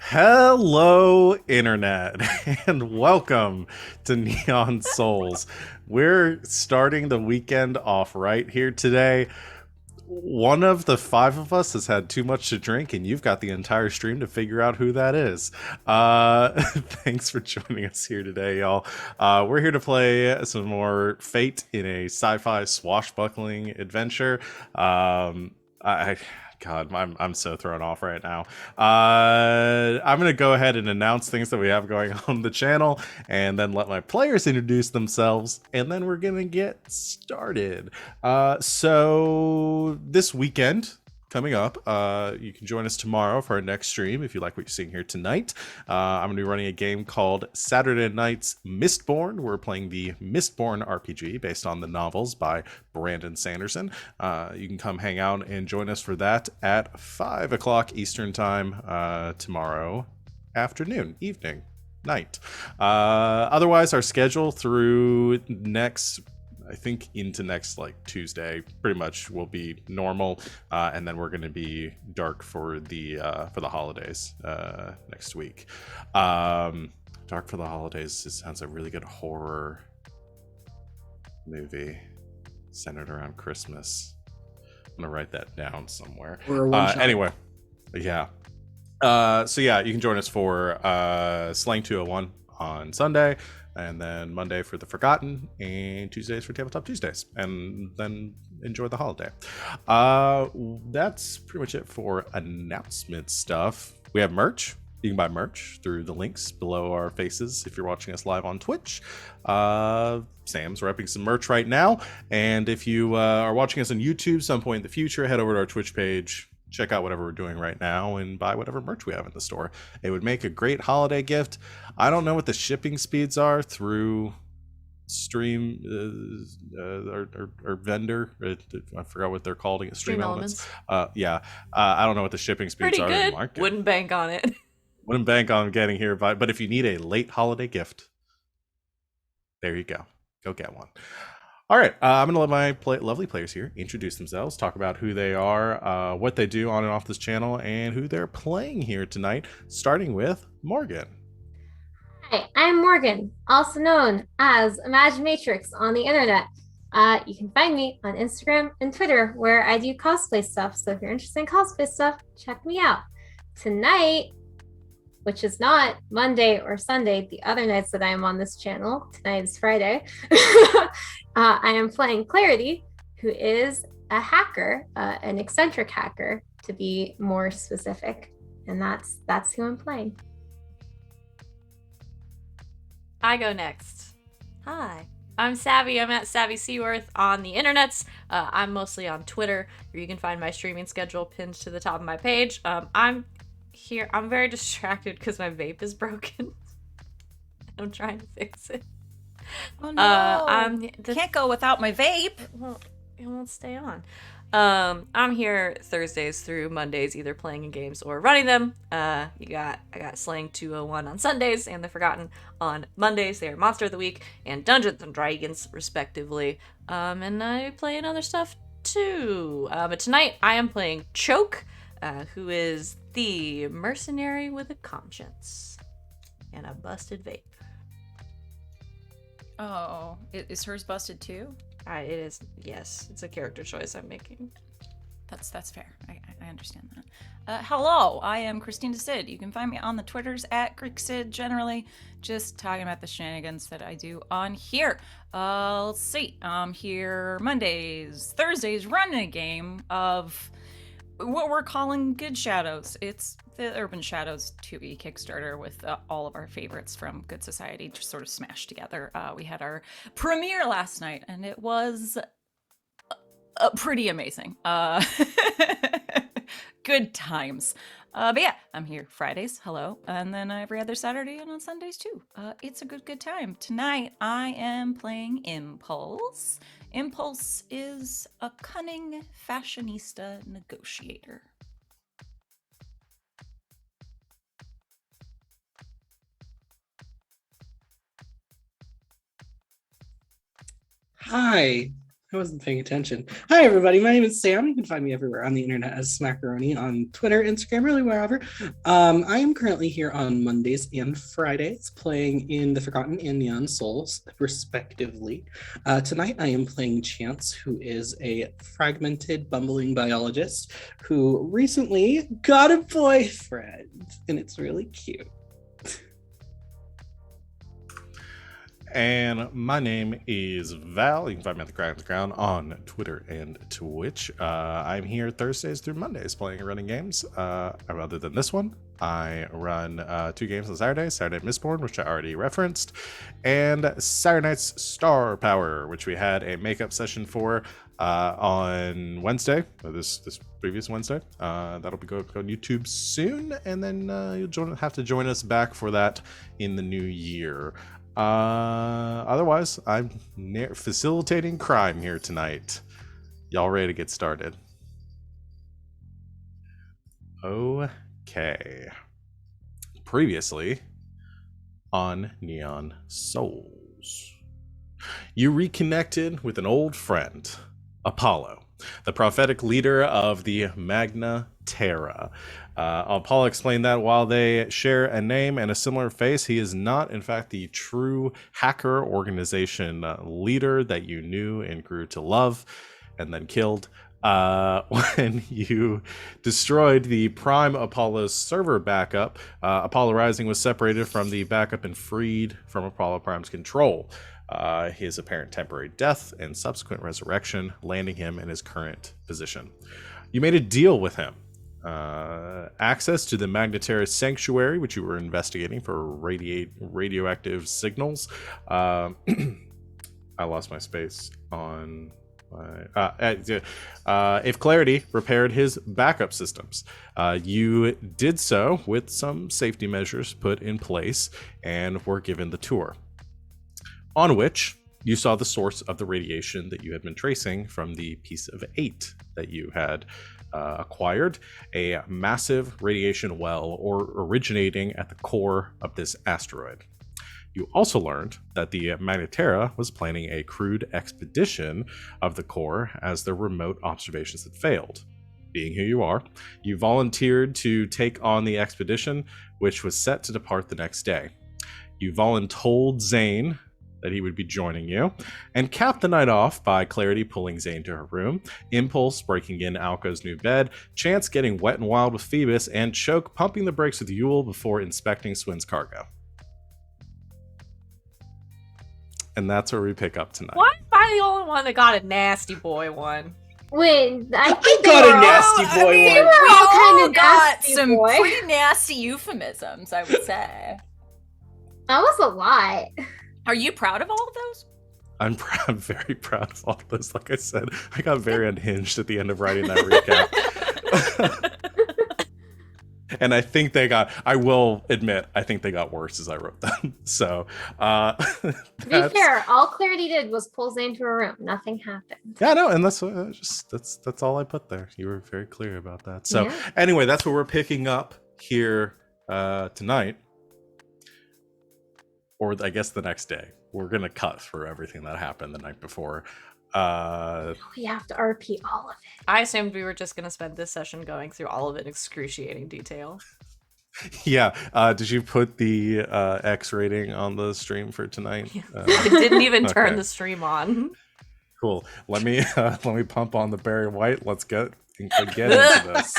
Hello, Internet, and welcome to Neon Souls. We're starting the weekend off right here today. One of the five of us has had too much to drink, and you've got the entire stream to figure out who that is. Thanks for joining us here today, y'all. We're here to play some more Fate in a sci-fi swashbuckling adventure. I God, I'm so thrown off right now. I'm gonna go ahead and announce things that we have going on the channel, and then let my players introduce themselves, and then we're gonna get started. So this weekend coming up, you can join us tomorrow for our next stream if you like what you're seeing here tonight. I'm going to be running a game called Saturday Night's Mistborn. We're playing the Mistborn RPG based on the novels by Brandon Sanderson. You can come hang out and join us for that at 5 o'clock Eastern Time tomorrow afternoon, evening, night. Otherwise, our schedule through next, I think, into next like Tuesday pretty much will be normal, and then we're going to be dark for the holidays next week. Dark for the holidays, it sounds a really good horror movie centered around Christmas. I'm gonna write that down somewhere. Anyway, yeah. So yeah, you can join us for Slang 201 on Sunday, and then Monday for the Forgotten, and Tuesdays for Tabletop Tuesdays, and then enjoy the holiday. That's pretty much it for announcement stuff. We have merch. You can buy merch through the links below our faces if you're watching us live on Twitch. Sam's repping some merch right now, and if you are watching us on YouTube some point in the future, head over to our Twitch page, check out whatever we're doing right now, and buy whatever merch we have in the store. It would make a great holiday gift. I don't know what the shipping speeds are through Stream or vendor. I forgot what they're called. Stream Elements. Yeah, I don't know what the shipping speeds Pretty are in good. the market. Wouldn't bank on it. Wouldn't bank on getting here, but if you need a late holiday gift, there you go. Go get one. All right, I'm going to let my lovely players here introduce themselves, talk about who they are, what they do on and off this channel, and who they're playing here tonight, starting with Morgan. Hi, I'm Morgan, also known as Imaginatrix on the internet. You can find me on Instagram and Twitter where I do cosplay stuff. So if you're interested in cosplay stuff, check me out. Tonight, which is not Monday or Sunday, the other nights that I am on this channel, tonight is Friday, I am playing Clarity, who is a hacker, an eccentric hacker, to be more specific. And that's who I'm playing. I go next. Hi, I'm Savvy. I'm at Savvy Seaworth on the internets. I'm mostly on Twitter, where you can find my streaming schedule pinned to the top of my page. I'm here. I'm very distracted because my vape is broken. I'm trying to fix it. Oh no! Can't go without my vape. Well, it won't stay on. I'm here Thursdays through Mondays, either playing in games or running them. I got Slang 201 on Sundays and The Forgotten on Mondays. They are Monster of the Week and Dungeons and Dragons, respectively. And I play in other stuff too. But tonight I am playing Choke, who is the mercenary with a conscience and a busted vape. Oh, is hers busted too? It is, yes. It's a character choice I'm making. That's fair. I understand that. Hello, I am Christina Sid. You can find me on the Twitters at GreekSid, generally just talking about the shenanigans that I do on here. Let's see. I'm here Mondays, Thursdays, running a game of what we're calling Good Shadows. It's the Urban Shadows 2e Kickstarter with all of our favorites from Good Society just sort of smashed together. We had our premiere last night, and it was pretty amazing. Good times. But yeah, I'm here Fridays, hello, and then every other Saturday and on Sundays too. It's a good time. Tonight, I am playing Impulse. Impulse is a cunning fashionista negotiator. Hi, I wasn't paying attention. Hi, everybody. My name is Sam. You can find me everywhere on the internet as Smackaroni on Twitter, Instagram, really wherever. I am currently here on Mondays and Fridays playing in The Forgotten and Neon Souls, respectively. Tonight, I am playing Chance, who is a fragmented, bumbling biologist who recently got a boyfriend, and it's really cute. And my name is Val. You can find me at the Crack of the Ground on Twitter and Twitch. I'm here Thursdays through Mondays playing and running games. Other than this one, I run 2 games on Saturday. Saturday Mistborn, which I already referenced, and Saturday Night's Star Power, which we had a makeup session for on Wednesday, this previous Wednesday. That'll be going on YouTube soon, and then you'll have to join us back for that in the new year. Otherwise, I'm facilitating crime here tonight. Y'all ready to get started? Okay. Previously on Neon Souls, you reconnected with an old friend, Apollo, the prophetic leader of the Magna Terra. Apollo explained that while they share a name and a similar face, he is not, in fact, the true hacker organization leader that you knew and grew to love and then killed when you destroyed the Prime Apollo's server backup. Apollo Rising was separated from the backup and freed from Apollo Prime's control. His apparent temporary death and subsequent resurrection, landing him in his current position. You made a deal with him. Access to the Magnetary Sanctuary, which you were investigating for radioactive signals. I lost my space on if Clarity repaired his backup systems. You did so with some safety measures put in place and were given the tour, on which you saw the source of the radiation that you had been tracing from the piece of 8 that you had acquired, a massive radiation well originating at the core of this asteroid. You also learned that the Magneterra was planning a crewed expedition of the core as their remote observations had failed. Being who you are, you volunteered to take on the expedition, which was set to depart the next day. You voluntold Zane that he would be joining you, and capped the night off by Clarity pulling Zane to her room, Impulse breaking in Alco's new bed, Chance getting wet and wild with Phoebus, and Choke pumping the brakes with Yule before inspecting Swin's cargo. And that's where we pick up tonight. Why am I the only one that got a nasty boy one? Wait, I think got they a were nasty boy they one. were all kind all of got nasty some boy. pretty nasty euphemisms, I would say. That was a lot. Are you proud of all of those? I'm very proud of all this. Like I said, I got very unhinged at the end of writing that recap. And I think I will admit, I think they got worse as I wrote them. So, To be fair, all Clarity did was pull Zane to her room. Nothing happened. yeah, no, and that's all I put there. You were very clear about that. So, Yeah. anyway, that's where we're picking up here tonight. Or I guess the next day. We're gonna cut through everything that happened the night before. We have to RP all of it. I assumed we were just going to spend this session going through all of it in excruciating detail. Yeah. Did you put the X rating on the stream for tonight? It didn't even turn okay. the stream Cool. Let me pump on the Barry White. Let's get into this.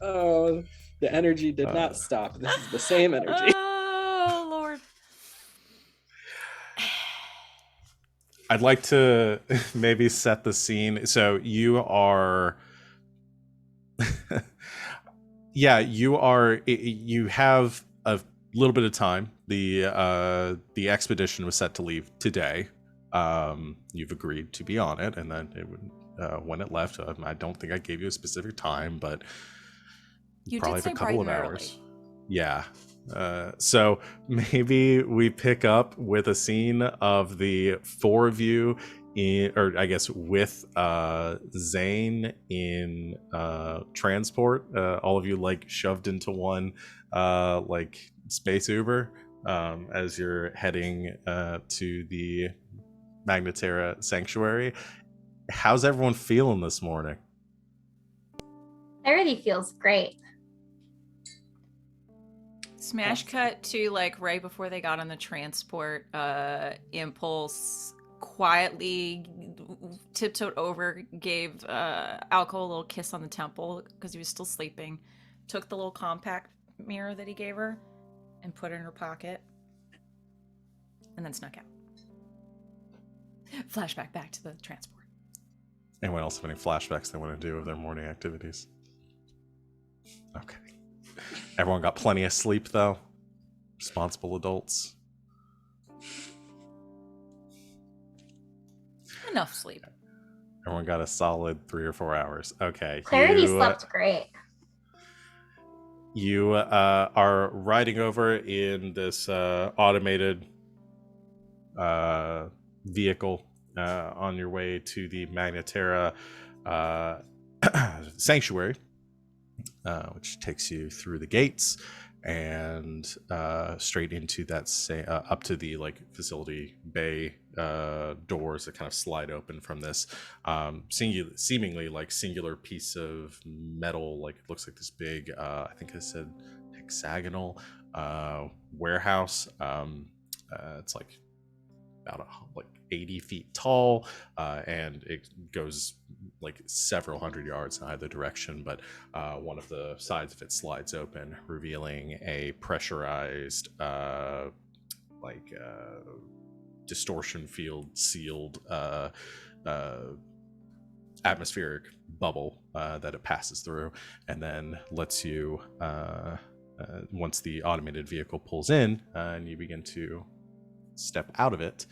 Oh, the energy did not stop. This is the same energy. Oh, Lord. I'd like to maybe set the scene. So you are, you have a little bit of time. The expedition was set to leave today. You've agreed to be on it, and then it would, when it left, I don't think I gave you a specific time, but You probably did have say a couple of bright and hours. Yeah. So maybe we pick up with a scene of the four of you with Zane in transport, all of you like shoved into one like space Uber as you're heading to the Magnetera Sanctuary. How's everyone feeling this morning? Already feels great. Smash cut to like right before they got on the transport. Impulse quietly tiptoed over, gave Alco a little kiss on the temple because he was still sleeping. Took the little compact mirror that he gave her and put it in her pocket, and then snuck out. Flashback back to the transport. Anyone else have any flashbacks they want to do of their morning activities? Okay. Everyone got plenty of sleep, though? Responsible adults? Enough sleep. Everyone got a solid 3 or 4 hours. Okay. Clarity slept great. You are riding over in this automated vehicle on your way to the Magnetera Sanctuary, which takes you through the gates and straight into that up to the like facility bay doors that kind of slide open from this seemingly like singular piece of metal. Like it looks like this big I think I said hexagonal warehouse. It's like about like 80 feet tall, and it goes like several hundred yards in either direction, but one of the sides of it slides open, revealing a pressurized distortion field sealed atmospheric bubble that it passes through, and then lets you once the automated vehicle pulls in and you begin to step out of it,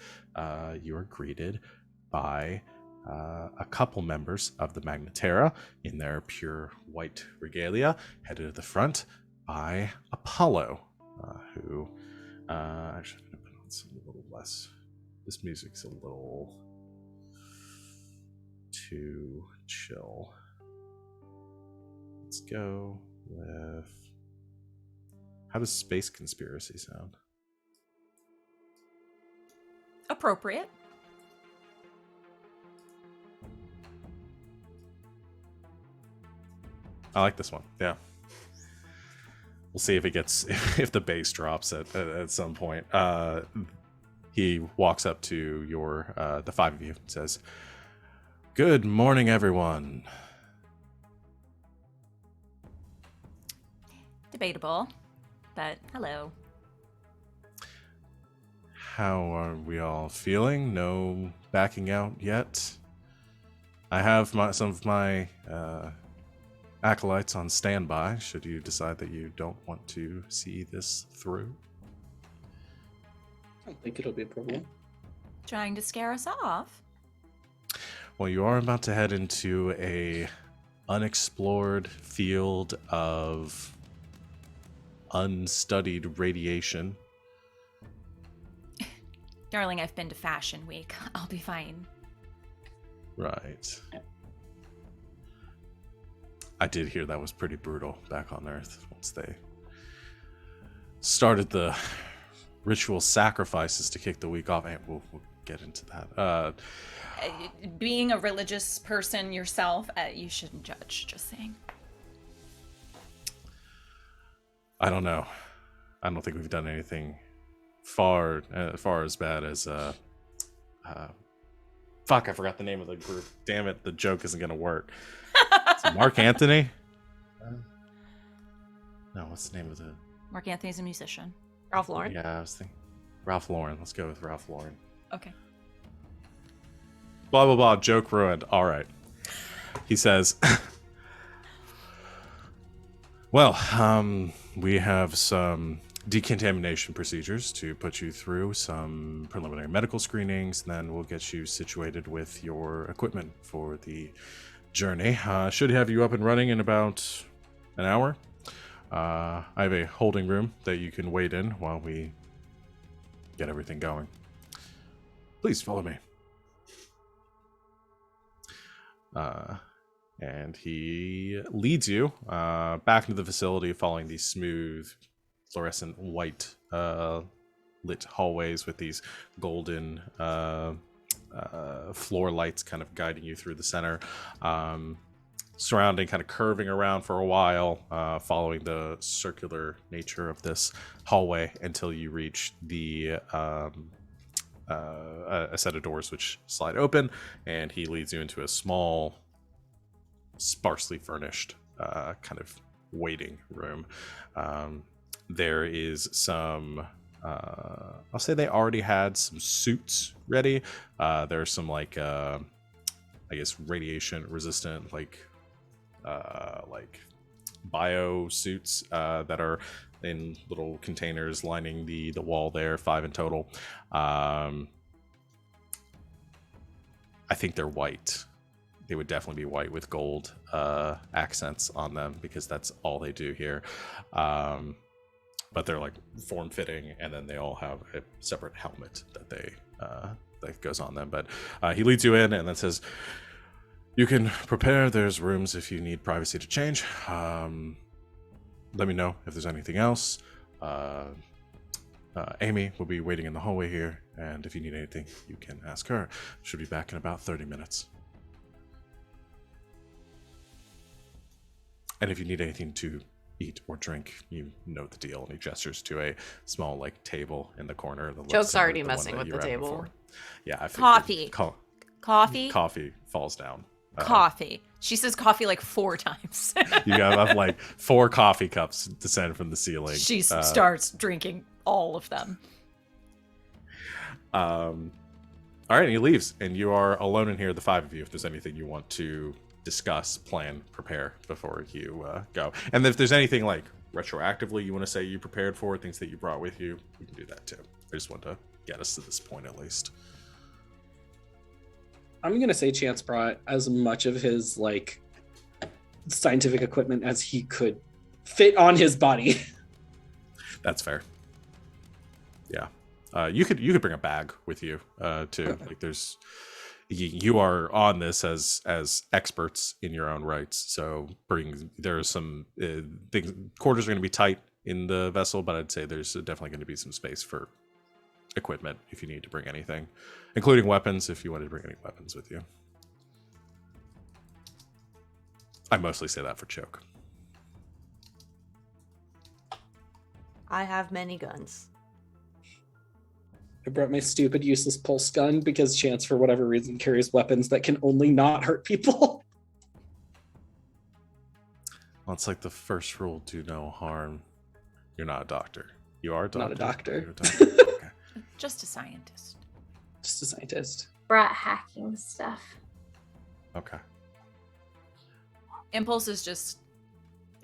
you are greeted by a couple members of the Magnetera in their pure white regalia, headed at the front by Apollo, who actually I'm going to put on some a little less. This music's a little too chill. Let's go with, how does Space Conspiracy sound? Appropriate. I like this one. Yeah. We'll see if it gets, if the bass drops at some point. He walks up to the 5 of you and says, "Good morning, everyone." Debatable, but hello. How are we all feeling? No backing out yet? I have some of my acolytes on standby, should you decide that you don't want to see this through. I don't think it'll be a problem. Trying to scare us off? Well, you are about to head into a unexplored field of unstudied radiation. Darling, I've been to Fashion Week. I'll be fine. Right. I did hear that was pretty brutal back on Earth once they started the ritual sacrifices to kick the week off. And we'll get into that. Being a religious person yourself, you shouldn't judge, just saying. I don't know. I don't think we've done anything far as bad as fuck, I forgot the name of the group. Damn it, the joke isn't gonna work. Is it Mark Anthony? No, what's the name of the... Mark Anthony's a musician. Ralph Lauren. Yeah, I was thinking Ralph Lauren. Let's go with Ralph Lauren. Okay. Blah blah blah, joke ruined. All right. He says, well, we have some decontamination procedures to put you through, some preliminary medical screenings, and then we'll get you situated with your equipment for the journey. Should have you up and running in about an hour. I have a holding room that you can wait in while we get everything going. Please follow me. And he leads you back into the facility, following these smooth, fluorescent white lit hallways with these golden floor lights kind of guiding you through the center. Surrounding, kind of curving around for a while, following the circular nature of this hallway until you reach a set of doors which slide open, and he leads you into a small, sparsely furnished kind of waiting room. There is some, I'll say they already had some suits ready. There's some like, I guess, radiation resistant, like bio suits that are in little containers lining the wall there, 5 in total. I think they're white. They would definitely be white with gold accents on them because that's all they do here. But they're like form-fitting, and then they all have a separate helmet that that goes on them. But he leads you in and then says, "You can prepare. There's rooms if you need privacy to change. Let me know if there's anything else. Amy will be waiting in the hallway here, and if you need anything, you can ask her. She'll be back in about 30 minutes. And if you need anything to eat or drink, you know the deal." And he gestures to a small like table in the corner. That looks Joke's similar already to one messing that with you the were at table. before. Yeah, I figured. Coffee. Coffee? Coffee falls down. Coffee. She says coffee like 4 times. You have like 4 coffee cups descend from the ceiling. She starts drinking all of them. All right, and he leaves, and you are alone in here, the 5 of you. If there's anything you want to discuss, plan, prepare before you go, and if there's anything like retroactively you want to say you prepared for, things that you brought with you, we can do that too. I just want to get us to this point at least. I'm gonna say Chance brought as much of his like scientific equipment as he could fit on his body. That's fair. Yeah, you could bring a bag with you too. Like there's, you are on this as experts in your own rights. So there's some things. Quarters are going to be tight in the vessel, but I'd say there's definitely going to be some space for equipment if you need to bring anything, including weapons if you wanted to bring any weapons with you. I mostly say that for Choke. I have many guns. I brought my stupid useless pulse gun because Chance, for whatever reason, carries weapons that can only not hurt people. Well, it's like the first rule: do no harm. You're not a doctor. You are a doctor. Not a doctor. You're a doctor. Okay. Just a scientist. Just a scientist. Brought hacking stuff. Okay. Impulse is just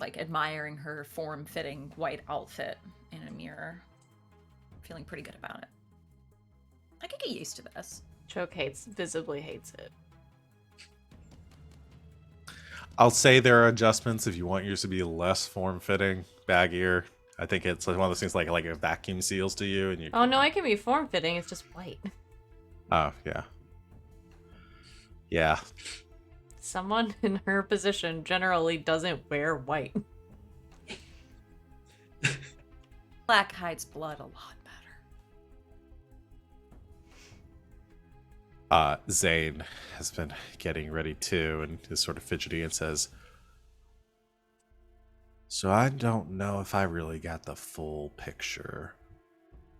like admiring her form-fitting white outfit in a mirror. Feeling pretty good about it. I could get used to this. Choke visibly hates it. I'll say there are adjustments if you want yours to be less form-fitting, baggier. I think it's like one of those things like a vacuum seals to you, and you. Oh no, it can be form-fitting. It's just white. Oh yeah. Yeah. Someone in her position generally doesn't wear white. Black hides blood a lot better. Zane has been getting ready too, and is sort of fidgety and says, "So I don't know if I really got the full picture.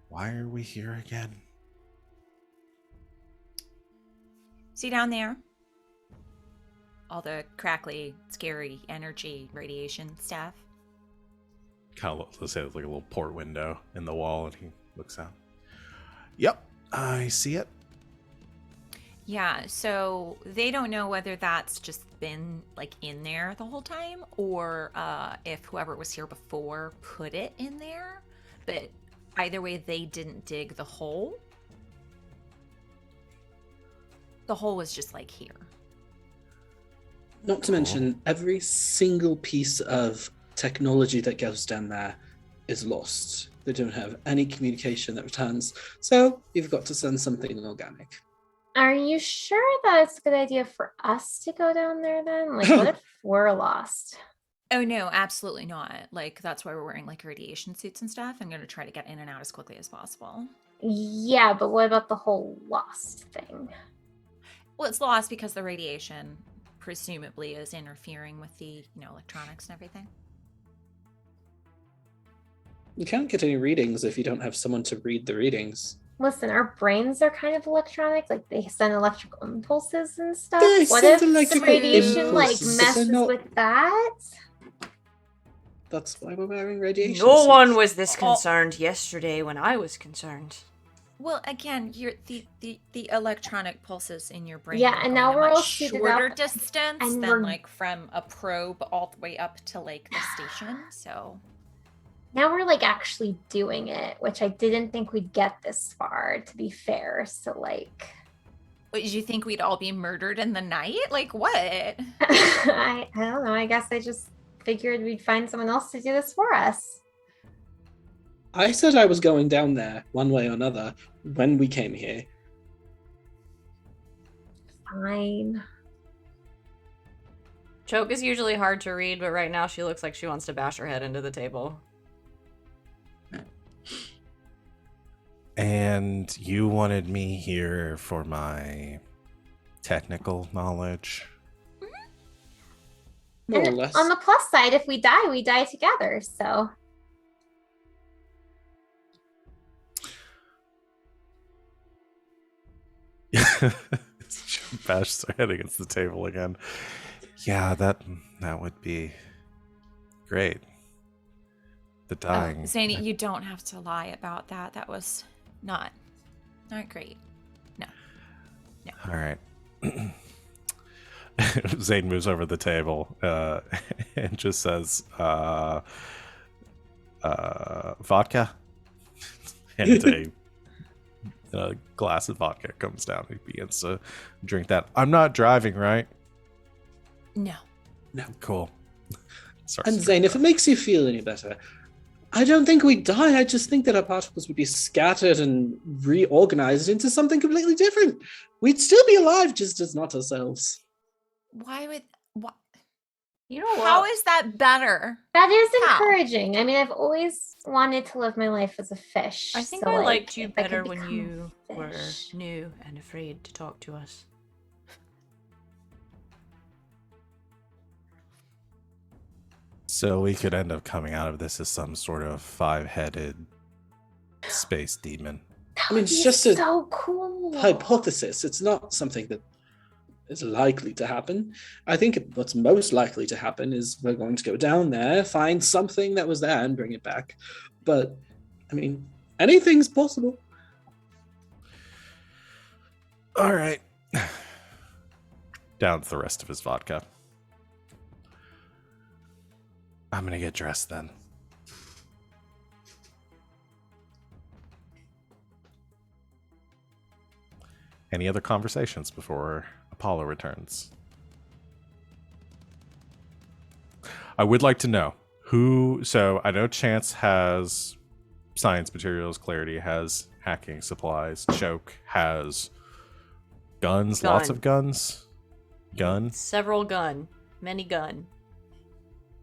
Why are we here again?" See down there? All the crackly, scary energy, radiation stuff. Kind of, let's say, like a little port window in the wall, and he looks out. Yep, I see it. Yeah, so they don't know whether that's just been like in there the whole time, or if whoever was here before put it in there. But either way, they didn't dig the hole. The hole was just like here. Not to mention, every single piece of technology that goes down there is lost. They don't have any communication that returns. So you've got to send something organic. Are you sure that it's a good idea for us to go down there then? Like, what if we're lost? Oh no, absolutely not. Like, that's why we're wearing like radiation suits and stuff. I'm going to try to get in and out as quickly as possible. Yeah, but what about the whole lost thing? Well, it's lost because the radiation presumably is interfering with the, electronics and everything. You can't get any readings if you don't have someone to read the readings. Listen, our brains are kind of electronic. Like they send electrical impulses and stuff. They What send if the electrical radiation impulses, but they're messes not- with that? That's why we're wearing radiation No suits. one was this concerned yesterday when I was concerned. Well, again, the electronic pulses in your brain. Yeah, are and going now a we're all much suited shorter up, distance and than we're- like from a probe all the way up to like the station. So Now we're like actually doing it, which I didn't think we'd get this far, to be fair. So like Wait, did you think we'd all be murdered in the night? Like what? I don't know. I guess I just figured we'd find someone else to do this for us. I said I was going down there one way or another when we came here. Fine. Choke is usually hard to read, but right now she looks like she wants to bash her head into the table. And you wanted me here for my technical knowledge? More or And less. on the plus side, if we die together. So She bashes her head against the table again. Yeah, that would be great. The dying. Zany, you don't have to lie about that. That was not great. No. All right. Zane moves over the table and just says, vodka? And a glass of vodka comes down. He begins to drink that. I'm not driving, right? No. Cool. Starts And to Zane, drink if it makes you feel any better, I don't think we'd die. I just think that our particles would be scattered and reorganized into something completely different. We'd still be alive, just as not ourselves. Why would what? You know what? How is that better? that is How? encouraging. I mean, I've always wanted to live my life as a fish. I think so, I like, liked you if I could better when become you a were fish. new and afraid to talk to us. So we could end up coming out of this as some sort of 5-headed space demon. That I mean, would it's be just a so cool. Hypothesis. It's not something that is likely to happen. I think what's most likely to happen is we're going to go down there, find something that was there, and bring it back. But, I mean, anything's possible. All right. Downs the rest of his vodka. I'm gonna get dressed then. Any other conversations before Apollo returns? I would like to know who. So I know Chance has science materials, Clarity has hacking supplies, Choke has guns, lots Gun. of guns. Gun? Several gun. Many gun.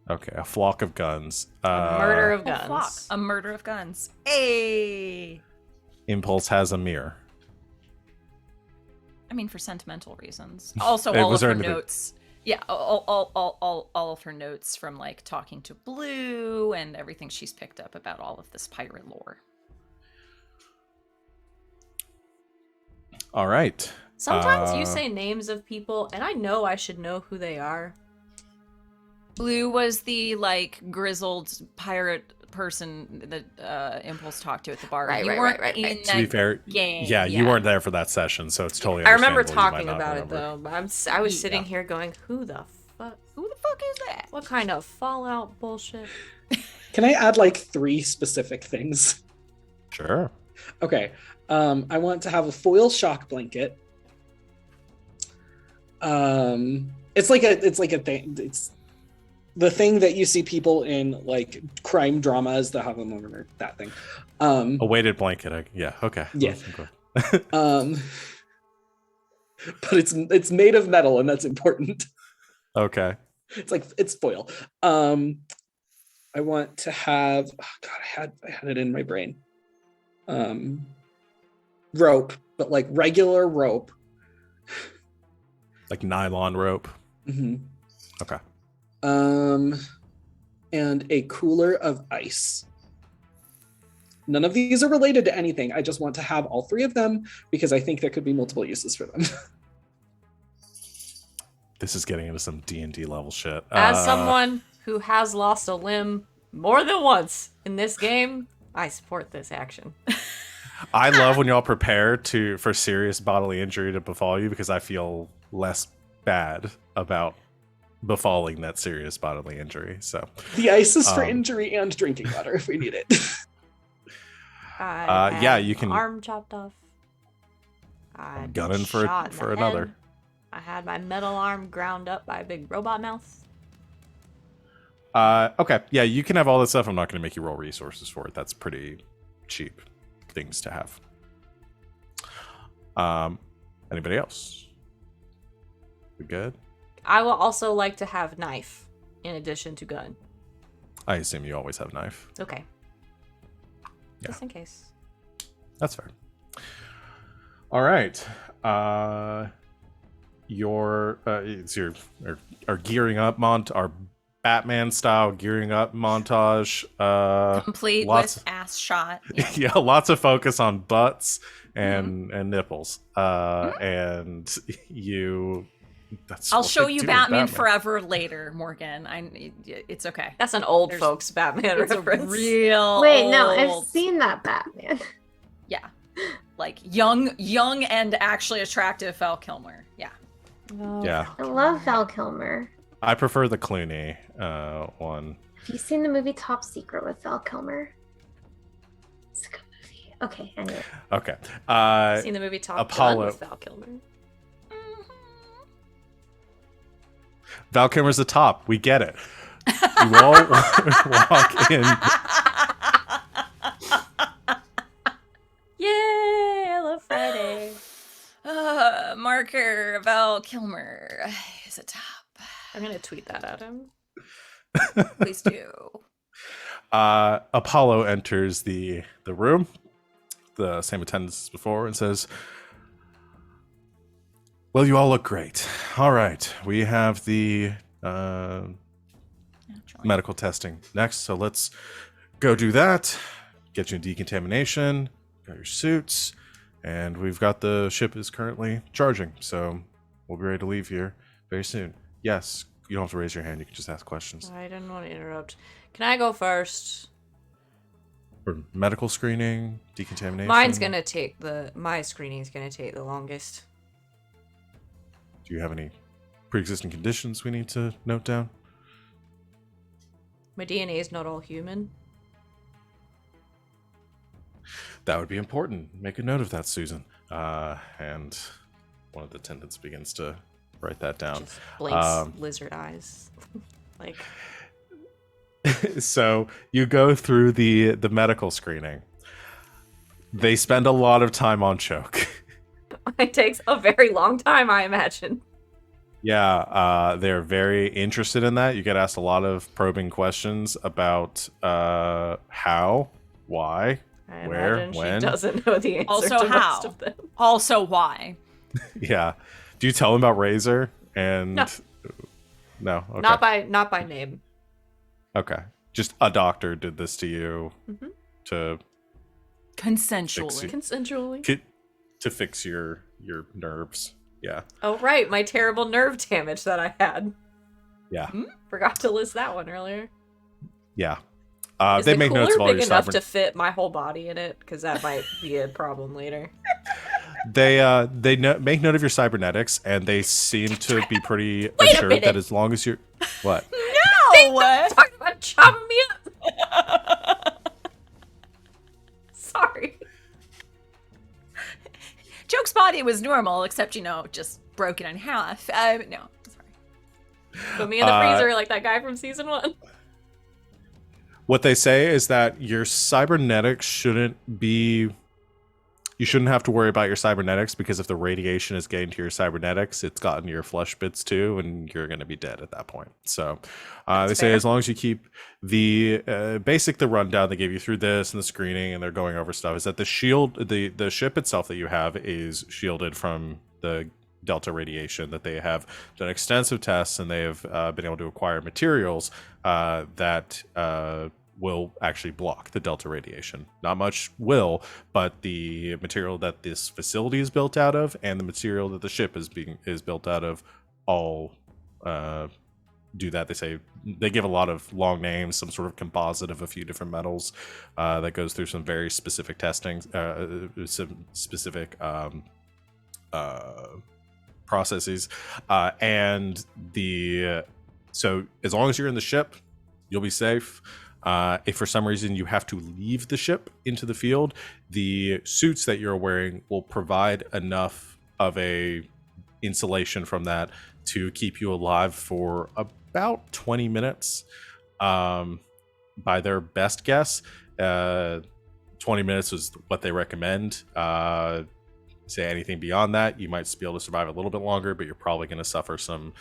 Okay, a flock of guns. A murder of Oh, fuck. guns. A murder of guns. Hey. Impulse has a mirror. I mean, for sentimental reasons. Also, It all was of her earned a bit- notes. Yeah, all of her notes from like talking to Blue and everything she's picked up about all of this pirate lore. All right. Sometimes you say names of people, and I know I should know who they are. Blue was the like grizzled pirate person that Impulse talked to at the bar. Right, You right, weren't right, right, in right. To be that fair, game. yeah, you weren't there for that session, so it's totally I remember understandable you might talking not about remember. it though, but I was sitting Yeah. here going, "Who the fuck? Who the fuck is that? What kind of Fallout bullshit?" Can I add like 3 specific things? Sure. Okay. I want to have a foil shock blanket. It's like a thing. It's the thing that you see people in like crime dramas that have them over that thing. A weighted blanket. Yeah. Okay. Yeah. Okay. But it's made of metal, and that's important. Okay. It's foil. I want to have. Oh God, I had it in my brain. Rope, but like regular rope. Like nylon rope. Mm-hmm. Okay. And a cooler of ice. None of these are related to anything. I just want to have all three of them because I think there could be multiple uses for them. This is getting into some D&D level shit. As someone who has lost a limb more than once in this game, I support this action. I love when y'all prepare for serious bodily injury to befall you because I feel less bad about befalling that serious bodily injury. So The ice is for injury and drinking water if we need it. Yeah, you can. Arm chopped off. I'm gunning for another. I had my metal arm ground up by a big robot mouth. Okay, yeah, you can have all this stuff. I'm not going to make you roll resources for it. That's pretty cheap things to have. Anybody else? We good? I will also like to have knife in addition to gun. I assume you always have knife. Okay. Yeah. Just in case. That's fair. All right. It's our gearing up our Batman style gearing up montage. Complete lots with ass shot. Yeah. Yeah, lots of focus on butts and nipples. And you. I'll show you Batman Forever later, Morgan. It's okay. That's an old folks Batman It's reference. a real Wait, no, old- I've seen that Batman. Yeah, like young and actually attractive Val Kilmer. Yeah. Oh. Yeah, I love Val Kilmer. I prefer the Clooney one. Have you seen the movie Top Secret with Val Kilmer? It's a good movie. Okay, anyway. Okay. Seen the movie Top Apollo. Gun with Val Kilmer. Val Kilmer's the top. We get it. You all walk in. Yay! I love Friday. Marker Val Kilmer is a top. I'm gonna tweet that at him. Please do. Apollo enters the room, the same attendance as before, and says, "Well, you all look great. All right, we have the medical testing next, so let's go do that. Get you in decontamination. Got your suits, and we've got the ship is currently charging, so we'll be ready to leave here very soon. Yes, you don't have to raise your hand. You can just ask questions. I didn't want to interrupt. Can I go first? For medical screening, decontamination. My screening's gonna take the longest. Do you have any pre-existing conditions we need to note down? My DNA is not all human. That would be important. Make a note of that, Susan. And one of the attendants begins to write that down. Just blinks lizard eyes. Like, So you go through the medical screening. They spend a lot of time on Choke. it takes a very long time, I imagine. Yeah, they're very interested in that. You get asked a lot of probing questions about how, why, I where, imagine when. she doesn't know the answer Also to how. most of them. Also, why? Yeah. Do you tell them about Razor? And no. Okay. Not by name. Okay. Just a doctor did this to you to Consensually. Consensually. to fix your nerves. Yeah. Oh right, my terrible nerve damage that I had. Yeah. Forgot to list that one earlier. Yeah. Is They the make cooler notes of all big your enough cyber. to fit my whole body in it? Because that might be a problem later. They make note of your cybernetics, and they seem to be pretty Wait a assured minute. that as long as you're what? No! Talking about chopping me up. Sorry. Joke's body was normal, except, just broken in half. No, sorry. Put me in the freezer like that guy from season 1. What they say is that your cybernetics shouldn't be. You shouldn't have to worry about your cybernetics because if the radiation is getting to your cybernetics, it's gotten to your flesh bits too, and you're going to be dead at that point. So they say fair. as long as you keep the the rundown they gave you through this and the screening, and they're going over stuff, is that the shield, the ship itself that you have is shielded from the delta radiation, that they have done extensive tests and they have been able to acquire materials that will actually block the delta radiation. Not much will, but the material that this facility is built out of and the material that the ship is built out of all do that. They say they give a lot of long names, some sort of composite of a few different metals that goes through some very specific testing, some specific processes, and so as long as you're in the ship, you'll be safe. If for some reason you have to leave the ship into the field, the suits that you're wearing will provide enough of a insulation from that to keep you alive for about 20 minutes. By their best guess, 20 minutes is what they recommend. Say anything beyond that, you might be able to survive a little bit longer, but you're probably going to suffer some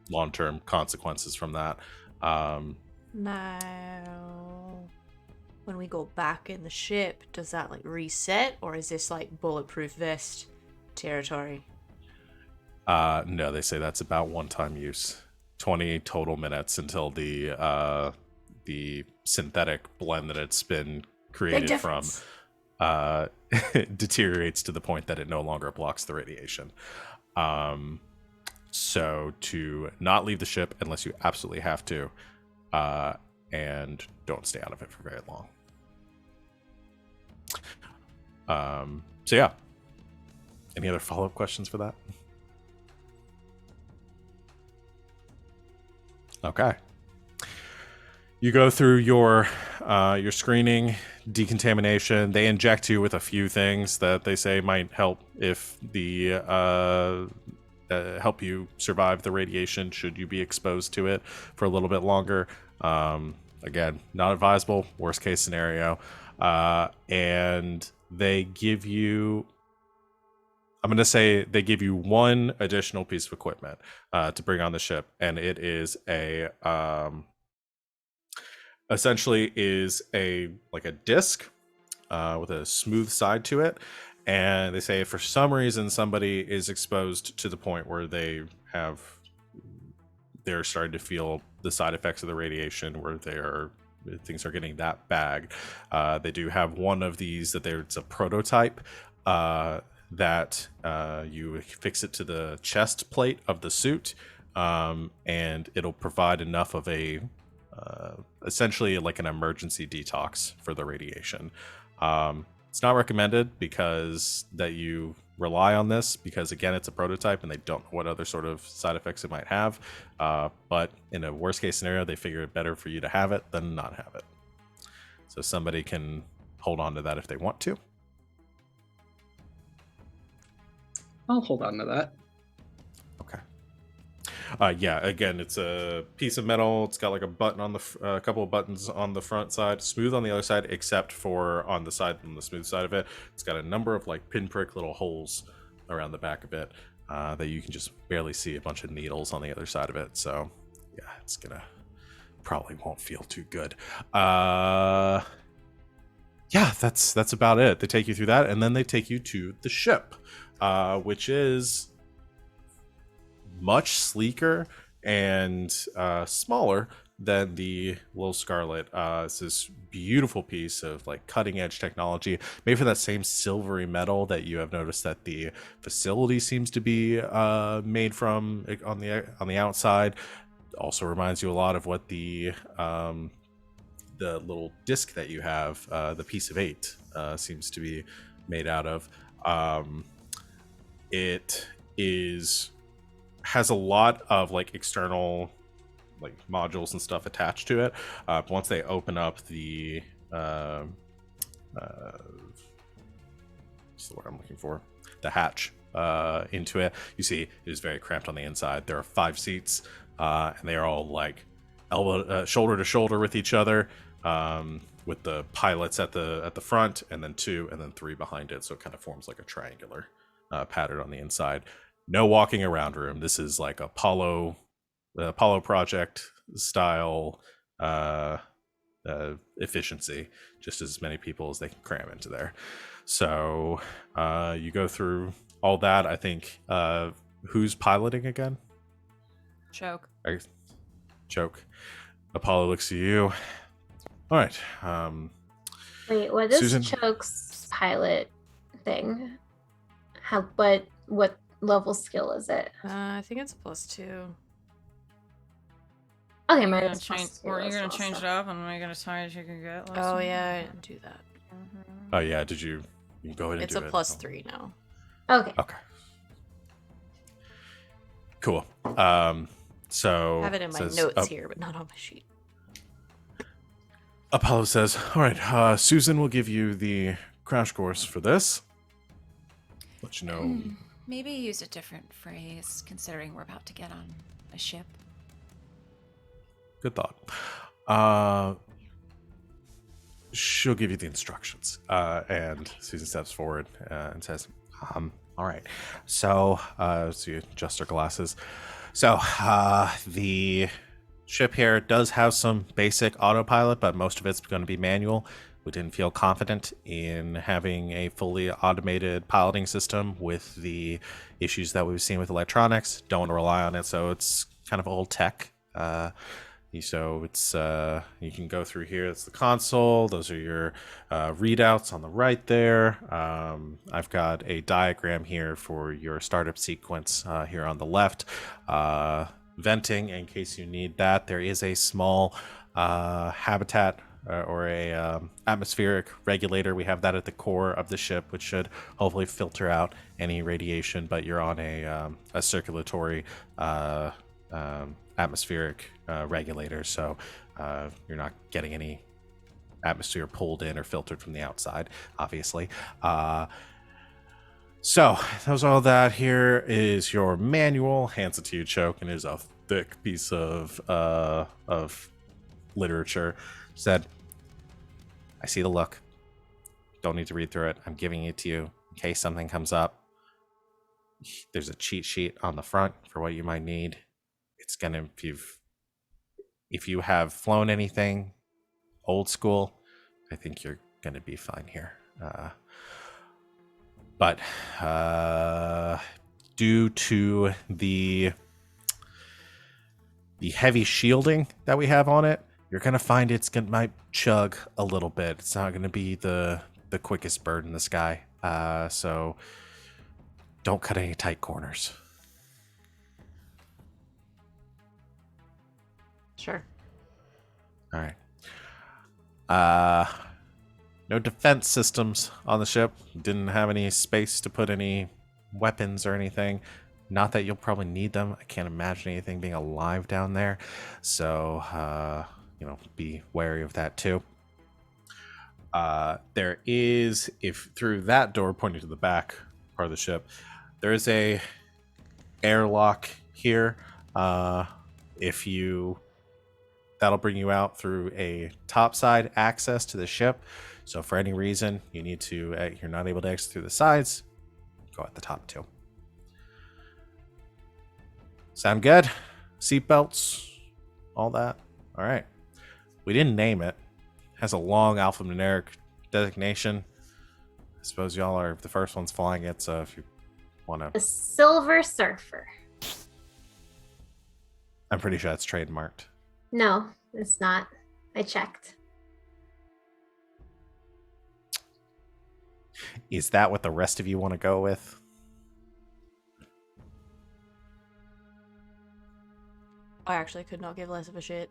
long-term consequences from that. Now, when we go back in the ship, does that like reset, or is this like bulletproof vest territory? No, they say that's about one-time use. 20 total minutes until the synthetic blend that it's been created from deteriorates to the point that it no longer blocks the radiation. So to not leave the ship unless you absolutely have to, and don't stay out of it for very long. So yeah. Any other follow-up questions for that? Okay. You go through your screening, decontamination. They inject you with a few things that they say might help if the help you survive the radiation should you be exposed to it for a little bit longer. Again, not advisable, worst case scenario. And they give you, I'm going to say they give you one additional piece of equipment to bring on the ship, and it is essentially is a disc with a smooth side to it. And they say if for some reason somebody is exposed to the point where they're starting to feel the side effects of the radiation, where things are getting that bad, they do have one of these it's a prototype that you fix it to the chest plate of the suit, and it'll provide enough of a essentially like an emergency detox for the radiation. It's not recommended because that you rely on this, because again, it's a prototype and they don't know what other sort of side effects it might have. But in a worst case scenario, they figure it better for you to have it than not have it. So somebody can hold on to that if they want to. I'll hold on to that. Okay. Yeah, again, it's a piece of metal. It's got like a button on a couple of buttons on the front side, smooth on the other side, except for on the smooth side of it. It's got a number of like pinprick little holes around the back of it that you can just barely see a bunch of needles on the other side of it. So yeah, it's probably won't feel too good. Yeah, that's about it. They take you through that, and then they take you to the ship, which is much sleeker and smaller than the Little Scarlet. It's this beautiful piece of like cutting edge technology made from that same silvery metal that you have noticed that the facility seems to be made from on the outside. Also reminds you a lot of what the little disc that you have, the piece of 8, seems to be made out of. It has a lot of like external like modules and stuff attached to it. But once they open up the what's the word I'm looking for? The hatch into it, you see it is very cramped on the inside. There are 5 seats, and they are all like shoulder to shoulder with each other, with the pilots at the front, and then 2 and then 3 behind it. So it kind of forms like a triangular pattern on the inside. No walking around room. This is like Apollo project style efficiency, just as many people as they can cram into there. So you go through all that. I think who's piloting again? Choke. Choke. Apollo looks at you. All right. Wait, what is Susan? Choke's pilot thing? What level skill is it? I think it's a +2. Okay, You're mine gonna is change, +2 or you're as gonna well, change so. it up, and I'm gonna tell you you can get. Less Oh than yeah, I that. didn't do that. Oh yeah. Did you? You can go ahead and It's do a it. +3 now. Okay. Okay. Cool. So I have it in my notes here, but not on my sheet. Apollo says, "All right, Susan will give you the crash course for this. Let you know." Maybe use a different phrase, considering we're about to get on a ship. Good thought. She'll give you the instructions. And Susan steps forward and says, all right. So you adjust her glasses. So the ship here does have some basic autopilot, but most of it's going to be manual. We didn't feel confident in having a fully automated piloting system with the issues that we've seen with electronics. Don't want to rely on it, so it's kind of old tech. So it's you can go through here. It's the console. Those are your readouts on the right there. I've got a diagram here for your startup sequence here on the left. Venting, in case you need that. There is a small habitat or a atmospheric regulator. We have that at the core of the ship, which should hopefully filter out any radiation. But you're on a circulatory atmospheric regulator, so you're not getting any atmosphere pulled in or filtered from the outside, obviously. So that's all that. Here is your manual. Hands it to you, Choke, and it is a thick piece of literature. Said, I see the look. Don't need to read through it. I'm giving it to you in case something comes up. There's a cheat sheet on the front for what you might need. It's gonna, if you have flown anything old school, I think you're gonna be fine here. But due to the heavy shielding that we have on it, you're gonna find might chug a little bit. It's not gonna be the quickest bird in the sky. So don't cut any tight corners. Sure. All right. No defense systems on the ship. Didn't have any space to put any weapons or anything. Not that you'll probably need them. I can't imagine anything being alive down there. So, be wary of that too. There is, if through that door pointing to the back part of the ship, there is a airlock here. That'll bring you out through a topside access to the ship. So for any reason you're not able to exit through the sides, go at the top too. Sound good? Seatbelts, all that. All right. We didn't name it. Has a long alphanumeric designation. I suppose y'all are the first ones flying it, so if you want to... The Silver Surfer. I'm pretty sure that's trademarked. No, it's not. I checked. Is that what the rest of you want to go with? I actually could not give less of a shit.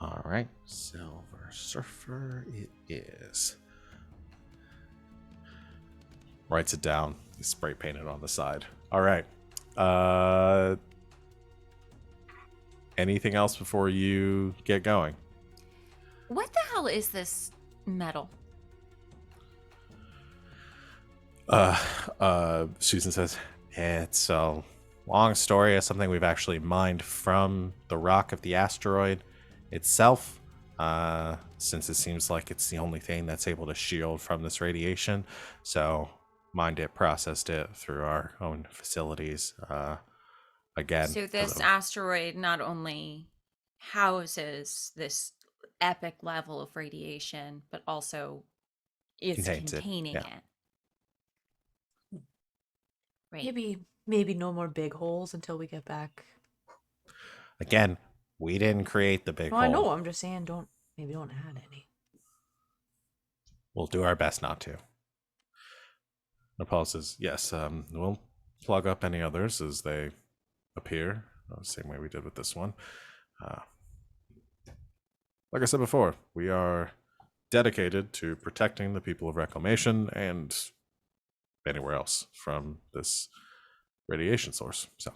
All right. Silver Surfer it is. Writes it down. It's spray painted on the side. All right. Anything else before you get going? What the hell is this metal? Susan says, it's a long story. It's something we've actually mined from the rock of the asteroid itself, since it seems like it's the only thing that's able to shield from this radiation. So mined it, processed it through our own facilities. Again. So this asteroid not only houses this epic level of radiation, but also is Contains it, containing yeah. it. Right. Maybe no more big holes until we get back. Again, we didn't create the big Well, hole. I know. I'm just saying, don't add any. We'll do our best not to. Nepal says, yes, we'll plug up any others as they appear, same way we did with this one. Like I said before, we are dedicated to protecting the people of Reclamation and anywhere else from this radiation source. So,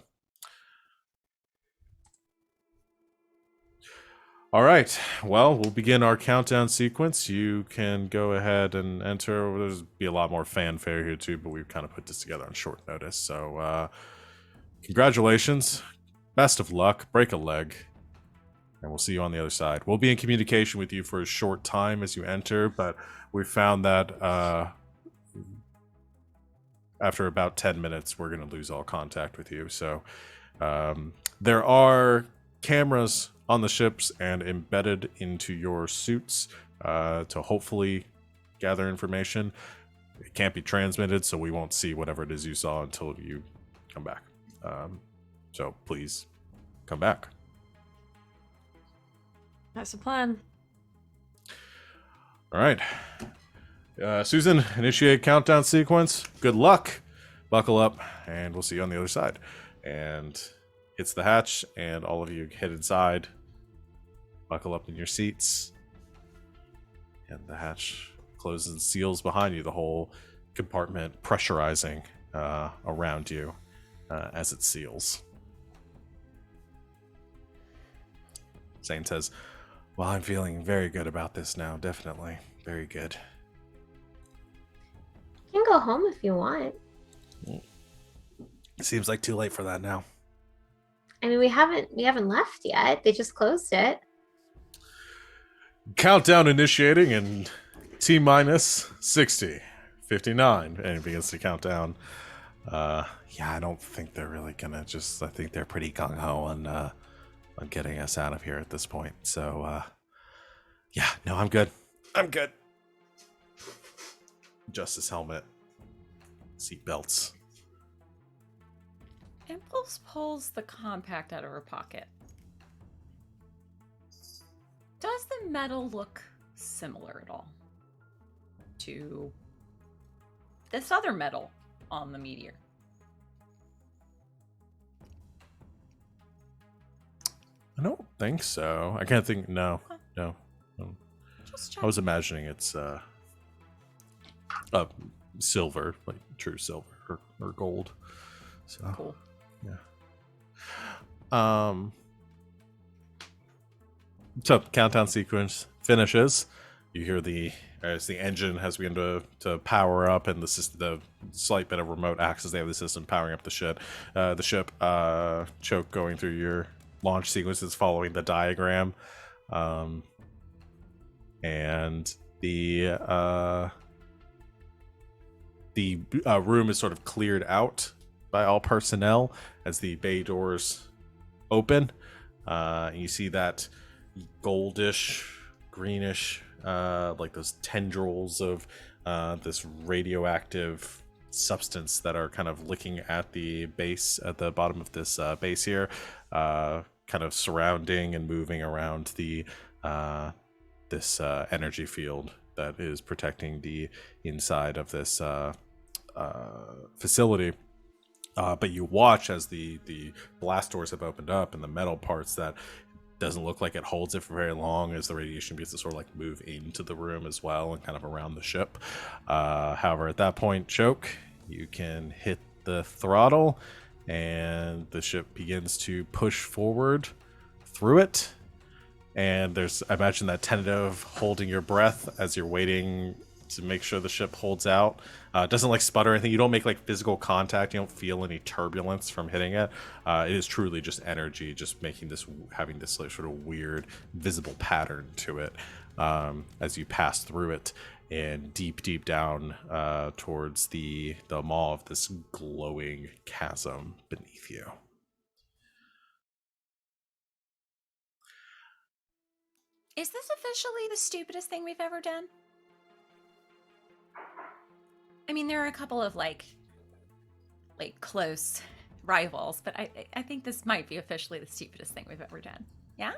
all right. Well, we'll begin our countdown sequence. You can go ahead and enter. There's be a lot more fanfare here too, but we've kind of put this together on short notice. So, congratulations, best of luck, break a leg, and we'll see you on the other side. We'll be in communication with you for a short time as you enter, but we found that after about 10 minutes, we're going to lose all contact with you. So there are cameras on the ships and embedded into your suits to hopefully gather information. It can't be transmitted, so we won't see whatever it is you saw until you come back. So please come back. That's the plan. All right. Susan, initiate countdown sequence. Good luck. Buckle up, and we'll see you on the other side. And hits the hatch, and all of you head inside. Buckle up in your seats. And the hatch closes and seals behind you, the whole compartment pressurizing around you as it seals. Zane says, well, I'm feeling very good about this now, definitely. Very good. You can go home if you want. Seems like too late for that now. I mean, we haven't left yet. They just closed it. Countdown initiating in T-minus 60, 59, and it begins to count down. Yeah, I don't think they're really gonna I think they're pretty gung-ho on getting us out of here at this point. So, yeah, no, I'm good. I'm good. Justice helmet. Seatbelts. Impulse pulls the compact out of her pocket. Does the metal look similar at all to this other metal on the meteor? I don't think so. I can't think. No. Just I was imagining it's silver, like true silver or gold. So cool. Yeah. So countdown sequence finishes. You hear as the engine has begun to power up, and the slight bit of remote access they have the system powering up the ship. Choke going through your launch sequences following the diagram, and the room is sort of cleared out by all personnel as the bay doors open. And you see that goldish, greenish, like those tendrils of this radioactive substance that are kind of licking at the base, at the bottom of this base here, kind of surrounding and moving around the this energy field that is protecting the inside of this facility. But you watch as the blast doors have opened up, and the metal parts that doesn't look like it holds it for very long as the radiation begins to sort of like move into the room as well and kind of around the ship. However, at that point, Choke, you can hit the throttle and the ship begins to push forward through it. And I imagine that tentative holding your breath as you're waiting to make sure the ship holds out. It doesn't like sputter or anything. You don't make like physical contact. You don't feel any turbulence from hitting it. It is truly just energy, just having this like sort of weird visible pattern to it as you pass through it and deep down towards the maw of this glowing chasm beneath you. Is this officially the stupidest thing we've ever done? I mean, there are a couple of like close rivals, but I think this might be officially the stupidest thing we've ever done. Yeah?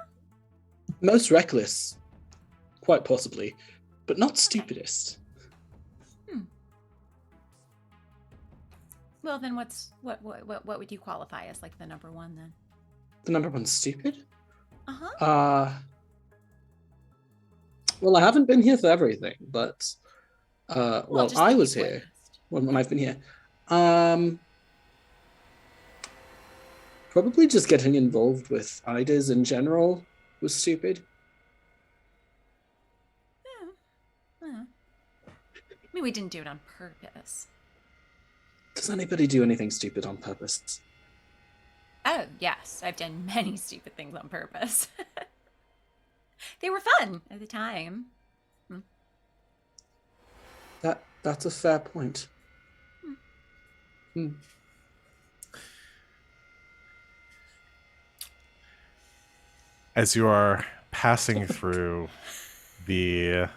Most reckless, quite possibly, but not stupidest. Well, then what would you qualify as like the number one then? The number one stupid? Uh-huh. Well, I haven't been here for everything, but well, just I that was you've here witnessed. when I've been here. Probably just getting involved with IDAs in general was stupid. Yeah. I mean, we didn't do it on purpose. Does anybody do anything stupid on purpose? Oh, yes. I've done many stupid things on purpose. They were fun at the time. That's a fair point. As you are passing through the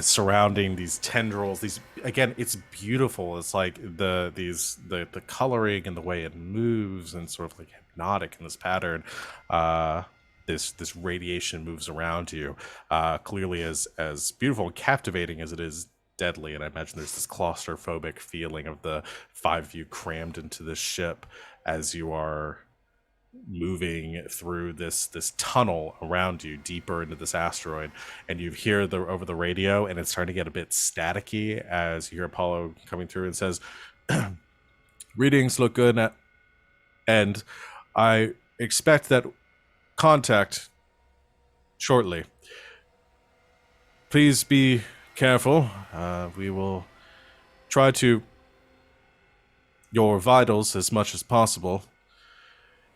surrounding, these tendrils, these, again, it's beautiful. It's like the coloring and the way it moves and sort of like hypnotic in this pattern. This radiation moves around you, clearly as beautiful and captivating as it is deadly. And I imagine there's this claustrophobic feeling of the five of you crammed into this ship as you are moving through this tunnel around you deeper into this asteroid, and you hear over the radio, and it's starting to get a bit staticky as you hear Apollo coming through and says, "Readings look good, and I expect that contact shortly. Please be careful. We will try to your vitals as much as possible.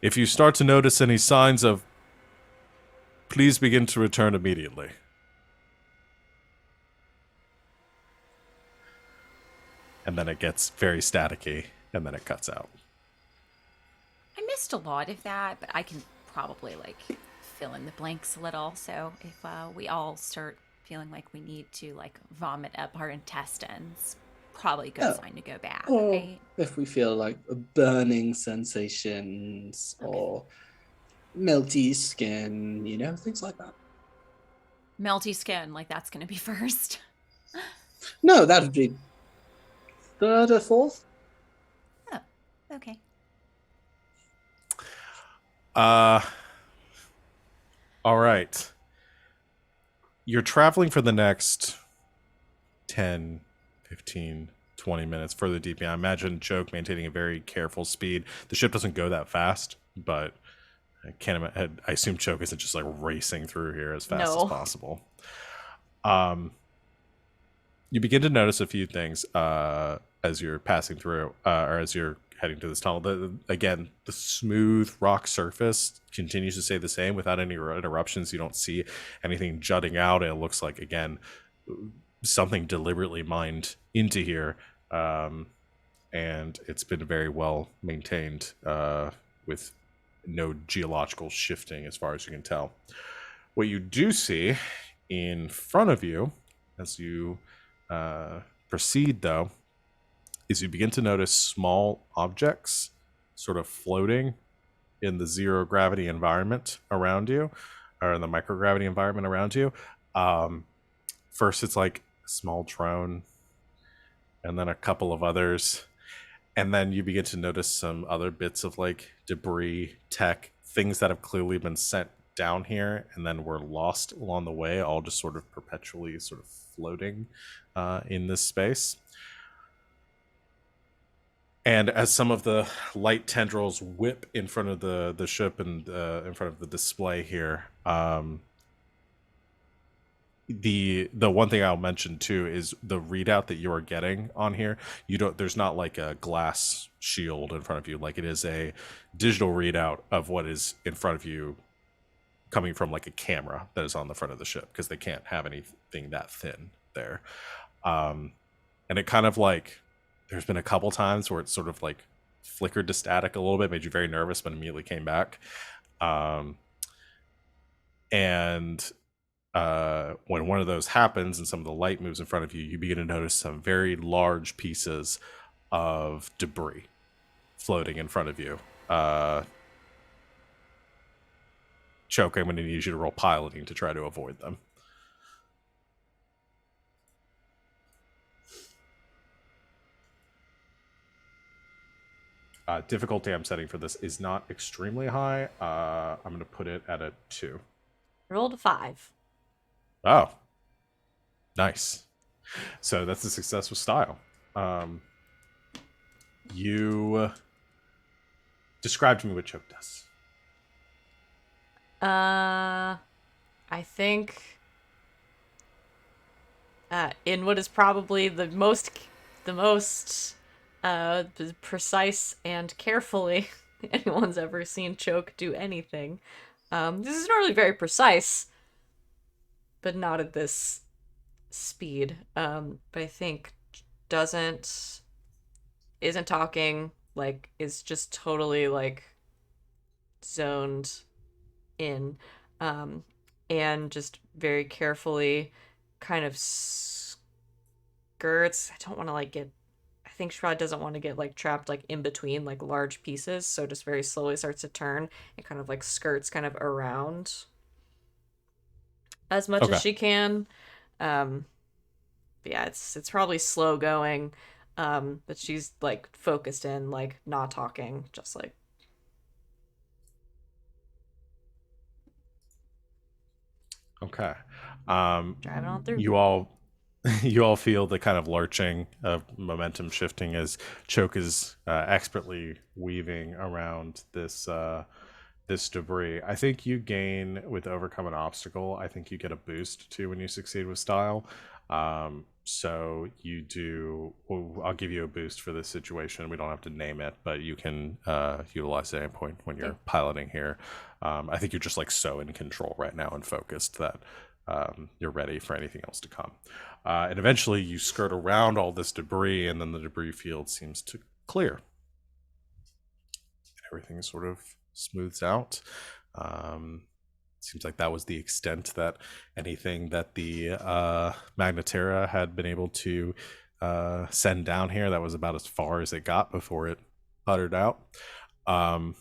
If you start to notice any signs of, please begin to return immediately." And then it gets very staticky, and then it cuts out. I missed a lot of that, but I can probably like fill in the blanks a little. So if we all start feeling like we need to like vomit up our intestines, probably a good sign to go back, right? If we feel like burning sensations or melty skin, things like that. Melty skin, like that's gonna be first. No, that would be third or fourth. Oh, okay. All right. You're traveling for the next 10, 15, 20 minutes further deep. I imagine Choke maintaining a very careful speed. The ship doesn't go that fast, but I assume Choke isn't just like racing through here as fast as possible. You begin to notice a few things as you're passing through, or as you're heading to this tunnel. Again, the smooth rock surface continues to stay the same without any interruptions. You don't see anything jutting out. It looks like, again, something deliberately mined into here, and it's been very well maintained with no geological shifting as far as you can tell. What you do see in front of you as you proceed, though, is you begin to notice small objects sort of floating in the zero gravity environment around you, or in the microgravity environment around you. First, it's like a small drone, and then a couple of others. And then you begin to notice some other bits of like debris, tech, things that have clearly been sent down here and then were lost along the way, all just sort of perpetually sort of floating in this space. And as some of the light tendrils whip in front of the ship and in front of the display here, the one thing I'll mention too is the readout that you are getting on here. There's not like a glass shield in front of you. Like, it is a digital readout of what is in front of you, coming from like a camera that is on the front of the ship, because they can't have anything that thin there. And it kind of like, there's been a couple times where it's sort of like flickered to static a little bit, made you very nervous, but immediately came back. And when one of those happens and some of the light moves in front of you, you begin to notice some very large pieces of debris floating in front of you. Choke, I'm going to need you to roll piloting to try to avoid them. Difficulty I'm setting for this is not extremely high. I'm going to put it at a 2. Rolled a 5. Oh, nice. So that's a success with style. You describe to me what choke does. I think in what is probably the most precise and carefully anyone's ever seen Choke do anything. This is normally very precise, but not at this speed. But I think isn't talking, like, is just totally like zoned in, and just very carefully kind of skirts. I don't want to like get. I think she probably doesn't want to get like trapped like in between like large pieces, so just very slowly starts to turn and kind of like skirts kind of around as much Okay. as she can. But yeah, it's probably slow going, but she's like focused in, like not talking, just like. Okay. Driving on through. You all you all feel the kind of lurching of momentum shifting as Choke is expertly weaving around this this debris. I think you gain with overcome an obstacle. I think you get a boost too when you succeed with style. So you do. Well, I'll give you a boost for this situation. We don't have to name it, but you can utilize it at any point when you're piloting here. I think you're just like so in control right now and focused that you're ready for anything else to come. And eventually you skirt around all this debris, and then the debris field seems to clear. Everything sort of smooths out. Seems like that was the extent that anything that the Magnetara had been able to send down here. That was about as far as it got before it puttered out. And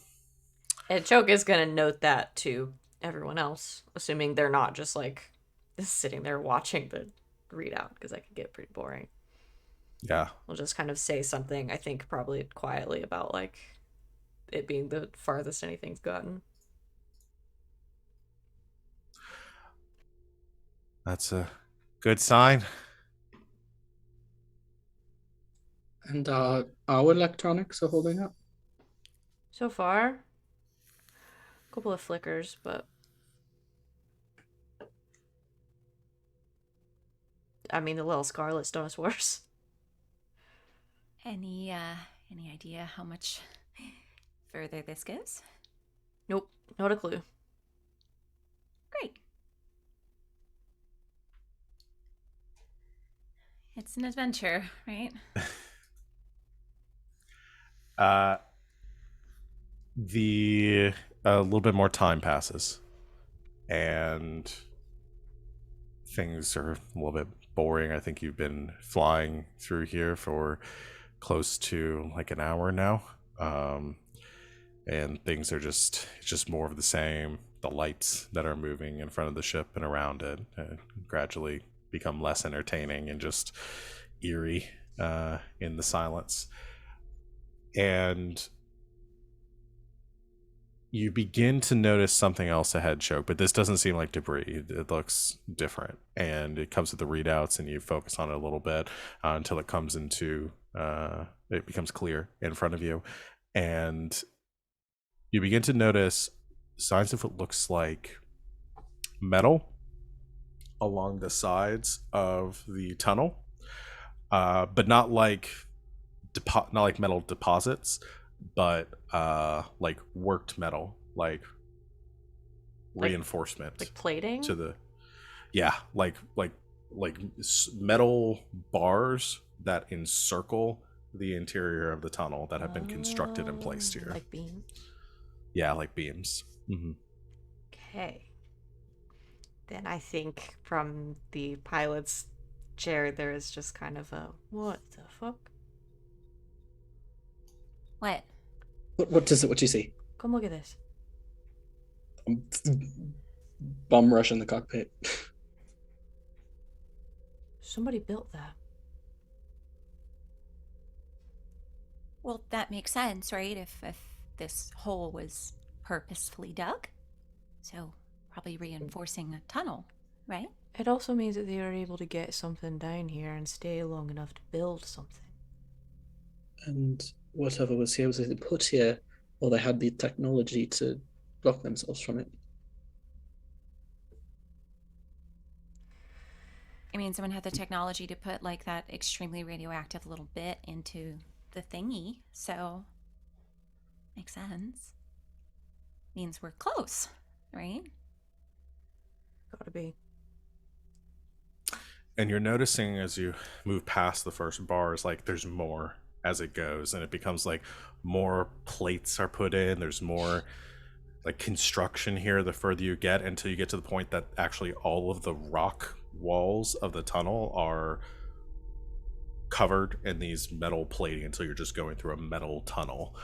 Choke is gonna note that to everyone else, assuming they're not just like sitting there watching the readout, because that could get pretty boring. Yeah. We'll just kind of say something, I think probably quietly, about like it being the farthest anything's gotten. That's a good sign. And our electronics are holding up. So far, a couple of flickers, but I mean the little scarlet's done us worse. Any idea how much further this goes? Nope, not a clue. Great. It's an adventure, right? A little bit more time passes, and things are a little bit boring. I think you've been flying through here for close to like an hour now, and things are just more of the same. The lights that are moving in front of the ship and around it gradually become less entertaining and just eerie in the silence. And you begin to notice something else ahead, Choke, but this doesn't seem like debris. It looks different, and it comes with the readouts, and you focus on it a little bit until it comes into it becomes clear in front of you, and you begin to notice signs of what looks like metal along the sides of the tunnel, but not like metal deposits, but like worked metal, like reinforcement, like plating to the like metal bars that encircle the interior of the tunnel that have been constructed and placed here. like beams. Yeah, like beams. Mm-hmm. Okay. then I think from the pilot's chair there is just kind of a what the fuck? What? What does it? What you see? Come look at this. Bum rush in the cockpit. Somebody built that. Well, that makes sense, right? If this hole was purposefully dug, so probably reinforcing a tunnel, right? It also means that they were able to get something down here and stay long enough to build something. And whatever was here was either put here, or they had the technology to block themselves from it. I mean, someone had the technology to put like that extremely radioactive little bit into the thingy, so makes sense. Means we're close, right? Gotta be. And you're noticing as you move past the first bars, like there's more as it goes, and it becomes like more plates are put in. There's more like construction here the further you get, until you get to the point that actually all of the rock walls of the tunnel are covered in these metal plating until you're just going through a metal tunnel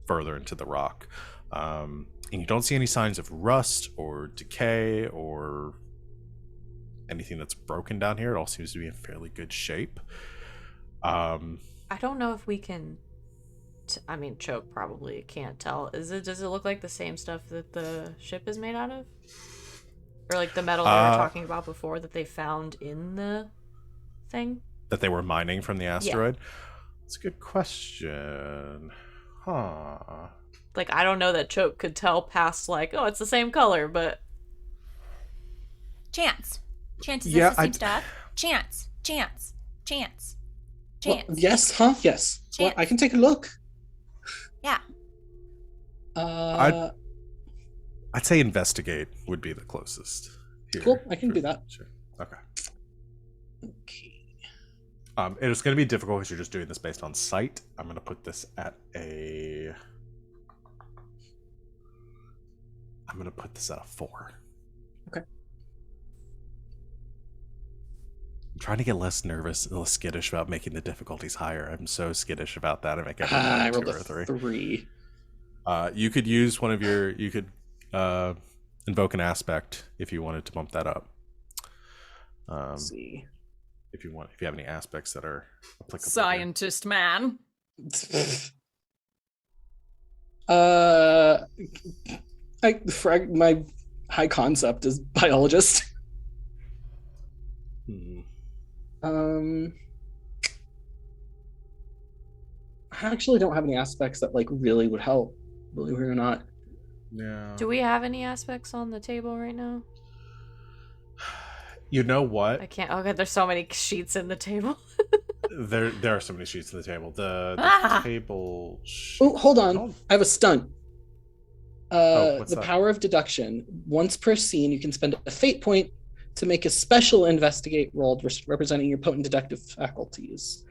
further into the rock. And you don't see any signs of rust or decay or anything that's broken down here. It all seems to be in fairly good shape. I don't know if we can. I mean, Choke probably can't tell. Does it look like the same stuff that the ship is made out of, or like the metal they were talking about before that they found in the thing that they were mining from the asteroid? Yeah. That's a good question. Huh. Like, I don't know that Choke could tell past like, oh, it's the same color, but Chance, is this the same stuff? Chance. Well, yes, huh? Yes. Well, I can take a look. Yeah. I'd say investigate would be the closest. Here. Cool, I can do that. Sure. Okay. It is going to be difficult because you're just doing this based on sight. I'm going to put this at a 4. Okay. I'm trying to get less nervous, less skittish about making the difficulties higher. I'm so skittish about that. I make I rolled a 3. You could use one of your. You could invoke an aspect if you wanted to bump that up. Let's see. If you have any aspects that are applicable. Scientist here. Man. My high concept is biologist. I actually don't have any aspects that like really would help, believe it or not. Yeah. Do we have any aspects on the table right now? You know what? I can't. Okay, there's so many sheets in the table. there are so many sheets in the table. The table. Oh, hold on! I have a stunt. The that? power of deduction. Once per scene, you can spend a fate point to make a special investigate roll representing your potent deductive faculties.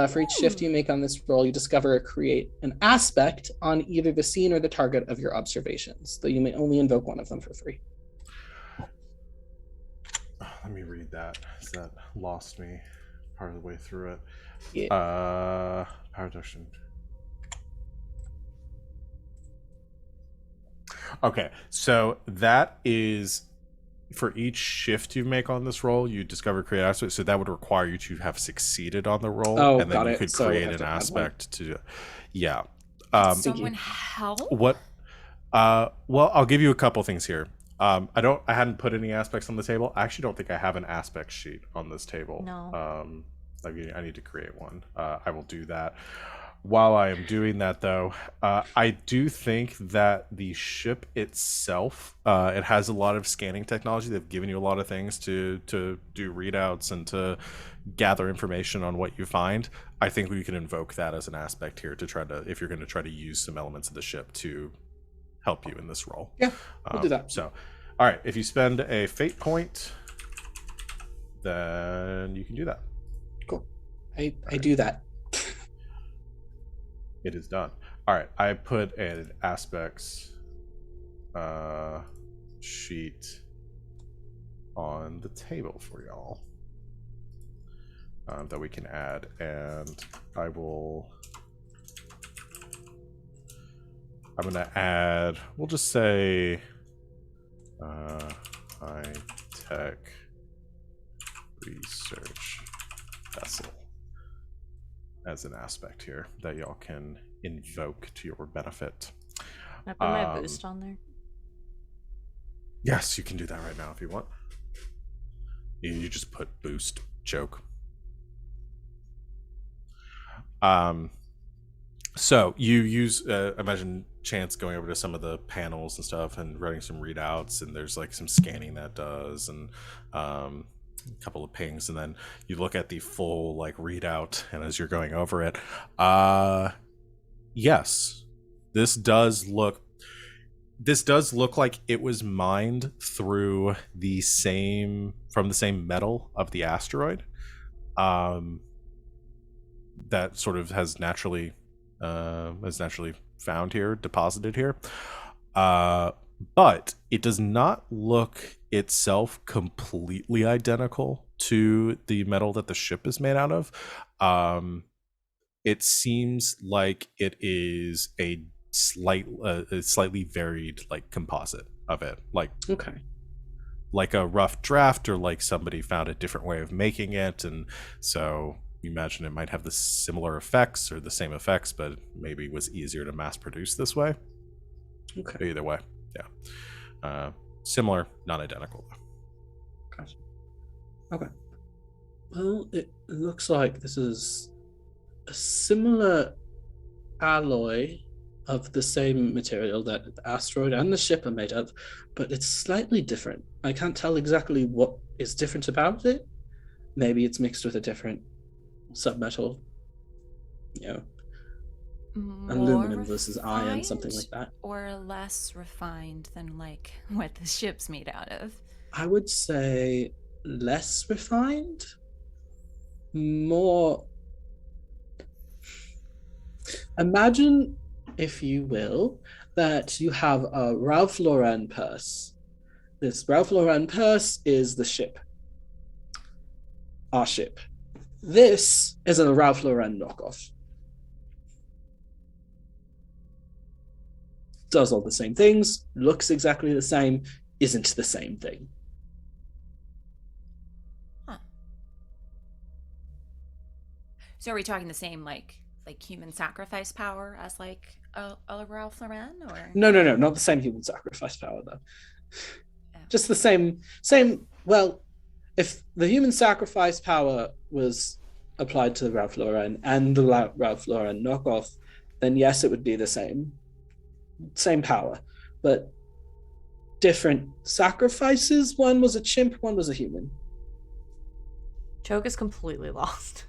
For each shift you make on this roll, you discover or create an aspect on either the scene or the target of your observations, though you may only invoke one of them for free. Let me read that. That lost me part of the way through it. Yeah. Power deduction. Okay, so that is for each shift you make on this roll, you discover create aspect. So that would require you to have succeeded on the roll, and then you could create an aspect to. Yeah. Someone help? What? Well, I'll give you a couple things here. I hadn't put any aspects on the table. I actually don't think I have an aspect sheet on this table. No. I need to create one. I will do that. While I am doing that, though, I do think that the ship itself, it has a lot of scanning technology. They've given you a lot of things to do readouts and to gather information on what you find. I think we can invoke that as an aspect here to try to, if you're going to try to use some elements of the ship to help you in this role. Yeah, we'll do that. So, all right, if you spend a fate point, then you can do that. Cool. I do that. It is done. All right, I put an aspects sheet on the table for y'all that we can add, and I'm gonna add, we'll just say high tech research vessel as an aspect here that y'all can invoke to your benefit. Can I put my boost on there? Yes, you can do that right now if you want. You just put boost joke. So you use, imagine Chance going over to some of the panels and stuff and running some readouts, and there's like some scanning that does, and a couple of pings, and then you look at the full like readout, and as you're going over it, yes, this does look like it was mined through from the same metal of the asteroid, that sort of has naturally found here, deposited here. But it does not look itself completely identical to the metal that the ship is made out of. It seems like it is a slightly varied like composite of it, like Okay. like a rough draft, or like somebody found a different way of making it, and so you imagine it might have the similar effects or the same effects, but maybe was easier to mass produce this way. Okay. Either way, yeah. Similar, not identical. Gotcha. Okay. Well, it looks like this is a similar alloy of the same material that the asteroid and the ship are made of, but it's slightly different. I can't tell exactly what is different about it. Maybe it's mixed with a different submetal, aluminum versus iron, something like that. Or less refined than like what the ship's made out of? I would say less refined, more. Imagine, if you will, that you have a Ralph Lauren purse. This Ralph Lauren purse is the ship. Our ship. This is a Ralph Lauren knockoff. Does all the same things, looks exactly the same, isn't the same thing. Huh. So are we talking the same like human sacrifice power as like a Ralph Lauren, or? No, not the same human sacrifice power though. Oh. Just the same. Well, if the human sacrifice power was applied to the Ralph Lauren and the Ralph Lauren knockoff, then yes, it would be the same power, but different sacrifices. One was a chimp, one was a human. Choke is completely lost.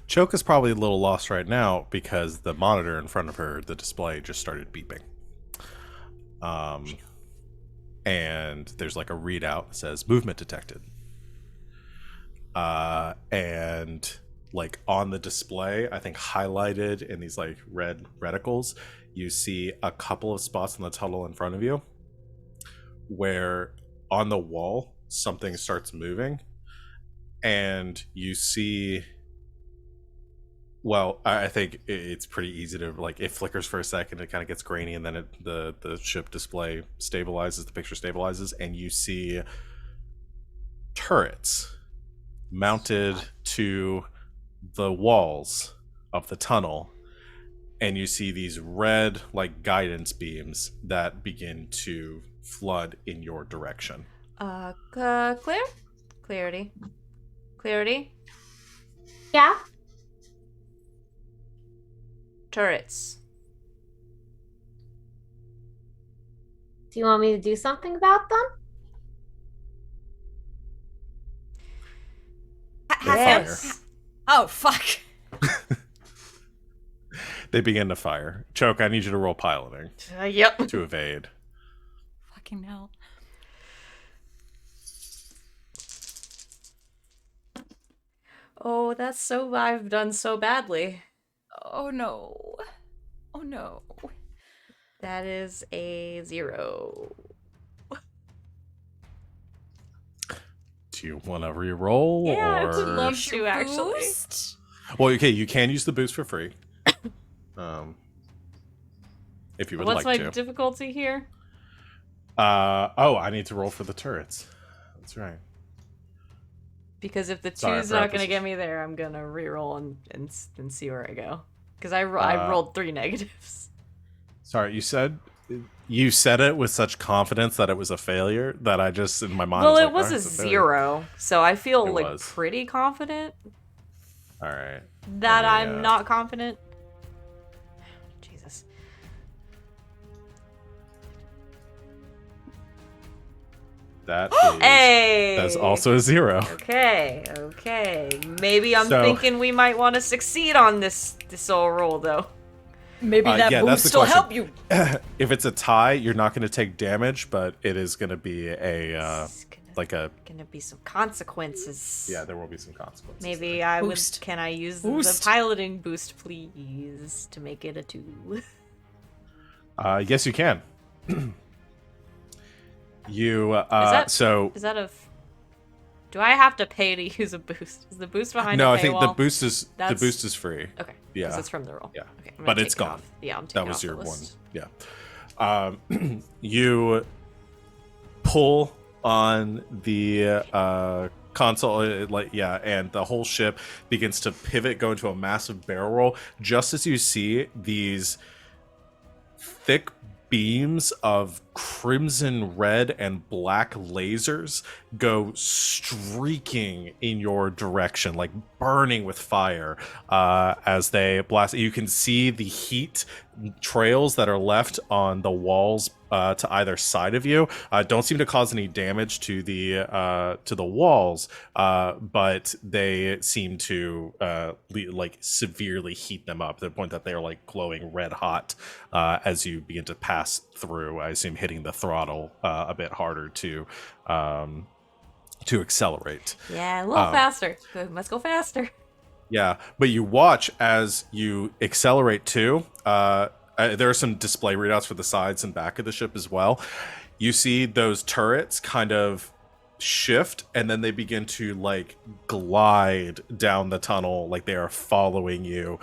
Choke is probably a little lost right now because the monitor in front of her, the display, just started beeping. And there's like a readout that says movement detected. And like on the display, I think highlighted in these like red reticles, you see a couple of spots in the tunnel in front of you where on the wall something starts moving, and you see, well, I think it's pretty easy to, like, it flickers for a second, it kind of gets grainy, and then the ship display stabilizes, the picture stabilizes, and you see turrets mounted to the walls of the tunnel, and you see these red like guidance beams that begin to flood in your direction. Clarity. Yeah? Turrets. Do you want me to do something about them? Yes. Oh, fuck. They begin to fire. Choke, I need you to roll piloting Yep. to evade. Fucking hell. Oh, I've done so badly. Oh no. Oh no. That is a 0. Do you want to re-roll? Yeah, I or... would love Use to your actually. boost. Well, okay, you can use the boost for free. If you would What's like my to. difficulty here? I need to roll for the turrets. That's right. Because if the Sorry, I two's forgot not gonna this get is- me there, I'm gonna re-roll and see where I go. Because I Uh, rolled 3 negatives. Sorry, you said it with such confidence that it was a failure that I just in my mind. Well, was it like, was "Oh, a it's failure." 0, so I feel It like was. pretty confident All right. that Let me, I'm not confident. Jesus. That is. Hey. That's also a 0. Okay. Maybe I'm So- thinking we might want to succeed on this whole roll though. Maybe that yeah, that's the boost will help question. you. If it's a tie, you're not going to take damage, but it is going to be a It's gonna be some consequences. yeah. There will be some consequences. Maybe I would. Boost. Can I use Boost. the piloting boost, please, to make it a 2? Yes, you can. You so Is that a? Do I have to pay to use a boost? Is the boost behind no, a I think the paywall? boost is That's- free. Okay. Yeah. Because it's from the roll. Yeah. Okay. I'm But gonna it's take it gone. off. Yeah, I'm taking That it was off the your list. one. Yeah. You pull on the console, and the whole ship begins to pivot, go into a massive barrel roll. Just as you see these thick beams of crimson red and black lasers go streaking in your direction, like burning with fire as they blast. You can see the heat trails that are left on the walls to either side of you. Don't seem to cause any damage to the walls, but they seem to severely heat them up to the point that they are like glowing red hot as you begin to pass through. I assume hitting the throttle a bit harder to accelerate. Yeah, a little faster. Good. Let's go faster. Yeah, but you watch as you accelerate too. There are some display readouts for the sides and back of the ship as well. You see those turrets kind of shift, and then they begin to like glide down the tunnel, like they are following you,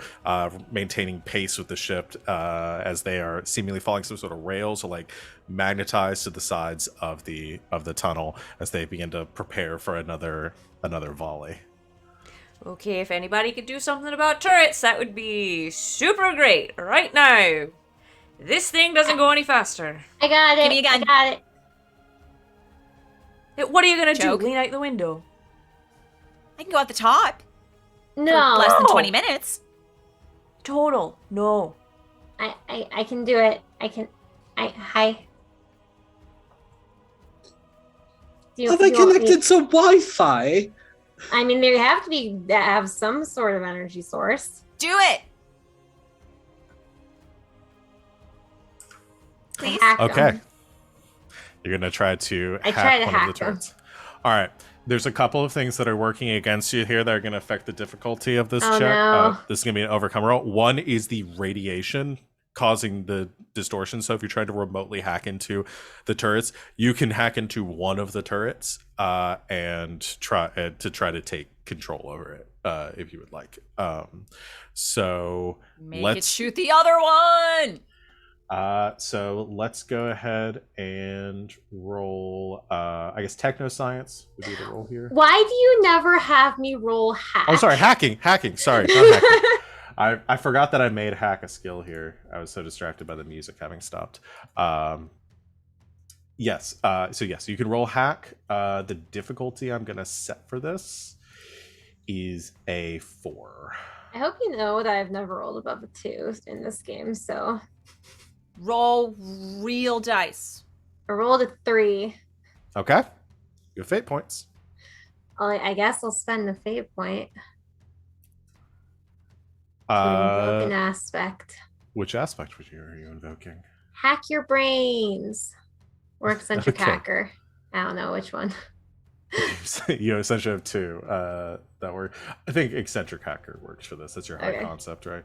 maintaining pace with the ship as they are seemingly following some sort of rails or like magnetized to the sides of the tunnel as they begin to prepare for another volley. Okay, if anybody could do something about turrets, that would be super great right now. This thing doesn't go any faster. I got it. Give me a gun. I got it. What are you gonna Joke. do? Lean out the window? I can go at the top No. for less than No. 20 minutes. Total. No. I can do it. Hi. Do you, Have I do you want me- connected to Wi-Fi? I mean, they have to have some sort of energy source. Do it. I Please. hacked Okay. them. You're gonna try to I hack try to one hack of the them. turrets. All right. There's a couple of things that are working against you here that are going to affect the difficulty of this Oh, check. no. This is going to be an overcome roll. One is the radiation causing the distortion. So if you're trying to remotely hack into the turrets, you can hack into one of the turrets and try to take control over it if you would like. So Make it let's shoot the other one. So let's go ahead and roll. I guess technoscience would be the roll here. Why do you never have me roll hack? Oh, sorry, hacking. Sorry, not hacking. I forgot that I made hack a skill here. I was so distracted by the music having stopped. Yes. So yes, you can roll hack. The difficulty I'm gonna set for this is a 4. I hope you know that I've never rolled above a 2 in this game, so Roll real dice. I rolled a 3. Okay. You have fate points. I guess I'll spend the fate point to invoke an aspect. Which aspect are you invoking? Hack your brains. Or eccentric Okay. hacker. I don't know which one. You essentially have 2 that work. I think eccentric hacker works for this. That's your high Okay. concept, right?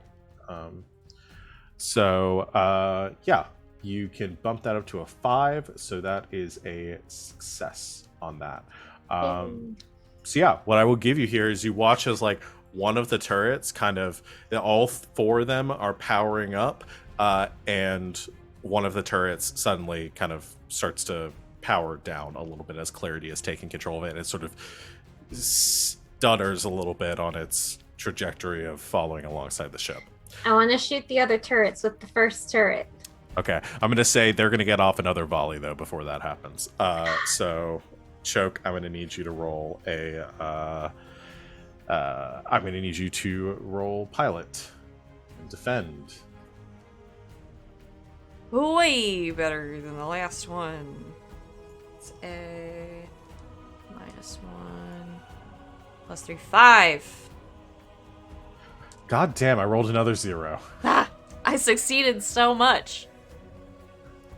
Yeah, you can bump that up to a 5, so that is a success on that. So yeah, what I will give you here is you watch as like one of the turrets kind of, all four of them are powering up, and one of the turrets suddenly kind of starts to power down a little bit as Clarity is taking control of it, and it sort of stutters a little bit on its trajectory of following alongside the ship. I want to shoot the other turrets with the first turret. Okay, I'm gonna say they're gonna get off another volley though before that happens. So Choke, I'm gonna need you to roll a. I'm gonna need you to roll pilot and defend. Way better than the last one. It's a -1 +3, 5. God damn! I rolled another 0. Ah, I succeeded so much.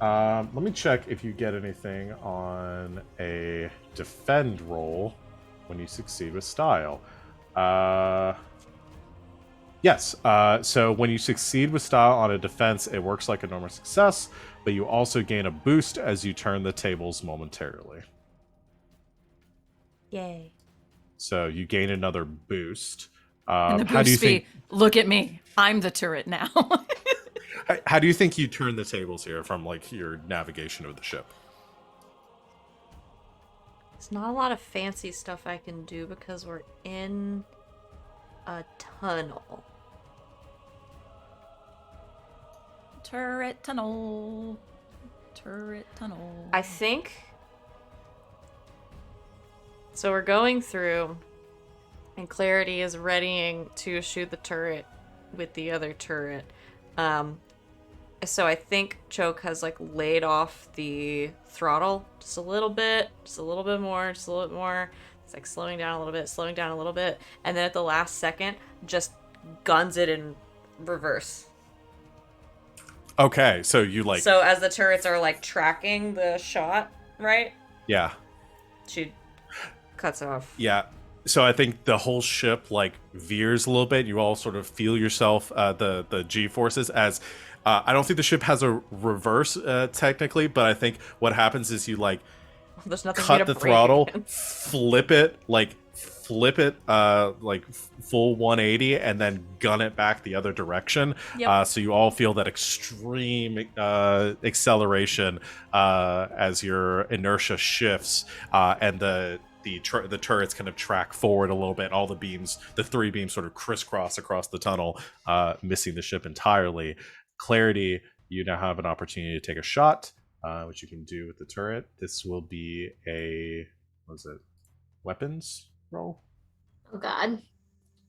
Let me check if you get anything on a defend roll when you succeed with style. Yes. So when you succeed with style on a defense, it works like a normal success, but you also gain a boost as you turn the tables momentarily. Yay. So you gain another boost. And the how do you boost be, think? look at me, I'm the turret now. How do you think you turn the tables here from like your navigation of the ship? There's not a lot of fancy stuff I can do because we're in a tunnel. Turret tunnel. Turret tunnel. I think. So we're going through, and Clarity is readying to shoot the turret with the other turret. So I think Choke has like laid off the throttle just a little bit more. It's like slowing down a little bit, and then at the last second, just guns it in reverse. Okay, so you like. So as the turrets are like tracking the shot, right? Yeah. She cuts it off. Yeah. So I think the whole ship like veers a little bit. You all sort of feel yourself, the G forces as. I don't think the ship has a reverse technically, but I think what happens is you like There's nothing cut to the break throttle, again. flip it like full 180, and then gun it back the other direction. Yep. So you all feel that extreme acceleration as your inertia shifts, and the turrets kind of track forward a little bit. All the beams, the 3 beams, sort of crisscross across the tunnel, missing the ship entirely. Clarity, you now have an opportunity to take a shot, which you can do with the turret. This will be a, what is it, weapons roll? Oh God.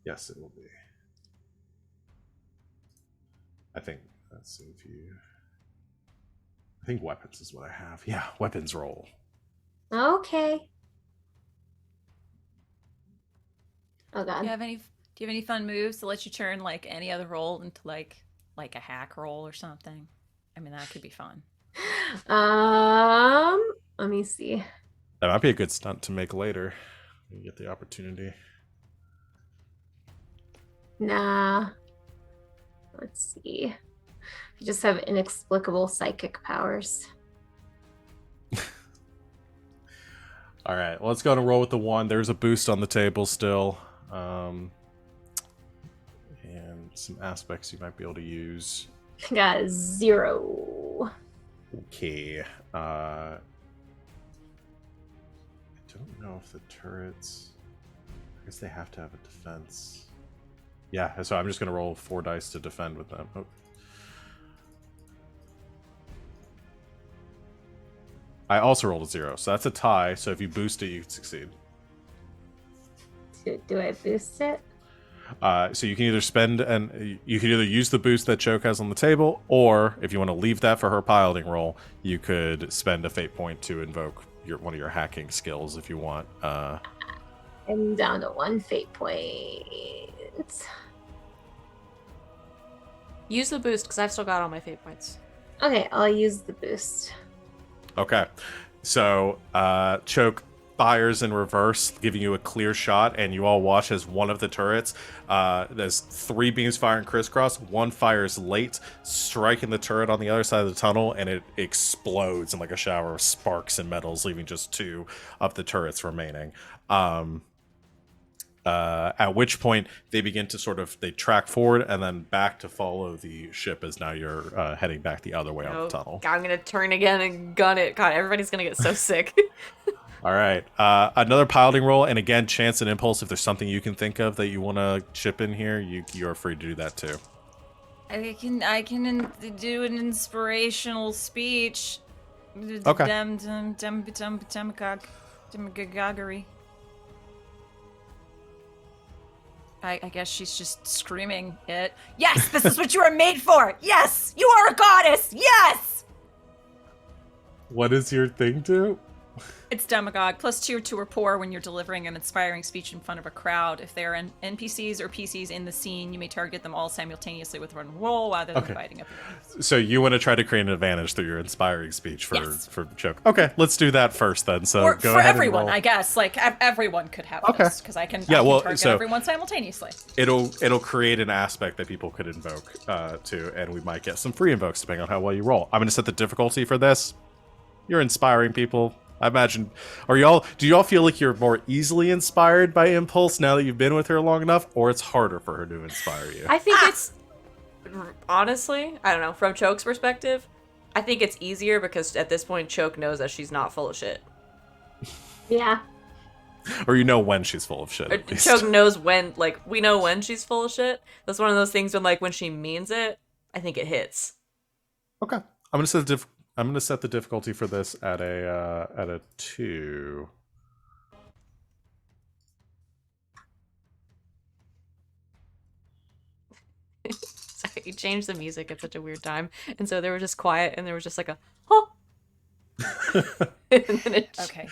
Yes, it will be. I think, let's see if you, I think weapons is what I have. Yeah, weapons roll. Okay. Oh God. Do you have any fun moves to let you turn like any other roll into like a hack roll or something? I mean, that could be fun. Let me see. That might be a good stunt to make later. You get the opportunity. Nah. Let's see. I just have inexplicable psychic powers. All right, well, let's go and roll with the 1. There's a boost on the table still. And some aspects you might be able to use. I got a 0. Okay. I don't know if the turrets, I guess they have to have a defense. Yeah, so I'm just going to roll 4 dice to defend with them. Oh. I also rolled a 0, so that's a tie. So if you boost it, you can succeed. Do I boost it? So you can either spend, and you can either use the boost that Choke has on the table, or if you want to leave that for her piloting roll, you could spend a fate point to invoke one of your hacking skills if you want. I'm down to 1 fate point. Use the boost because I've still got all my fate points. Okay, I'll use the boost. Okay, so Choke, fires in reverse, giving you a clear shot, and you all watch as one of the turrets, there's 3 beams firing crisscross, one fires late, striking the turret on the other side of the tunnel, and it explodes in like a shower of sparks and metals, leaving just 2 of the turrets remaining. At which point they begin to they track forward and then back to follow the ship as now you're heading back the other way on the tunnel. I'm gonna turn again and gun it. God, everybody's gonna get so sick. All right. Another piloting roll, and again, chance and impulse. If there's something you can think of that you want to chip in here, you're free to do that too. I can do an inspirational speech. Okay. Demagoguery. I guess she's just screaming it. Yes, this is what you are made for. Yes, you are a goddess. Yes. What is your thing to? It's demagogue. +2 to rapport when you're delivering an inspiring speech in front of a crowd. If there are NPCs or PCs in the scene, you may target them all simultaneously with one roll rather than fighting up. So you want to try to create an advantage through your inspiring speech for joke. Okay, let's do that first then. So or go for ahead everyone, and roll. I guess. Like everyone could have this because I can target everyone simultaneously. It'll create an aspect that people could invoke to, and we might get some free invokes depending on how well you roll. I'm going to set the difficulty for this. You're inspiring people. I imagine, do y'all feel like you're more easily inspired by Impulse now that you've been with her long enough, or it's harder for her to inspire you? I think it's, honestly, I don't know, from Choke's perspective, I think it's easier because at this point Choke knows that she's not full of shit. Yeah. Or you know when she's full of shit. At least. Choke knows when, we know when she's full of shit. That's one of those things when she means it, I think it hits. Okay. I'm gonna set the difficulty for this at a 2. Sorry, you changed the music at such a weird time, and so they were just quiet, and there was just like a huh. And then Okay.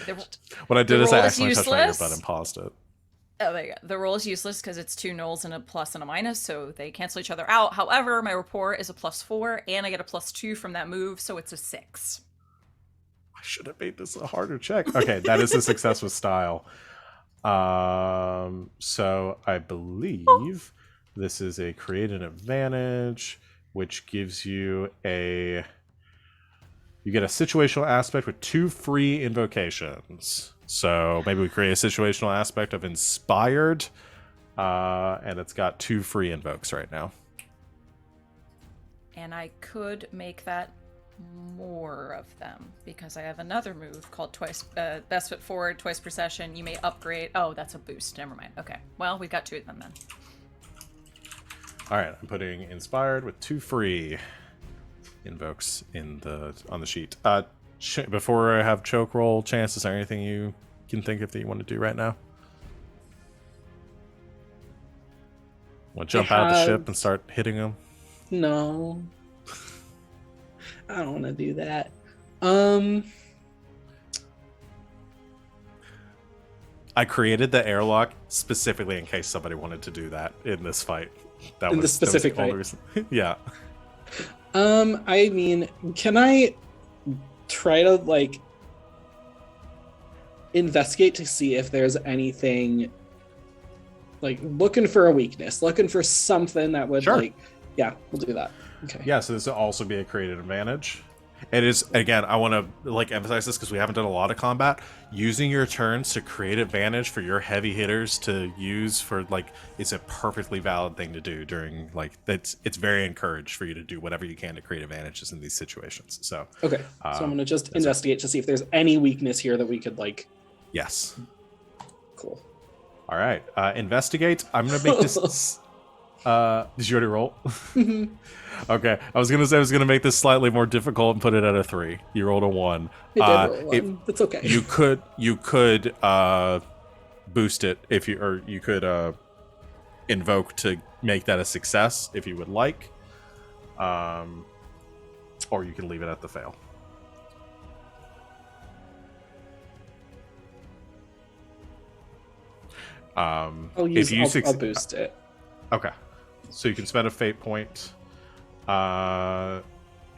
What I did is I roll is accidentally touched my earbud useless. and paused it. Oh, there you go. The roll is useless because it's 2 nulls and a plus and a minus, so they cancel each other out. However, my rapport is a +4, and I get a +2 from that move, so it's a 6. I should have made this a harder check. Okay, that is a success with style. So I believe this is a create an advantage, which gives you you get a situational aspect with 2 free invocations. So maybe we create a situational aspect of inspired, and it's got 2 free invokes right now. And I could make that more of them because I have another move called best foot forward, twice per session. You may upgrade. Oh, that's a boost. Never mind. Okay. Well, we've got 2 of them then. All right, I'm putting inspired with 2 free invokes on the sheet. Before I have choke roll chance, is there anything you can think of that you want to do right now? Want to jump out of the ship and start hitting them? No. I don't want to do that. I created the airlock specifically in case somebody wanted to do that in this fight. In the specific fight? Yeah. I mean, can I try to, investigate to see if there's anything, looking for a weakness, looking for something that would, Sure. Yeah, we'll do that. Okay. Yeah, so this will also be a created advantage. It is, again, I want to emphasize this because we haven't done a lot of combat. Using your turns to create advantage for your heavy hitters to use for is a perfectly valid thing to do during it's very encouraged for you to do whatever you can to create advantages in these situations. So okay, so I'm gonna just investigate to see if there's any weakness here that we could Yes. Cool. All right, investigate. I'm gonna make this. Did you already roll? Okay, I was gonna make this slightly more difficult and put it at a 3. You rolled a 1. I did roll 1. That's okay. You could boost it you could invoke to make that a success if you would like, or you can leave it at the fail. I'll boost it. Okay, so you can spend a fate point.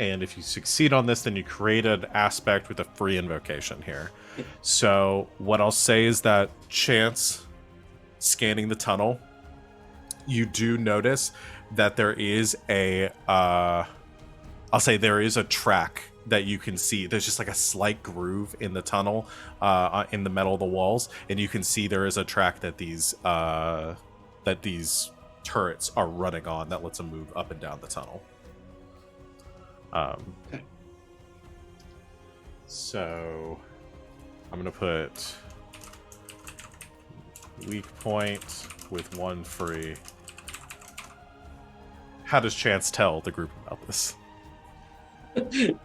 And if you succeed on this, then you create an aspect with a free invocation here. So what I'll say is that Chance, scanning the tunnel, you do notice that there is a, I'll say there is a track that you can see. There's just like a slight groove in the tunnel, in the metal of the walls, and you can see there is a track that these turrets are running on that lets them move up and down the tunnel. Okay. So I'm gonna put weak point with 1 free. How does Chance tell the group about this? He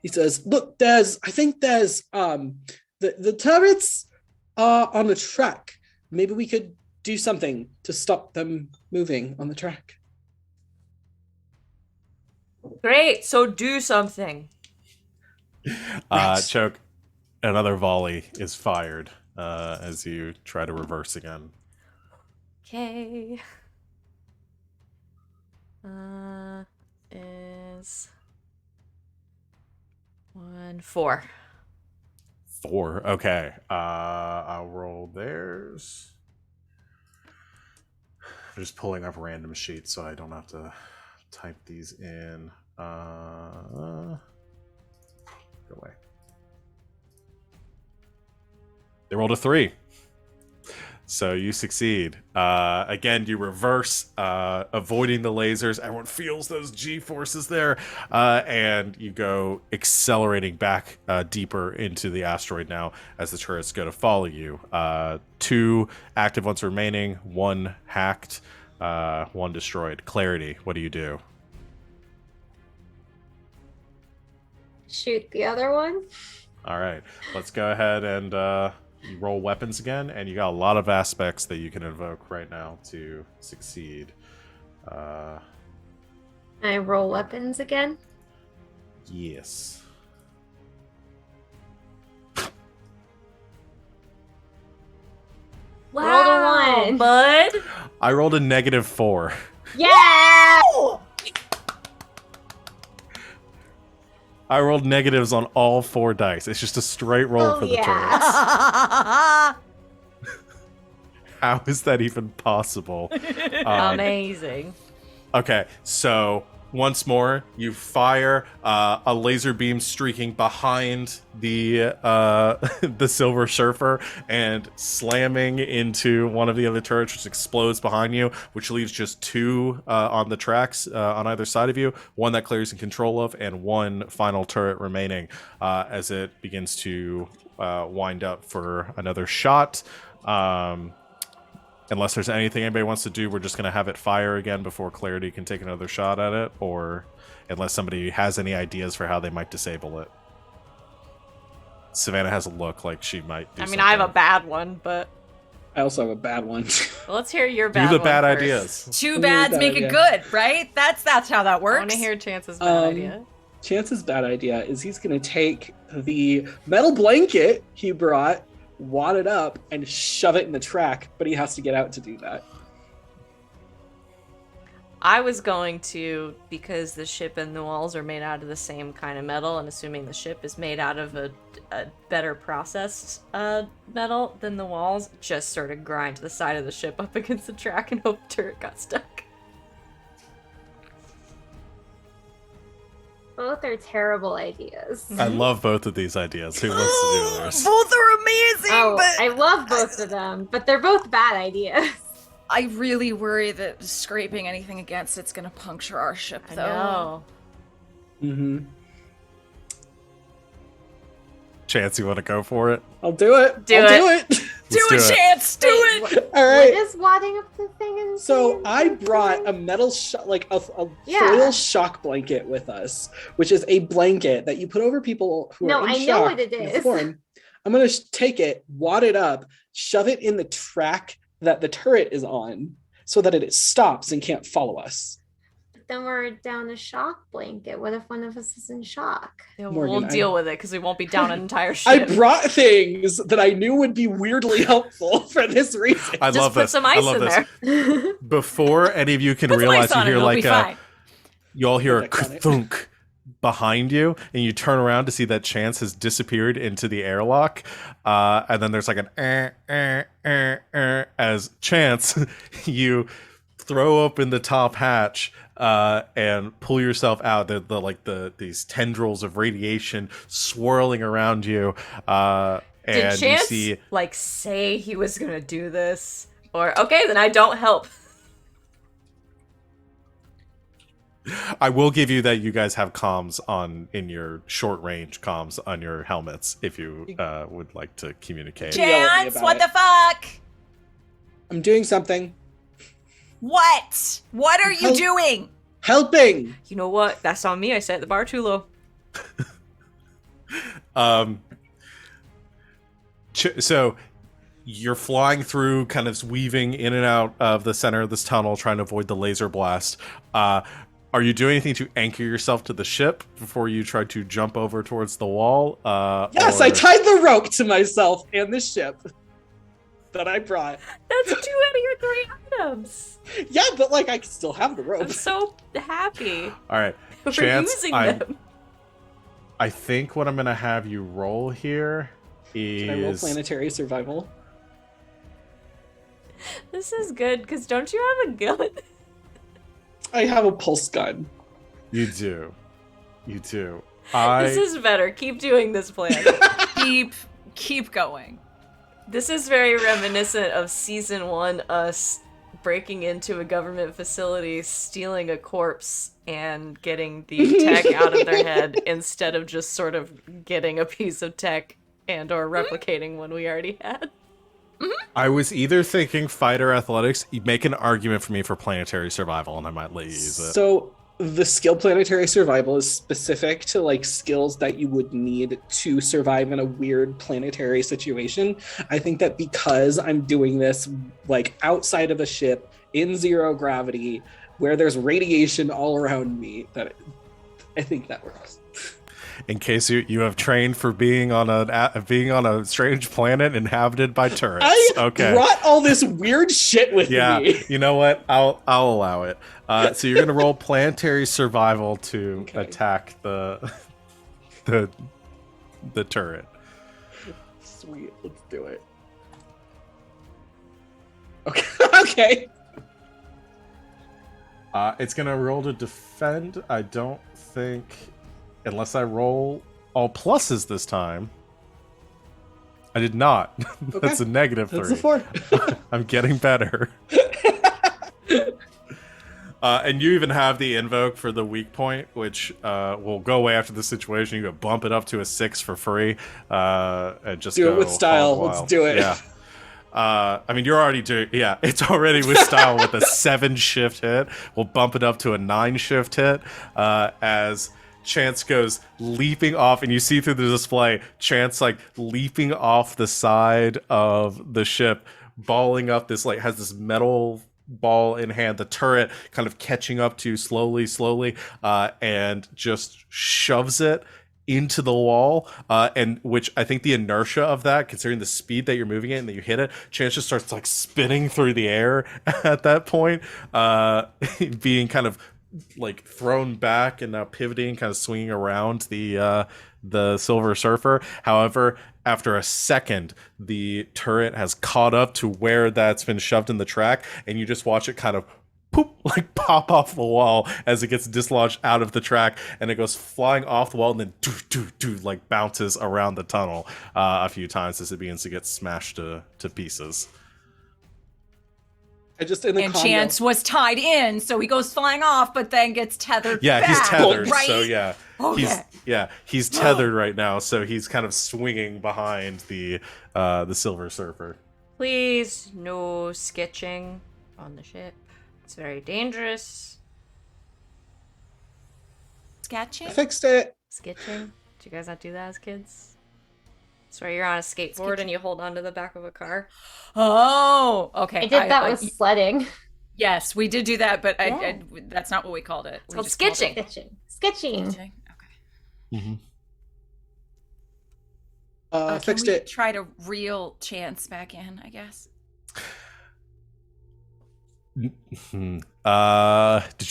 says, "Look, I think there's the turrets are on the track. Maybe we could do something to stop them moving on the track." Great, so do something. Right. Choke, another volley is fired as you try to reverse again. Okay. Is 1 4. 4. Okay. I'll roll theirs. I'm just pulling up random sheets so I don't have to type these in. Go away. They rolled a 3. So you succeed. Again, you reverse, avoiding the lasers. Everyone feels those G-forces there. And you go accelerating back deeper into the asteroid now as the turrets go to follow you. 2 active ones remaining, 1 hacked, 1 destroyed. Clarity, what do you do? Shoot the other one. All right, let's go ahead and you roll weapons again, and you got a lot of aspects that you can invoke right now to succeed. I roll weapons again. Yes. Wow, Rolled a 1, bud. I rolled a -4. Yeah! I rolled negatives on all 4 dice. It's just a straight roll Oh, for the yeah. turrets. How is that even possible? Amazing. Okay, so once more, you fire a laser beam streaking behind the the Silver Surfer and slamming into one of the other turrets, which explodes behind you, which leaves just 2 on the tracks on either side of you. 1 that Claire's in control of, and 1 final turret remaining as it begins to wind up for another shot. Unless there's anything anybody wants to do, we're just going to have it fire again before Clarity can take another shot at it, or unless somebody has any ideas for how they might disable it. Savannah has a look like she might do something. I have a bad one, but I also have a bad one. let's hear your Do bad the one bad first. ideas. 2 bads bad make idea. it good, right? That's how that I works. want to hear Chance's bad idea. Chance's bad idea is he's going to take the metal blanket he brought, wad it up, and shove it in the track, but he has to get out to do that. I was going to, because the ship and the walls are made out of the same kind of metal, and assuming the ship is made out of a better processed metal than the walls, just sort of grind the side of the ship up against the track and hope the turret got stuck. Both are terrible ideas. I love both of these ideas. Who wants to do theirs? Both are amazing, Oh, but I love both of them, but they're both bad ideas. I really worry that scraping anything against it's gonna puncture our ship, I though. know. Mm-hmm. Chance, you want to go for it? I'll do it. Do I'll it. do it. Do Let's it, do it. Chance! Do it! All right. What is wadding up the thing and So I brought a metal, like a Yeah. foil shock blanket with us, which is a blanket that you put over people who No, are in I know shock. what it in a is. form. I'm gonna take it, wad it up, shove it in the track that the turret is on, so that it stops and can't follow us. Then we're down a shock blanket. What if one of us is in shock? Yeah, Morgan, we'll I- deal with it because we won't be down an entire I ship. brought things that I knew would be weirdly helpful for this reason. I Just love put this. some I ice love in this. there. Before any of you can Put some realize, ice you on it, hear it'll like be fine. You all hear a Protect on it. thunk behind you, and you turn around to see that Chance has disappeared into the airlock. And then there's like an as Chance, you throw open the top hatch and pull yourself out. These tendrils of radiation swirling around you. Did And Chance you see like say he was gonna do this? Or okay, then I don't help. I will give you that you guys have comms in your short range comms on your helmets if you would like to communicate. Yell at me Chance, about what it. the fuck? I'm doing something. What? What are you Help. doing? Helping! You know what? That's on me. I set the bar too low. So you're flying through, kind of weaving in and out of the center of this tunnel, trying to avoid the laser blast. Are you doing anything to anchor yourself to the ship before you try to jump over towards the wall? Yes, I tied the rope to myself and the ship that I brought. That's 2 out of your 3 items. Yeah, but like I still have the rope. I'm so happy All right, for Chance, using them. I think what I'm gonna have you roll here is. Can I roll Planetary Survival? This is good because don't you have a gun? I have a pulse gun. You do. This is better. Keep doing this plan. Keep going. This is very reminiscent of season 1 us breaking into a government facility, stealing a corpse, and getting the tech out of their head instead of just sort of getting a piece of tech and or replicating one we already had. I was either thinking fighter athletics. You make an argument for me for planetary survival, and I might let you use it. So the skill Planetary Survival is specific to like skills that you would need to survive in a weird planetary situation. I think that because I'm doing this like outside of a ship in zero gravity where there's radiation all around me, that I think that works. In case you have trained for being on a strange planet inhabited by turrets. I brought all this weird shit with me. You know what? I'll allow it. So you're gonna roll planetary survival to attack the turret. Sweet, let's do it. Okay. Okay. It's gonna roll to defend. I don't think, unless I roll all pluses this time. I did not. That's a negative 3. That's a 4. I'm getting better. And you even have the invoke for the weak point, which will go away after the situation. You can bump it up to a 6 for free. And just do go it with style. hog wild. Let's do it. Yeah. I mean, you're already doing. Yeah, it's already with style with a 7 shift hit. We'll bump it up to a 9 shift hit as Chance goes leaping off, and you see through the display Chance like leaping off the side of the ship, balling up this has this metal ball in hand, the turret kind of catching up to slowly, and just shoves it into the wall, and which I think the inertia of that, considering the speed that you're moving it and that you hit it, Chance just starts like spinning through the air at that point, being kind of like thrown back and now pivoting, kind of swinging around the Silver Surfer. However, after a second, the turret has caught up to where that's been shoved in the track, and you just watch it kind of poop, like pop off the wall as it gets dislodged out of the track, and it goes flying off the wall and then like bounces around the tunnel a few times as it begins to get smashed to pieces. I just in the And combo. Chance was tied in, so he goes flying off, but then gets tethered. Yeah, back, he's tethered, right? so yeah. Okay. He's tethered right now, so he's kind of swinging behind the Silver Surfer. Please, no sketching on the ship. It's very dangerous. Sketching. I fixed it. Sketching? Did you guys not do that as kids? It's where you're on a skateboard and you hold onto the back of a car. Oh, okay. I did that with sledding. Yes, we did do that, but Yeah. that's not what we called it. It's called sketching. Sketching. Okay. Mm-hmm. Fixed can we it. try to reel Chance back in, I guess? Did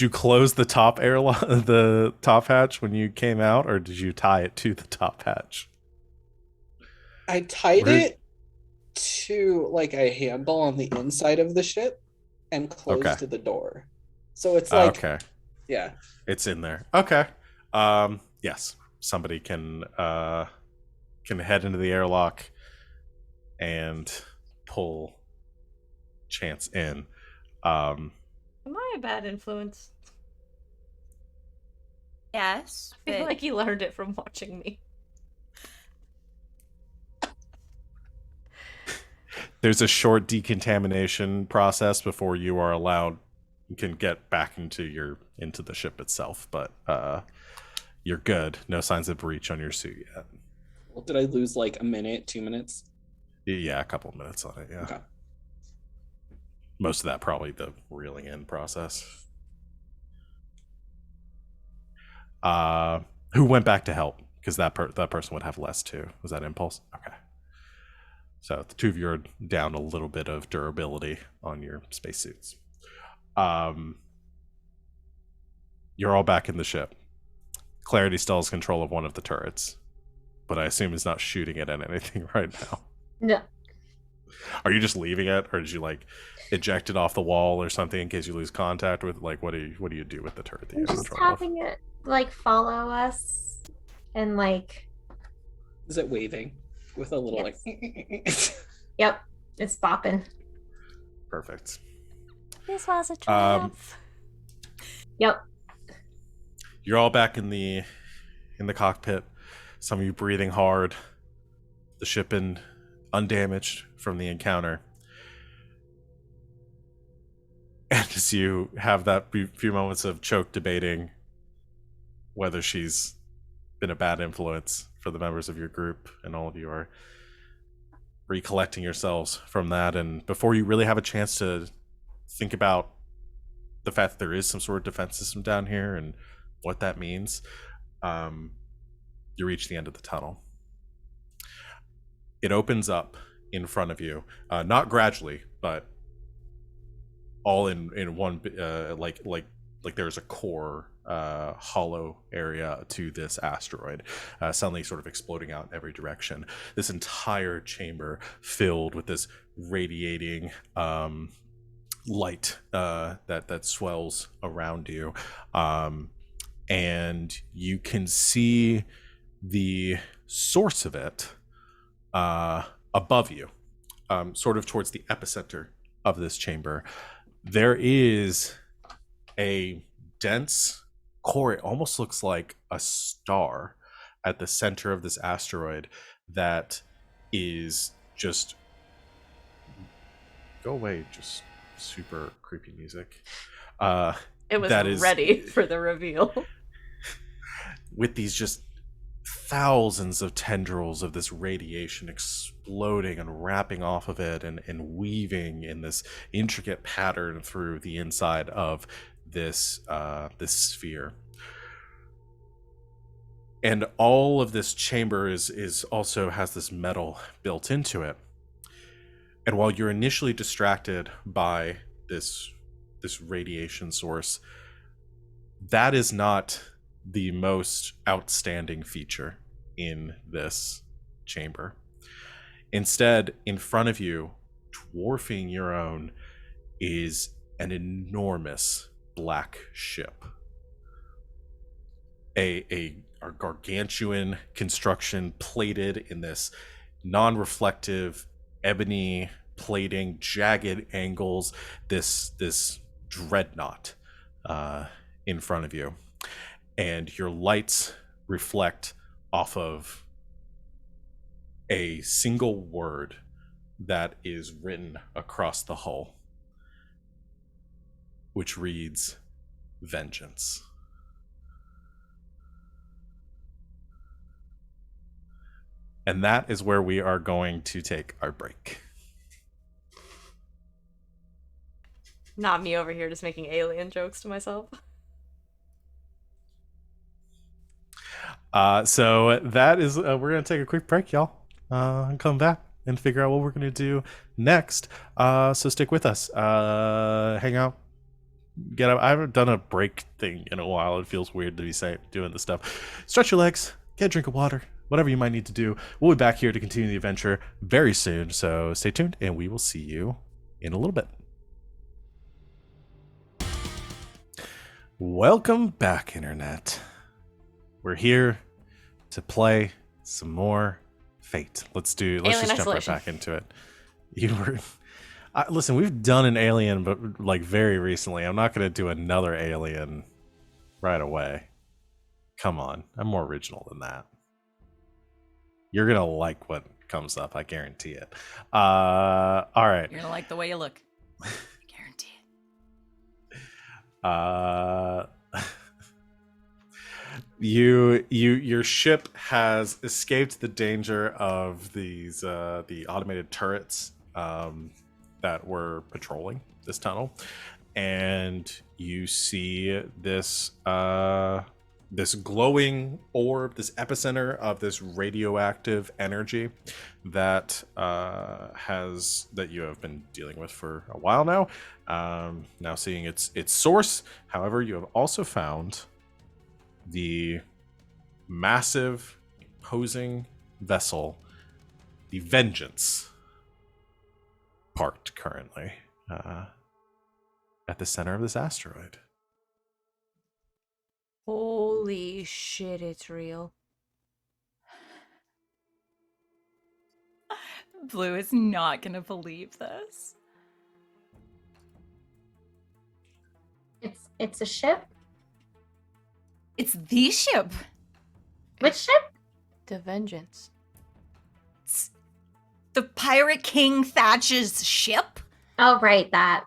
you close the top the top hatch when you came out, or did you tie it to the top hatch? I tied Where- it to like a handle on the inside of the ship and closed Okay. the door. So it's like, Okay, yeah. it's in there. Okay. Yes, somebody can head into the airlock and pull Chance in. Am I a bad influence? Yes, I feel but like you learned it from watching me. There's a short decontamination process before you are allowed. You can get back into the ship itself, but you're good. No signs of breach on your suit yet. Well, did I lose like a minute, 2 minutes? Yeah, a couple of minutes on it. Yeah, Okay. most of that probably the reeling in process. Who went back to help? Because that person would have less too. Was that Impulse? Okay. So the two of you are down a little bit of durability on your spacesuits. You're all back in the ship. Clarity still has control of one of the turrets, but I assume is not shooting it at anything right now. No. Are you just leaving it, or did you like eject it off the wall or something in case you lose contact with? Like, what do you do with the turret that you I'm have just control of? having it like follow us and like Is it waving with a little Yes. like? yep, it's bopping. Perfect. This was a triumph. Yep. You're all back in the cockpit. Some of you breathing hard. The ship in undamaged from the encounter. And as you have that few moments of choke debating whether she's been a bad influence for the members of your group, and all of you are recollecting yourselves from that, and before you really have a chance to think about the fact that there is some sort of defense system down here and what that means, you reach the end of the tunnel. It opens up in front of you, not gradually, but all in one, like there's a core hollow area to this asteroid, suddenly sort of exploding out in every direction. This entire chamber filled with this radiating light that swells around you, and you can see the source of it above you, sort of towards the epicenter of this chamber. There is a dense core. It almost looks like a star at the center of this asteroid that is just go away, just super creepy music. It was that is ready for the reveal. with these just thousands of tendrils of this radiation exploding and wrapping off of it and weaving in this intricate pattern through the inside of this sphere. And all of this chamber is also has this metal built into it. And while you're initially distracted by this radiation source, that is not the most outstanding feature in this chamber. Instead, in front of you, dwarfing your own, is an enormous black ship. A gargantuan construction plated in this non-reflective ebony plating, jagged angles, this dreadnought in front of you. And your lights reflect off of a single word that is written across the hull, which reads, vengeance. And that is where we are going to take our break. Not me over here just making alien jokes to myself. So that is, we're going to take a quick break, y'all, and come back and figure out what we're going to do next. So stick with us. Hang out. Get up. I haven't done a break thing in a while. It feels weird to be doing this stuff. Stretch your legs. Get a drink of water. Whatever you might need to do. We'll be back here to continue the adventure very soon. So stay tuned, and we will see you in a little bit. Welcome back, Internet. We're here to play some more Fate. Let's Alien just jump right Isolation. back into it. Listen, we've done an Alien, but like very recently. I'm not going to do another Alien right away. Come on, I'm more original than that. You're going to like what comes up, I guarantee it. All right. You're gonna like the way you look. I guarantee it. Your ship has escaped the danger of these the automated turrets that were patrolling this tunnel, and you see this this glowing orb, this epicenter of this radioactive energy that that you have been dealing with for a while now. Now seeing its source. However, you have also found the massive posing vessel, the Vengeance, parked currently at the center of this asteroid. Holy shit, it's real. Blue is not gonna believe this. It's a ship. It's the ship. Which ship? The Vengeance. It's the Pirate King Thatch's ship. Oh, right, that.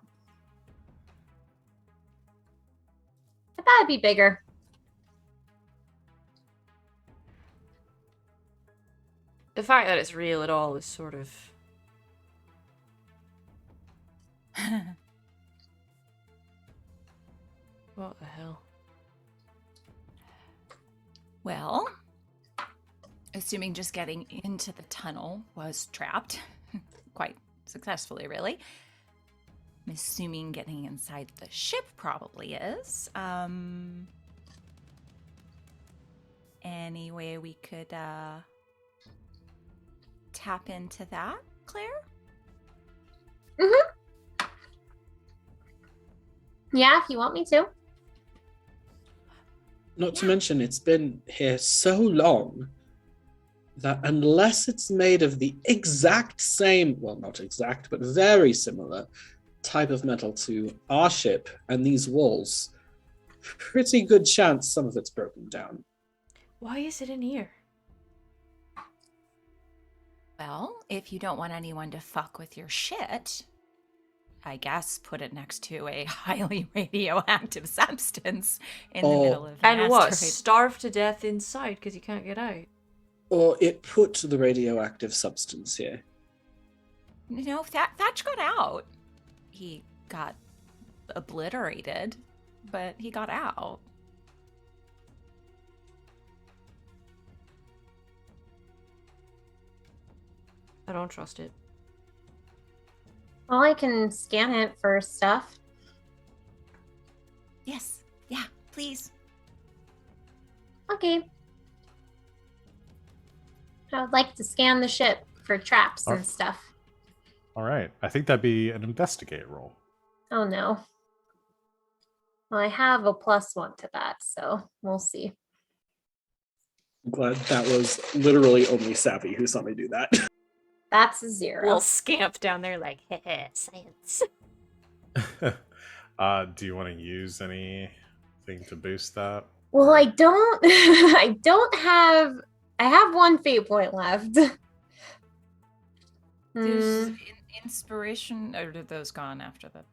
I thought it'd be bigger. The fact that it's real at all is sort of... What the hell? Well, assuming just getting into the tunnel was trapped, quite successfully, really. I'm assuming getting inside the ship probably is. Any way we could tap into that, Claire? Yeah, if you want me to. Not to mention, it's been here so long that unless it's made of the exact same, well, not exact, but very similar type of metal to our ship and these walls, pretty good chance some of it's broken down. Why is it in here? Well, if you don't want anyone to fuck with your shit, I guess put it next to a highly radioactive substance in the middle of an And what? asteroid. Starve to death inside because you can't get out? Or it put the radioactive substance here. You know, Thatch got out. He got obliterated, but he got out. I don't trust it. Well, I can scan it for stuff. Yes. Yeah, please. Okay. I would like to scan the ship for traps and stuff. All right. I think that'd be an investigate roll. Oh no. Well, I have a +1 to that, so we'll see. I'm glad that was literally only Savvy who saw me do that. That's a 0. Little scamp down there like, heh, science. Do you want to use anything to boost that? Well, I don't. I don't have. I have 1 fate point left. There's inspiration, or did those gone after the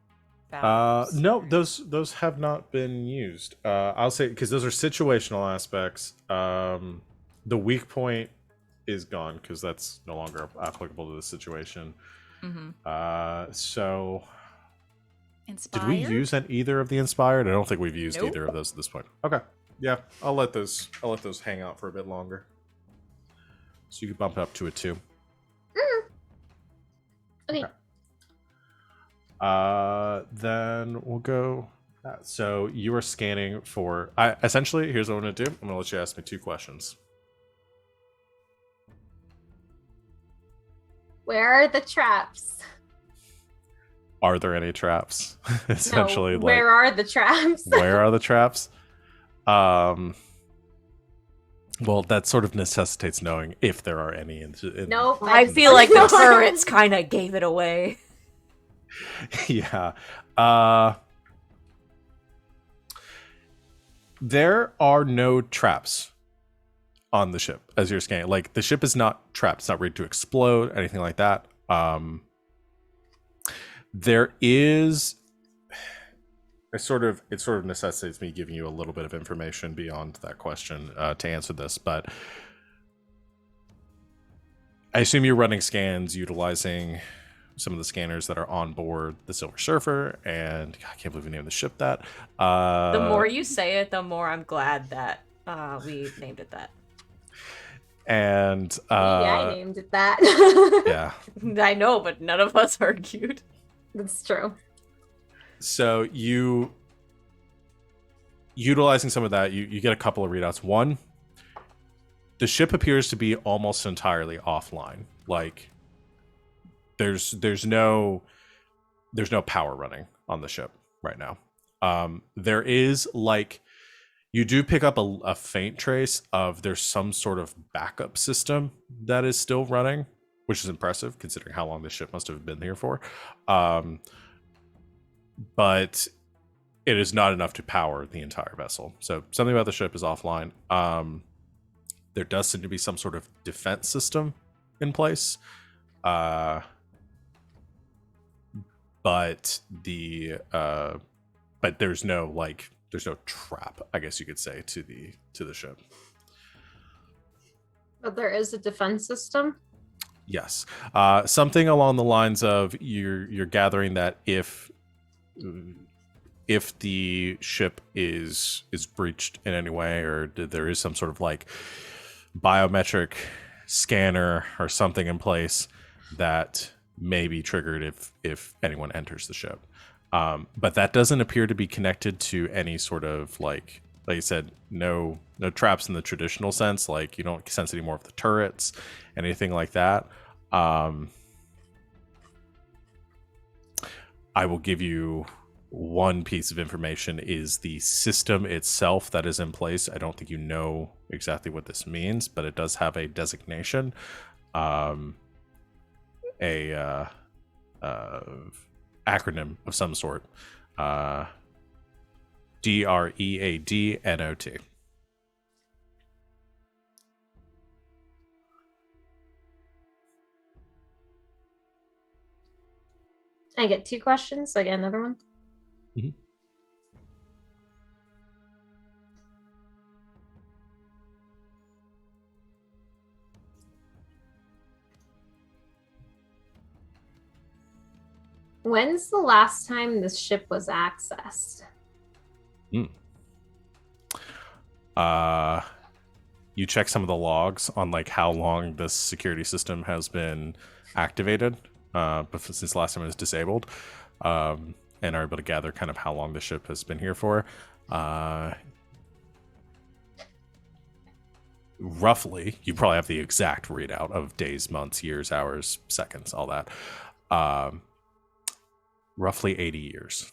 battle? No, those have not been used. I'll say because those are situational aspects. The weak point is gone because that's no longer applicable to the situation. Mm-hmm. So Inspired? did we use either of the inspired? I don't think we've used Nope. either of those at this point. Okay, yeah, I'll let those hang out for a bit longer. So you can bump it up to a 2. Okay. Then we'll go. So you are scanning for. Essentially, here's what I'm going to do. I'm going to let you ask me 2 questions. Where are the traps? Are there any traps? Essentially, No, where are the traps? where are the traps? Well, that sort of necessitates knowing if there are any. Nope. I feel like the turrets kind of gave it away. Yeah. There are no traps on the ship as you're scanning. Like, the ship is not trapped. It's not ready to explode, anything like that. There is it sort of necessitates me giving you a little bit of information beyond that question to answer this, but I assume you're running scans utilizing some of the scanners that are on board the Silver Surfer, and I can't believe we named the ship that. The more you say it, the more I'm glad that we named it that. And yeah, I named it that. yeah. I know, but none of us argued. That's true. So you utilizing some of that, you get a couple of readouts. One, the ship appears to be almost entirely offline. Like, there's no power running on the ship right now. There is, like, you do pick up a faint trace of there's some sort of backup system that is still running, which is impressive considering how long the ship must have been here for. But it is not enough to power the entire vessel. So something about the ship is offline. There does seem to be some sort of defense system in place. But there's no trap, I guess you could say, to the ship. But there is a defense system. Yes. Something along the lines of you're gathering that if the ship is breached in any way, or there is some sort of like biometric scanner or something in place that may be triggered if anyone enters the ship. But that doesn't appear to be connected to any sort of like you said, no traps in the traditional sense. Like, you don't sense any more of the turrets, anything like that. I will give you one piece of information is the system itself that is in place. I don't think you know exactly what this means, but it does have a designation, acronym of some sort, DREADNOT. I get 2 questions, so I get another one. Mm-hmm. When's the last time this ship was accessed? You check some of the logs on like how long this security system has been activated, since the last time it was disabled, and are able to gather kind of how long the ship has been here for. Roughly, you probably have the exact readout of days, months, years, hours, seconds, all that. Roughly 80 years.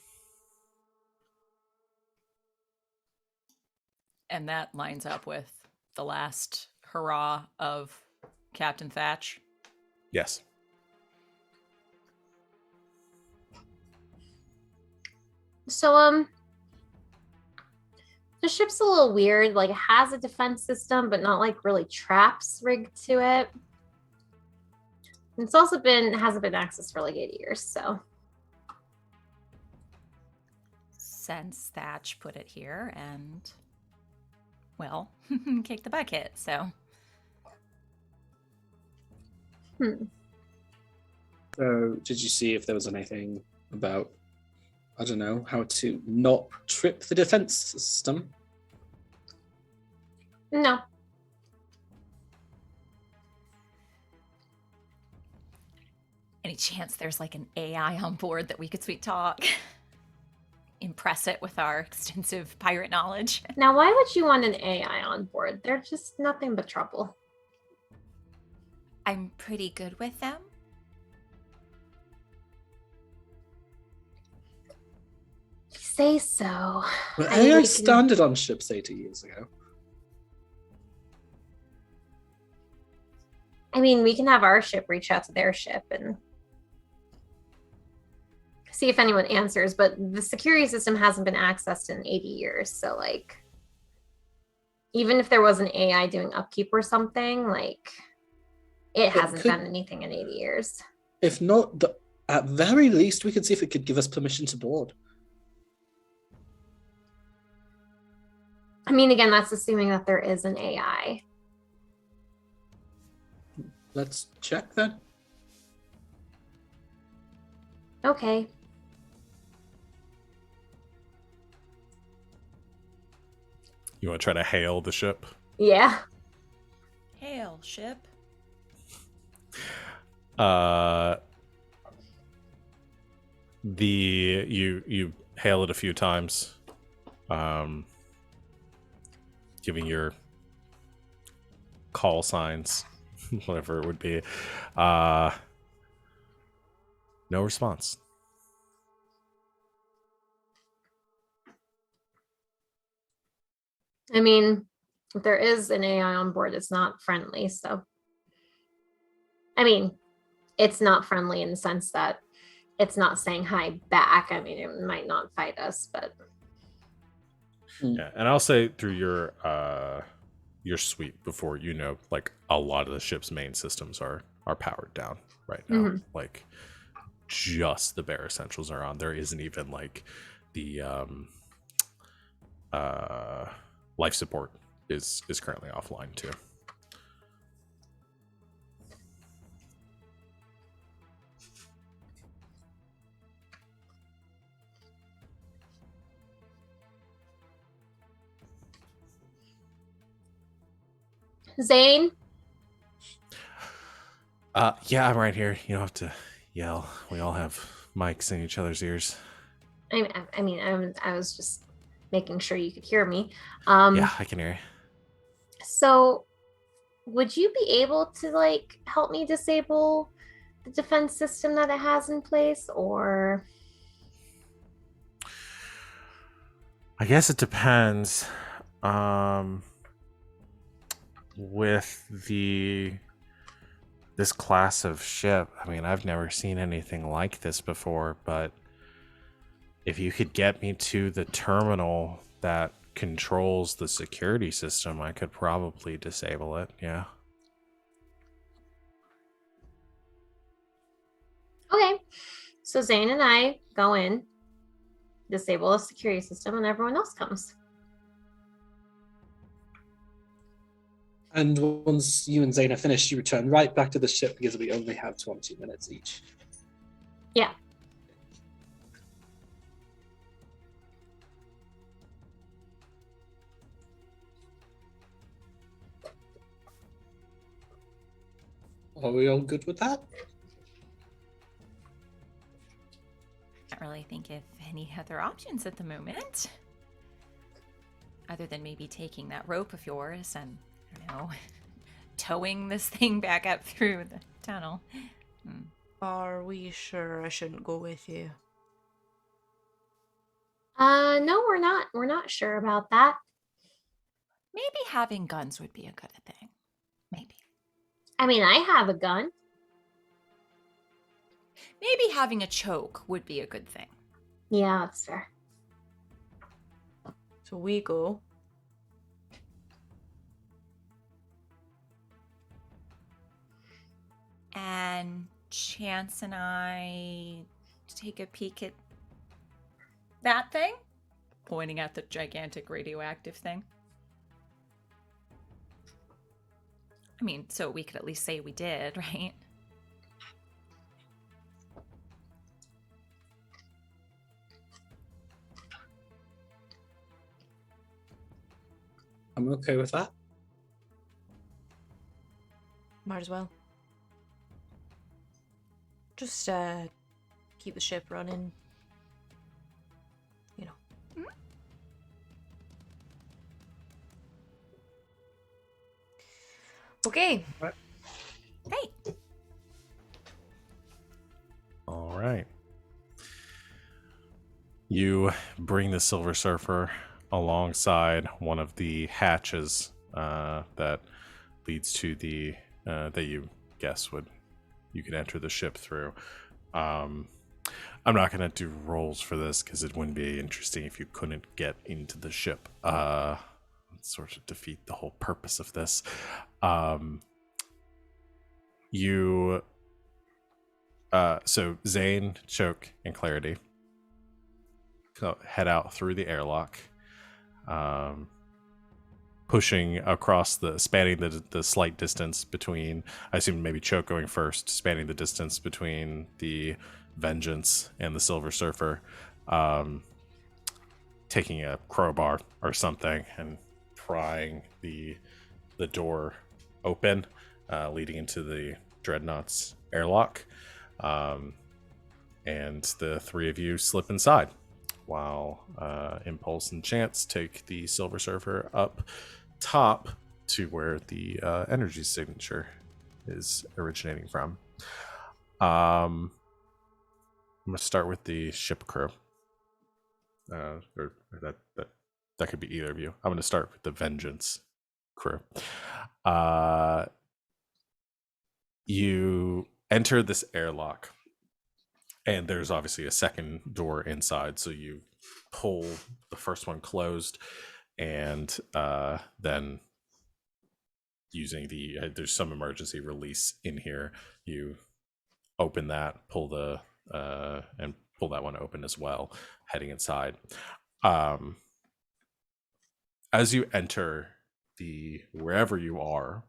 And that lines up with the last hurrah of Captain Thatch. Yes. So, the ship's a little weird. Like, it has a defense system, but not like really traps rigged to it. And it's also hasn't been accessed for like 80 years, so. Since Thatch put it here and, well, kicked the bucket, so. So, did you see if there was anything about, I don't know, how to not trip the defense system? No. Any chance there's like an AI on board that we could sweet talk? Impress it with our extensive pirate knowledge. Now, why would you want an AI on board? They're just nothing but trouble. I'm pretty good with them. You say so. Well, I mean, AI we can- standard on ships 80 years ago. I mean, we can have our ship reach out to their ship and see if anyone answers, but the security system hasn't been accessed in 80 years. So, like, even if there was an AI doing upkeep or something, like, it hasn't could- done anything in 80 years. If not, at very least, we could see if it could give us permission to board. I mean, again, that's assuming that there is an AI. Let's check then. Okay. You want to try to hail the ship? Yeah. Hail, ship. You hail it a few times, giving your call signs, whatever it would be. No response. I mean, if there is an AI on board, it's not friendly. So, I mean, it's not friendly in the sense that it's not saying hi back. I mean, it might not fight us, but Yeah, and I'll say through your sweep before, you know, like a lot of the ship's main systems are powered down right now. Mhm. Like just the bare essentials are on. There isn't even like the life support is currently offline too. Zane, Yeah, I'm right here. You don't have to yell. We all have mics in each other's ears. I was just making sure you could hear me. Yeah, I can hear you. So, would you be able to like help me disable the defense system that it has in place, or? I guess it depends. With this class of ship, I mean, I've never seen anything like this before, but if you could get me to the terminal that controls the security system, I could probably disable it. Yeah. Okay. So Zane and I go in, disable the security system, and everyone else comes. And once you and Zane are finished, you return right back to the ship because we only have 20 minutes each. Yeah. Are we all good with that? Can't really think of any other options at the moment. Other than maybe taking that rope of yours and, I don't know, towing this thing back up through the tunnel. Are we sure I shouldn't go with you? No, we're not. We're not sure about that. Maybe having guns would be a good thing. Maybe. I mean, I have a gun. Maybe having a choke would be a good thing. Yeah, that's fair. So we go. And Chance and I take a peek at that thing, pointing at the gigantic radioactive thing. I mean, so we could at least say we did, right? I'm okay with that. Might as well. Just keep the ship running. You know. Okay. Hey. All right. You bring the Silver Surfer alongside one of the hatches that leads to the that you guess you could enter the ship through. I'm not gonna do rolls for this because it wouldn't be interesting if you couldn't get into the ship. Sort of defeat the whole purpose of this. So Zane, Choke, and Clarity head out through the airlock, pushing across spanning the slight distance between, I assume maybe Choke going first, spanning the distance between the Vengeance and the Silver Surfer, taking a crowbar or something and prying the door open, leading into the Dreadnought's airlock. And the three of you slip inside while Impulse and Chance take the Silver Surfer up top to where the energy signature is originating from. I'm going to start with the ship crew. Or that could be either of you. I'm going to start with the Vengeance crew. You enter this airlock, and there's obviously a second door inside, so you pull the first one closed, and then using there's some emergency release in here, you open that, pull that one open as well, heading inside. As you enter wherever you are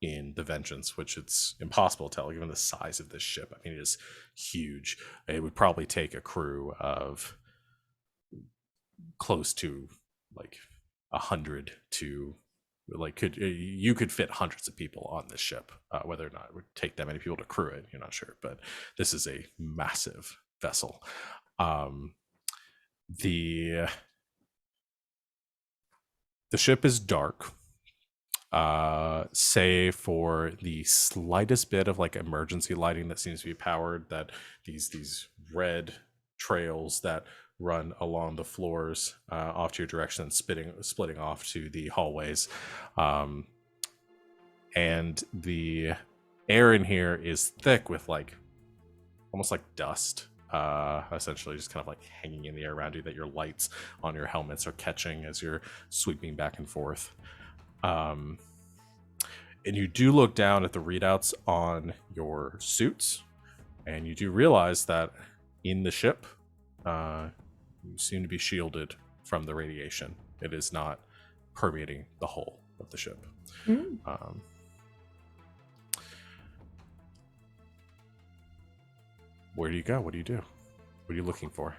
in the Vengeance, which it's impossible to tell given the size of this ship. I mean, it is huge. It would probably take a crew of close to like 100 to like you could fit hundreds of people on this ship. Whether or not it would take that many people to crew it, you're not sure, but this is a massive vessel. The ship is dark, save for the slightest bit of like emergency lighting that seems to be powered, that these red trails that run along the floors off to your direction and splitting off to the hallways. And the air in here is thick with like almost like dust, essentially just kind of like hanging in the air around you, that your lights on your helmets are catching as you're sweeping back and forth. And you do look down at the readouts on your suits, and you do realize that in the ship, you seem to be shielded from the radiation. It is not permeating the whole of the ship. Where do you go? What do you do? What are you looking for?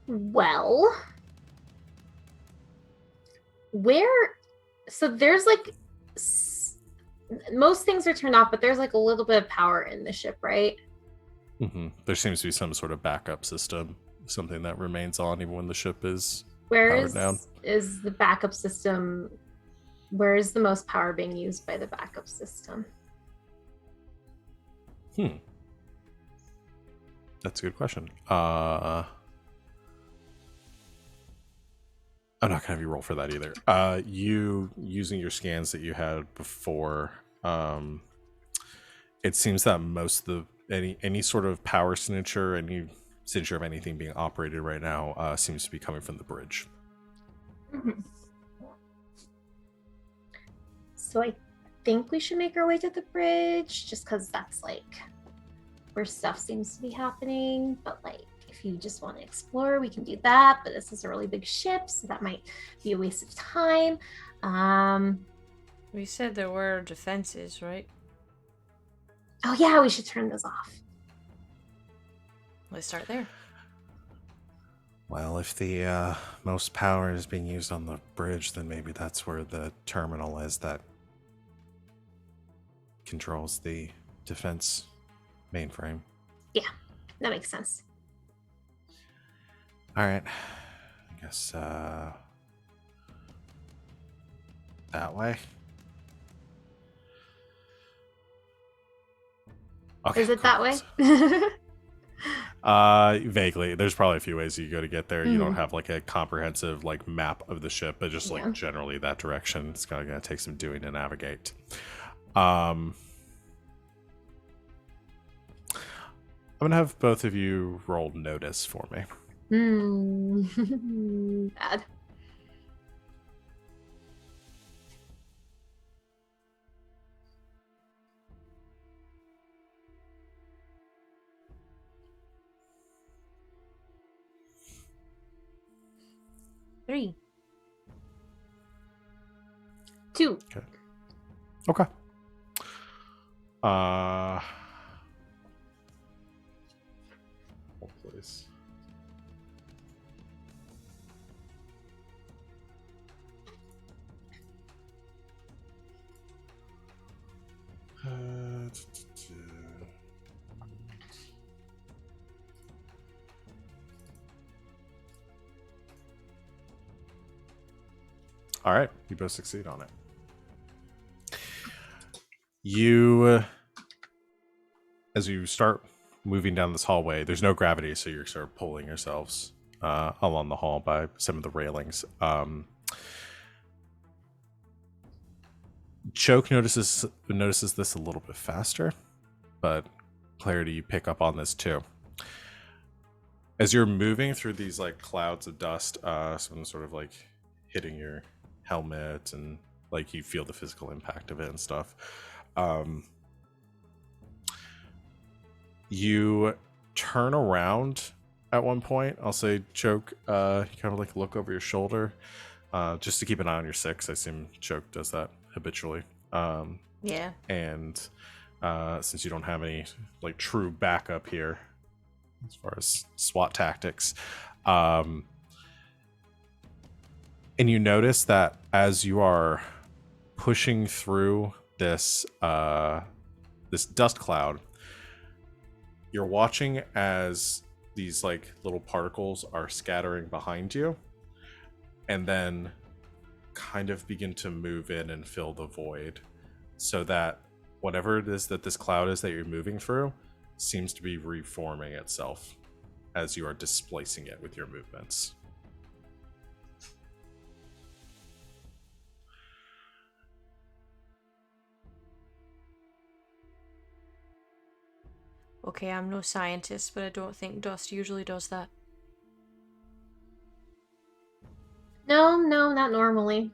Well, so there's like most things are turned off, but there's like a little bit of power in the ship, right? Mm-hmm. There seems to be some sort of backup system, something that remains on even when the ship is powered down. Is the backup system? Where is the most power being used by the backup system? That's a good question. I'm not gonna have you roll for that either. You using your scans that you had before, it seems that most of any sort of power signature, any signature of anything being operated right now, seems to be coming from the bridge. Mm-hmm. So I think we should make our way to the bridge, just because that's like where stuff seems to be happening. But like, if you just want to explore, we can do that. But this is a really big ship, so that might be a waste of time. We said there were defenses, right? Oh yeah, we should turn those off. Let's start there. Well, if the most power is being used on the bridge, then maybe that's where the terminal is that controls the defense mainframe. Yeah, that makes sense. All right. I guess that way. Okay, Is it that way? Vaguely. There's probably a few ways you go to get there. You don't Mhm. have like a comprehensive like map of the ship, but just Yeah. like generally that direction. It's kind of gonna take some doing to navigate. I'm gonna have both of you roll notice for me. Bad. Three. 2. Okay. Hold please. All right, you both succeed on it. You, as you start moving down this hallway, there's no gravity, so you're sort of pulling yourselves along the hall by some of the railings. Choke notices this a little bit faster, but Clarity, you pick up on this too. As you're moving through these like clouds of dust, some sort of like hitting your helmet, and like you feel the physical impact of it and stuff. You turn around at one point. I'll say, Choke, you kind of like look over your shoulder, just to keep an eye on your six. I assume Choke does that habitually. Yeah. And since you don't have any like true backup here as far as SWAT tactics, and you notice that as you are pushing through this this dust cloud, you're watching as these like little particles are scattering behind you and then kind of begin to move in and fill the void, so that whatever it is that this cloud is that you're moving through seems to be reforming itself as you are displacing it with your movements. Okay, I'm no scientist, but I don't think dust usually does that. No, not normally.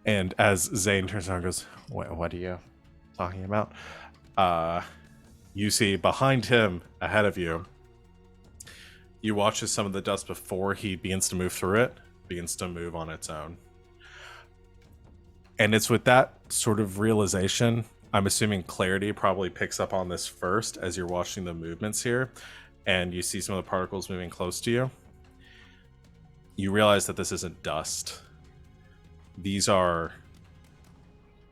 And as Zane turns around and goes, what are you talking about? You see behind him, ahead of you, you watch as some of the dust before he begins to move through it, begins to move on its own. And it's with that sort of realization, I'm assuming Clarity probably picks up on this first as you're watching the movements here, and you see some of the particles moving close to you. You realize that this isn't dust. These are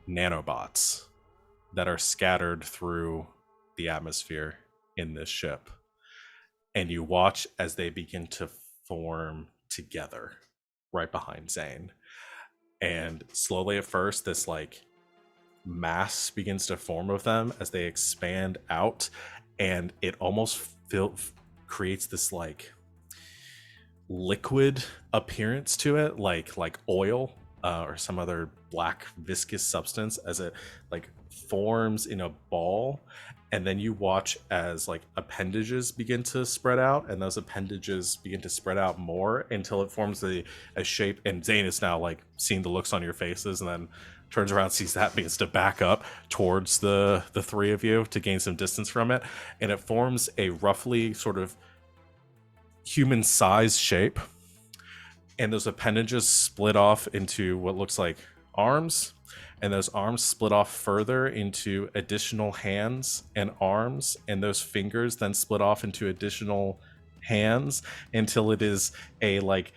nanobots that are scattered through the atmosphere in this ship. And you watch as they begin to form together right behind Zane. And slowly at first, this like mass begins to form of them as they expand out, and it almost creates this like liquid appearance to it, like oil or some other black viscous substance, as it like forms in a ball. And then you watch as like appendages begin to spread out, and those appendages begin to spread out more until it forms a shape. And Zane is now like seeing the looks on your faces, and then turns around, sees that, begins to back up towards the three of you to gain some distance from it. And it forms a roughly sort of human-sized shape. And those appendages split off into what looks like arms, and those arms split off further into additional hands and arms, and those fingers then split off into additional hands until it is a like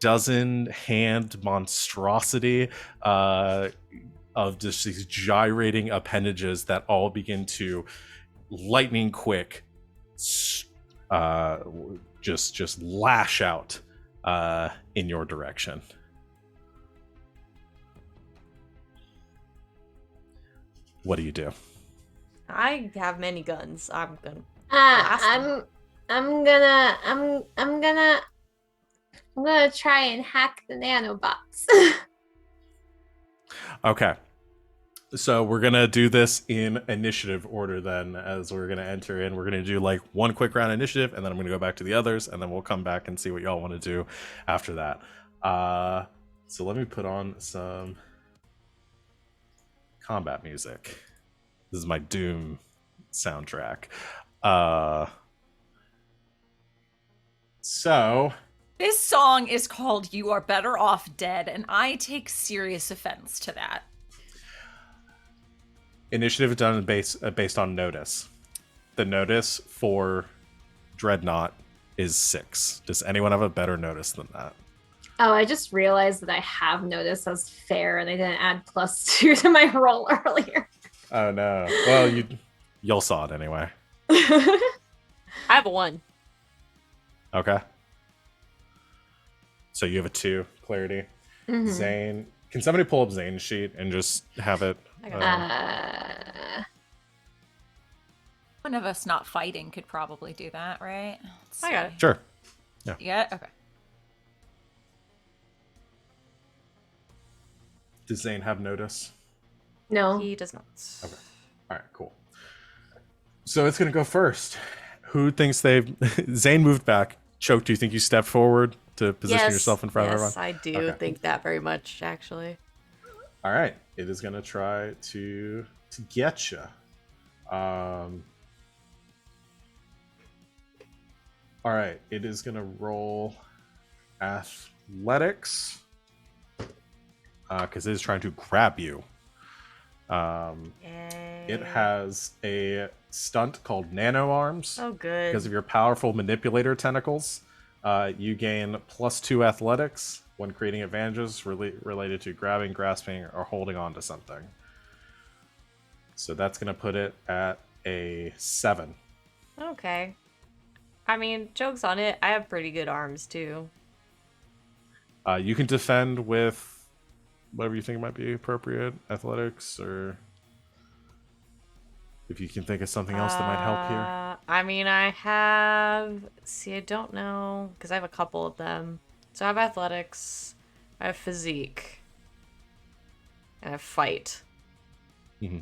dozen hand monstrosity of just these gyrating appendages that all begin to lightning quick just lash out in your direction. What do you do? I have many guns. I'm gonna. blast them. I'm gonna try and hack the nanobots. Okay. So we're going to do this in initiative order then, as we're going to enter in. We're going to do like one quick round initiative, and then I'm going to go back to the others, and then we'll come back and see what y'all want to do after that. So let me put on some combat music. This is my Doom soundtrack. So This song is called You Are Better Off Dead, and I take serious offense to that. initiative is done based on notice. The notice for Dreadnought is 6. Does anyone have a better notice than that? Oh, I just realized that I have noticed as fair and I didn't add +2 to my roll earlier. Oh no. Well, you'll saw it anyway. I have a 1. Okay. So you have a 2 clarity. Mhm. Zane, can somebody pull up Zane's sheet and just have it? I got it. One of us not fighting could probably do that, right? Let's I got see. Sure. Yeah, okay. Does Zane have notice? No. He does not. Okay. All right, cool. So it's going to go first. Who thinks they've... Zane moved back. Choke, do you think you stepped forward to position yourself in front of everyone? Yes, I do Okay. think that very much, actually. All right. It is going to try to get you. All right. It is going to roll athletics because it is trying to grab you. It has a stunt called Nano Arms. Oh, good. Because of your powerful manipulator tentacles, you gain +2 athletics when creating advantages related to grabbing, grasping, or holding on to something. So that's going to put it at a 7. Okay. I mean, joke's on it. I have pretty good arms, too. You can defend with whatever you think might be appropriate, athletics, or if you can think of something else that might help here. I mean, I have... See, I don't know, because I have a couple of them. So I have athletics, I have physique, and I have fight. Mm-hmm.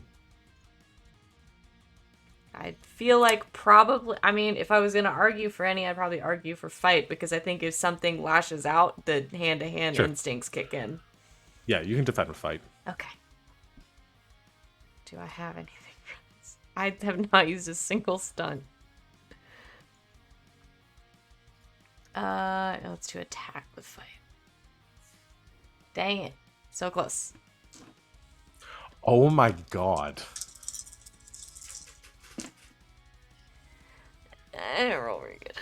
I feel like probably... I mean, if I was going to argue for any, I'd probably argue for fight, because I think if something lashes out, the hand-to-hand Sure. instincts kick in. Yeah, you can defend with fight. Okay. Do I have anything for this? I have not used a single stunt. Let's do attack with fight. Dang it. So close. Oh my god. I didn't roll very good.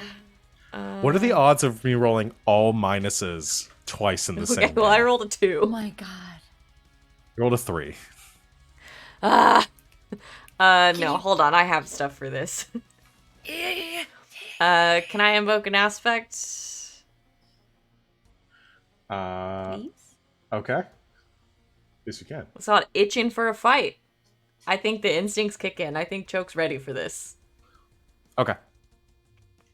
What are the odds of me rolling all minuses twice in the Okay, same well, I game? rolled a Oh 2. my god. You rolled a 3. No, hold on. I have stuff for this. Can I invoke an aspect? Please? Okay. Yes, you can. It's not itching for a fight. I think the instincts kick in. I think Choke's ready for this. Okay.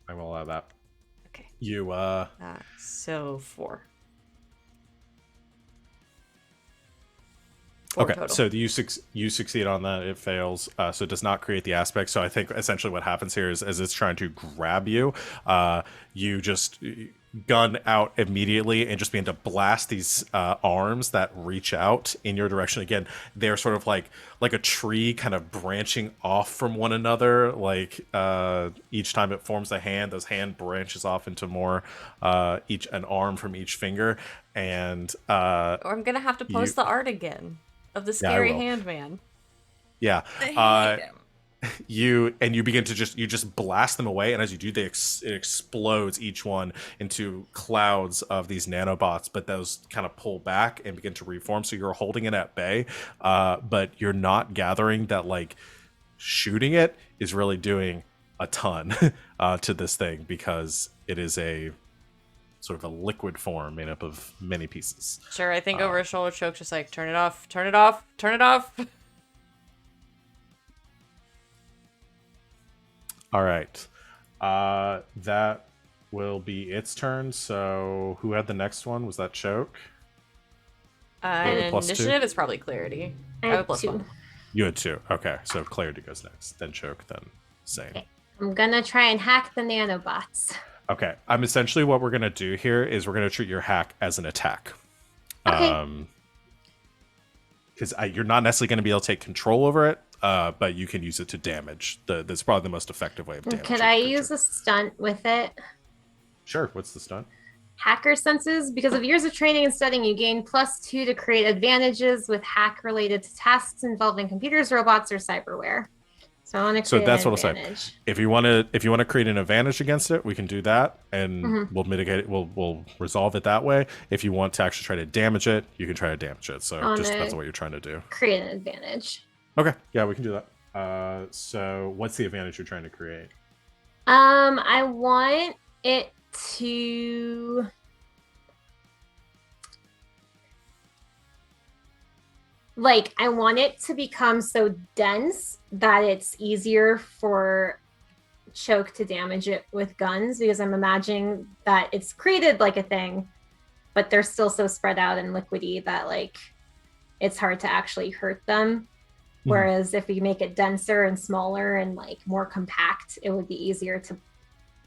I will allow that. Okay. You, So 4. okay, total. so you succeed on that. It fails, so it does not create the aspect. So I think essentially what happens here is, as it's trying to grab you, you just gun out immediately and just begin to blast these arms that reach out in your direction. Again, they're sort of like a tree kind of branching off from one another. Like each time it forms a hand, those hand branches off into more an arm from each finger. And Or I'm gonna have to post the art again. of the Yeah, I scary will. hand man. Yeah. I hate him. You begin to just blast them away, and as you do, it explodes each one into clouds of these nanobots, but those kind of pull back and begin to reform, so you're holding it at bay, but you're not gathering that like shooting it is really doing a ton to this thing, because it is a sort of a liquid form made up of many pieces. Sure, I think over his shoulder, Choke's just like, turn it off, turn it off, turn it off. All right. That will be its turn. So who had the next one? Was that Choke? And plus initiative two? is probably Clarity. I I have have a plus 2. one. You had 2. Okay, so Clarity goes next, then Choke, then Zane. Okay. I'm gonna try and hack the nanobots. Okay, essentially what we're gonna do here is we're gonna treat your hack as an attack. Okay. Because you're not necessarily going to be able to take control over it, but you can use it to damage. That's probably the most effective way of damaging. Could I use a stunt with it? Sure. What's the stunt? Hacker senses. Because of years of training and studying, you gain +2 to create advantages with hack related to tasks involving computers, robots, or cyberware. So I want to So create that's an what I'll advantage. say. If you want to create an advantage against it, we can do that, and Mhm. we'll mitigate it. We'll resolve it that way. If you want to actually try to damage it, you can try to damage it. So it just depends on what you're trying to do. Create an advantage. Okay. Yeah, we can do that. So what's the advantage you're trying to create? I want it to I want it to become so dense that it's easier for Choke to damage it with guns, because I'm imagining that it's created like a thing, but they're still so spread out and liquidy that it's hard to actually hurt them. Whereas if we make it denser and smaller and more compact, it would be easier to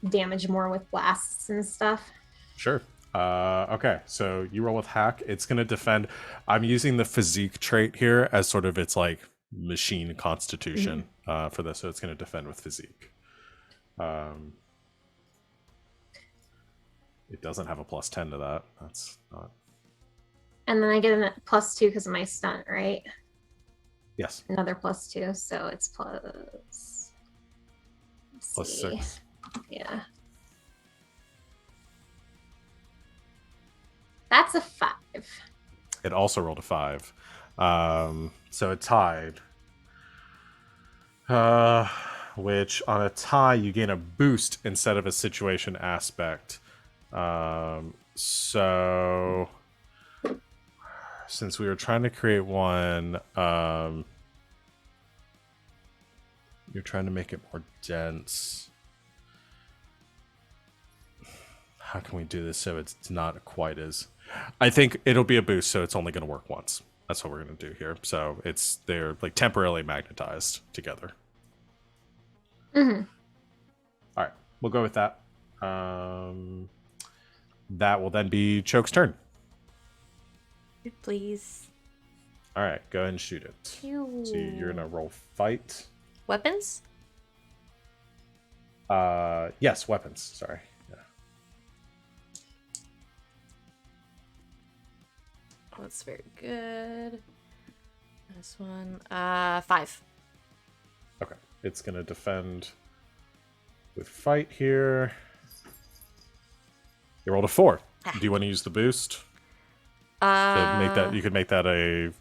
damage more with blasts and stuff. Sure. Okay, so you roll with hack. It's going to defend. I'm using the physique trait here as sort of its machine constitution for this, so it's going to defend with physique. It doesn't have a +10 to that. That's not. And then I get a +2 because of my stunt, right? Yes. Another +2, so it's plus. +6. Yeah. That's a 5. It also rolled a 5. So it tied. Which on a tie, you gain a boost instead of a situation aspect. So since we were trying to create one, you're trying to make it more dense. How can we do this so it's not quite as... I think it'll be a boost, so it's only going to work once. That's what we're going to do here. So they're temporarily magnetized together. Mm-hmm. All right, we'll go with that. That will then be Choke's turn. Please. All right, go ahead and shoot it. So you're gonna roll fight. Weapons? Yes, weapons. Sorry. Yeah. Oh, that's very good. This one, 5. Okay, it's gonna defend with fight here. You rolled a 4. Do you want to use the boost? To make that, you could make that a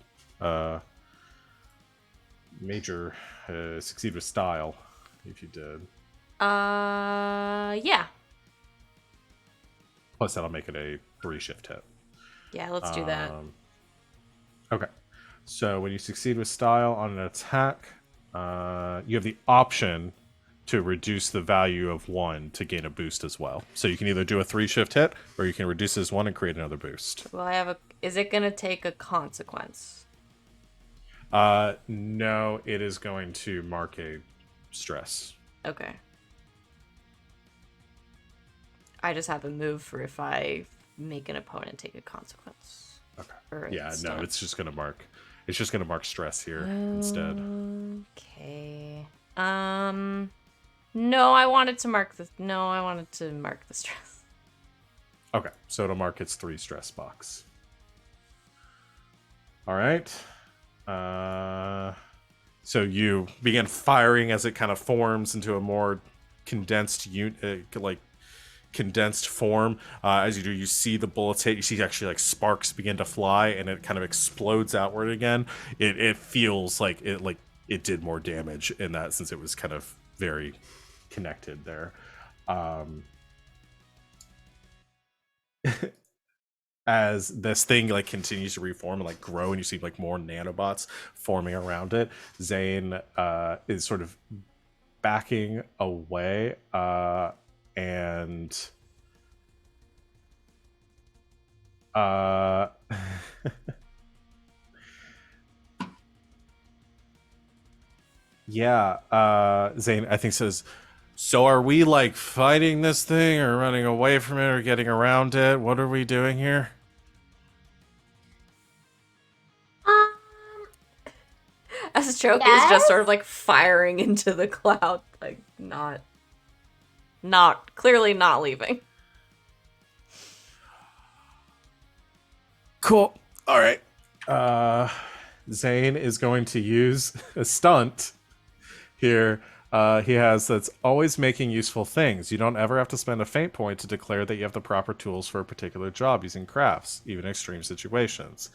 major succeed with style if you did. Yeah. Plus, that'll make it a 3-shift hit. Yeah, let's do that. Okay. So when you succeed with style on an attack, you have the option to reduce the value of 1 to gain a boost as well. So you can either do a 3-shift hit, or you can reduce it as 1 and create another boost. Well, is it gonna take a consequence? No, it is going to mark a stress. Okay. I just have a move for if I make an opponent take a consequence. Okay. Or Yeah, stunt. no, it's just gonna mark stress here instead. Okay. No, I wanted to mark the stress. Okay, so it'll mark its 3 stress box. All right. So you begin firing as it kind of forms into a more condensed condensed form. As you do, you see the bullets hit. You see actually like sparks begin to fly, and it kind of explodes outward again. It feels like it did more damage in that, since it was kind of very connected there. As this thing like continues to reform and like grow, and you see like more nanobots forming around it, Zane is sort of backing away, and yeah, Zane I think says, so are we like fighting this thing or running away from it or getting around it? What are we doing here? As Choke is Yes? just sort of like firing into the cloud, like clearly not leaving. Cool. All right. Zane is going to use a stunt here. He has that's always making useful things. You don't ever have to spend a fate point to declare that you have the proper tools for a particular job using crafts, even extreme situations.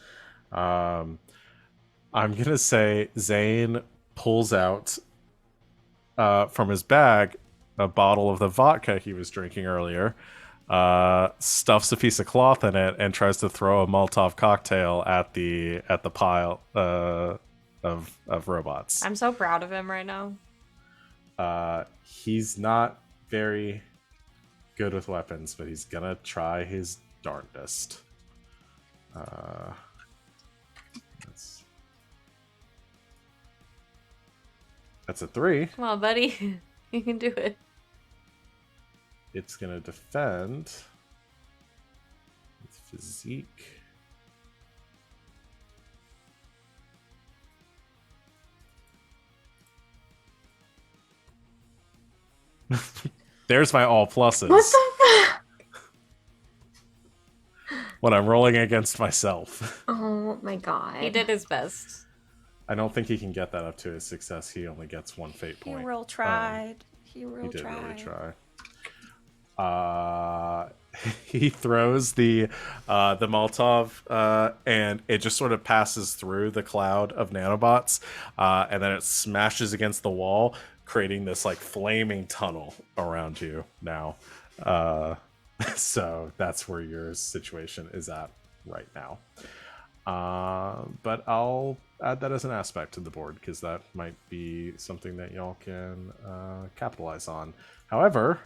I'm going to say Zane pulls out from his bag a bottle of the vodka he was drinking earlier, stuffs a piece of cloth in it, and tries to throw a Molotov cocktail at the pile of robots. I'm so proud of him right now. He's not very good with weapons, but he's going to try his darndest. That's a 3. Come on, buddy. You can do it. It's going to defend its physique. There's my all pluses. What the fuck? When I'm rolling against myself. Oh my god. He did his best. I don't think he can get that up to his success. He only gets 1 fate point. He real tried. He did really try. He throws the Molotov, and it just sort of passes through the cloud of nanobots, and then it smashes against the wall, creating this like flaming tunnel around you now. So that's where your situation is at right now. But I'll add that as an aspect to the board, because that might be something that y'all can capitalize on. However,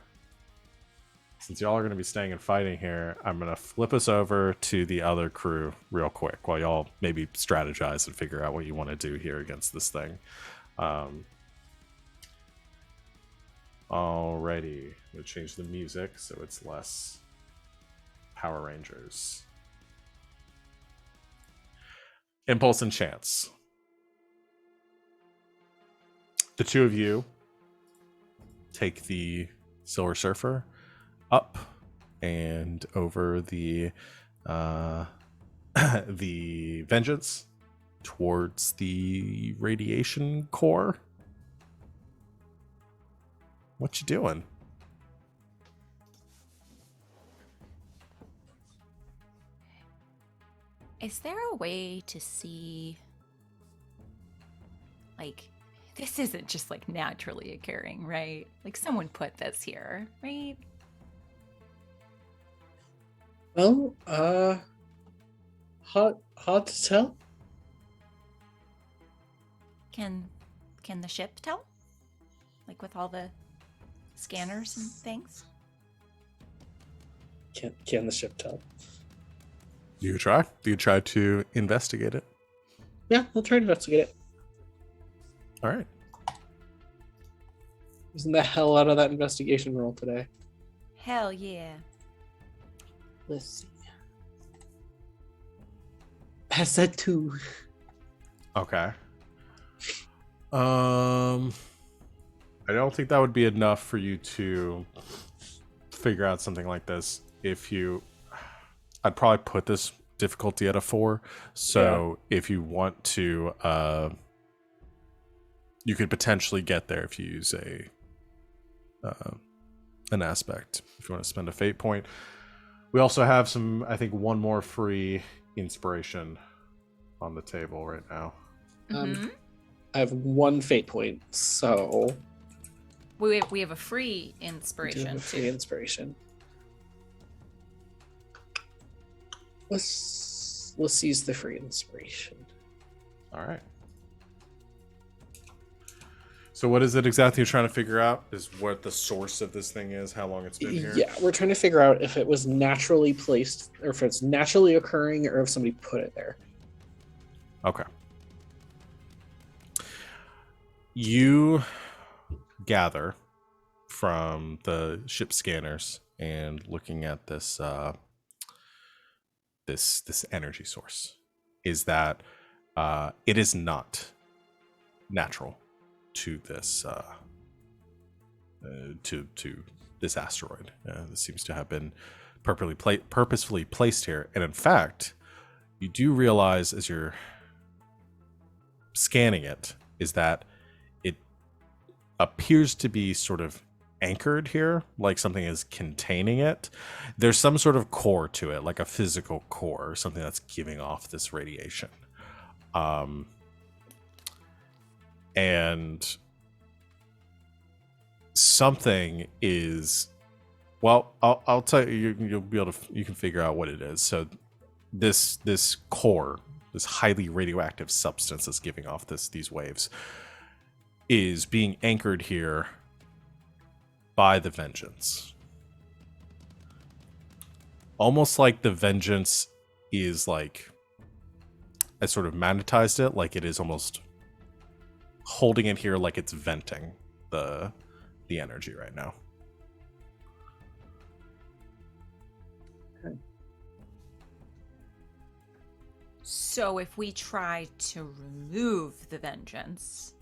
since y'all are going to be staying and fighting here, I'm going to flip us over to the other crew real quick while y'all maybe strategize and figure out what you want to do here against this thing. Alrighty, I'm going to change the music so it's less Power Rangers. Impulse and Chance. The two of you take the Silver Surfer up and over the the Vengeance towards the radiation core. What you doing? Is there a way to see, like, this isn't just like naturally occurring, right? Like someone put this here, right? Well, hard to tell. Can the ship tell? Like with all the scanners and things? Can the ship tell? Do you try? Do you try to investigate it? Yeah, I'll try to investigate it. All right. Using the hell out of that investigation roll today. Hell yeah. Let's see. Pass that 2. Okay. I don't think that would be enough for you to figure out something like this. I'd probably put this difficulty at a 4. So if you want to, you could potentially get there if you use an aspect. If you want to spend a fate point. We also have some, I think, one more free inspiration on the table right now. I have 1 fate point, so We have a free I do inspiration have a free too. inspiration. Let's use the free inspiration. All right. So what is it exactly you're trying to figure out? Is what the source of this thing is? How long it's been here? Yeah, we're trying to figure out if it was naturally placed, or if it's naturally occurring, or if somebody put it there. Okay. You gather from the ship scanners and looking at this this energy source is that it is not natural to this to this asteroid. This seems to have been purposefully placed here, and in fact, you do realize as you're scanning it is that it appears to be sort of anchored here, like something is containing it. There's some sort of core to it, like a physical core, something that's giving off this radiation. And something is, well, I'll tell you, you'll be able to, you can figure out what it is. So this core, this highly radioactive substance that's giving off these waves, is being anchored here by the Vengeance. Almost like the Vengeance is like, I sort of magnetized it, like it is almost holding it here, like it's venting the energy right now. So if we try to remove the Vengeance,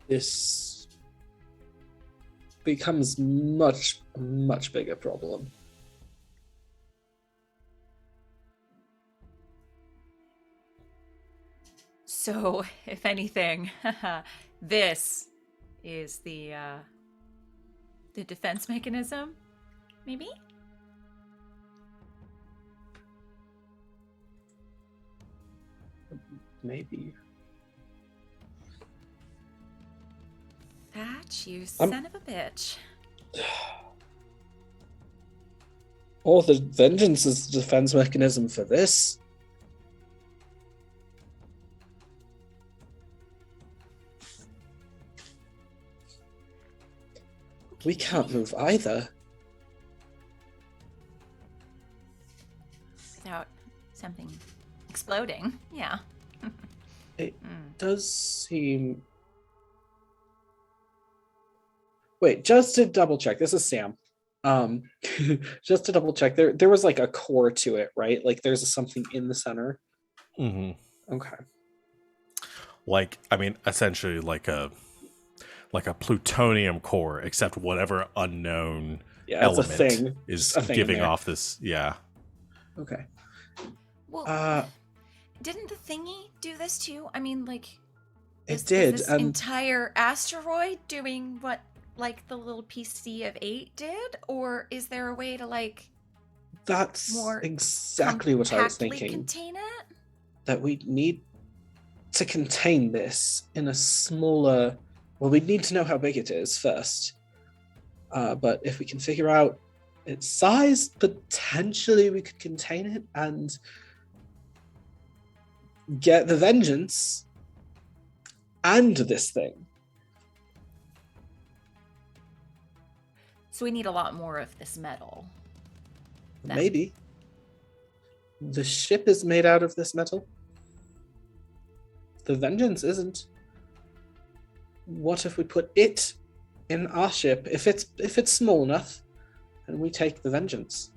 This becomes much bigger problem. so if anything, this is the defense mechanism, maybe? Maybe. That you son of a bitch. Oh, the Vengeance is the defense mechanism for this. We can't move either. Without something exploding, yeah. It does seem... Wait, just to double check, this is Sam. Just to double check, there was like a core to it, right? Like there's something in the center. Mm-hmm. Okay. Like, I mean, essentially like a plutonium core, except whatever unknown element thing. is A thing giving off this. Yeah. Okay. Well, didn't the thingy do this too? I mean, like, It did. Is this entire asteroid doing what, like, the little PC of 8 did? Or is there a way to, like, That's more exactly what I was compactly thinking. contain it? That we need to contain this in a smaller... Well, we'd need to know how big it is first. But if we can figure out its size, potentially we could contain it and get the Vengeance and this thing. So we need a lot more of this metal. Then. Maybe. The ship is made out of this metal. The Vengeance isn't. What if we put it in our ship? If it's small enough, and we take the Vengeance.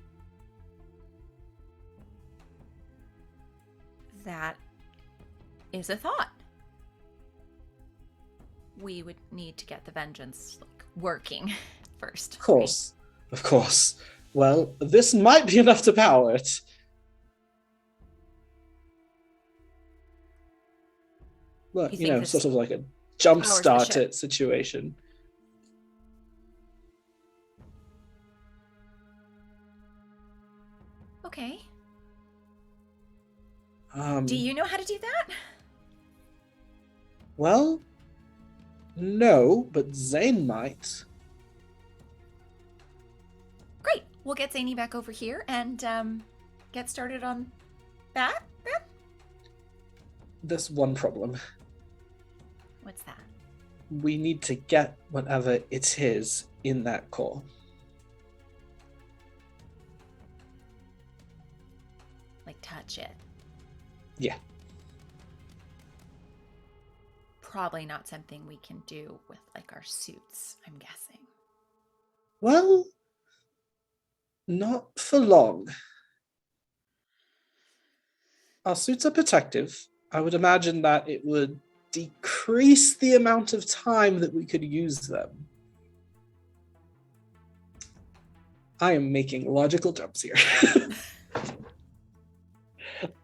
That is a thought. We would need to get the Vengeance, like, working first. Of course. Well, this might be enough to power it. Look, You think this sort of like a jump powers the start ship? it situation. Okay. Um, Do you know how to do that? Well, no, but Zane might. Great. We'll get Zany back over here and get started on that. Then? There's one problem. What's that? We need to get whatever it is in that core. Like touch it. Yeah. Probably not something we can do with like our suits, I'm guessing. Well, not for long. Our suits are protective. I would imagine that it would decrease the amount of time that we could use them. I am making logical jumps here.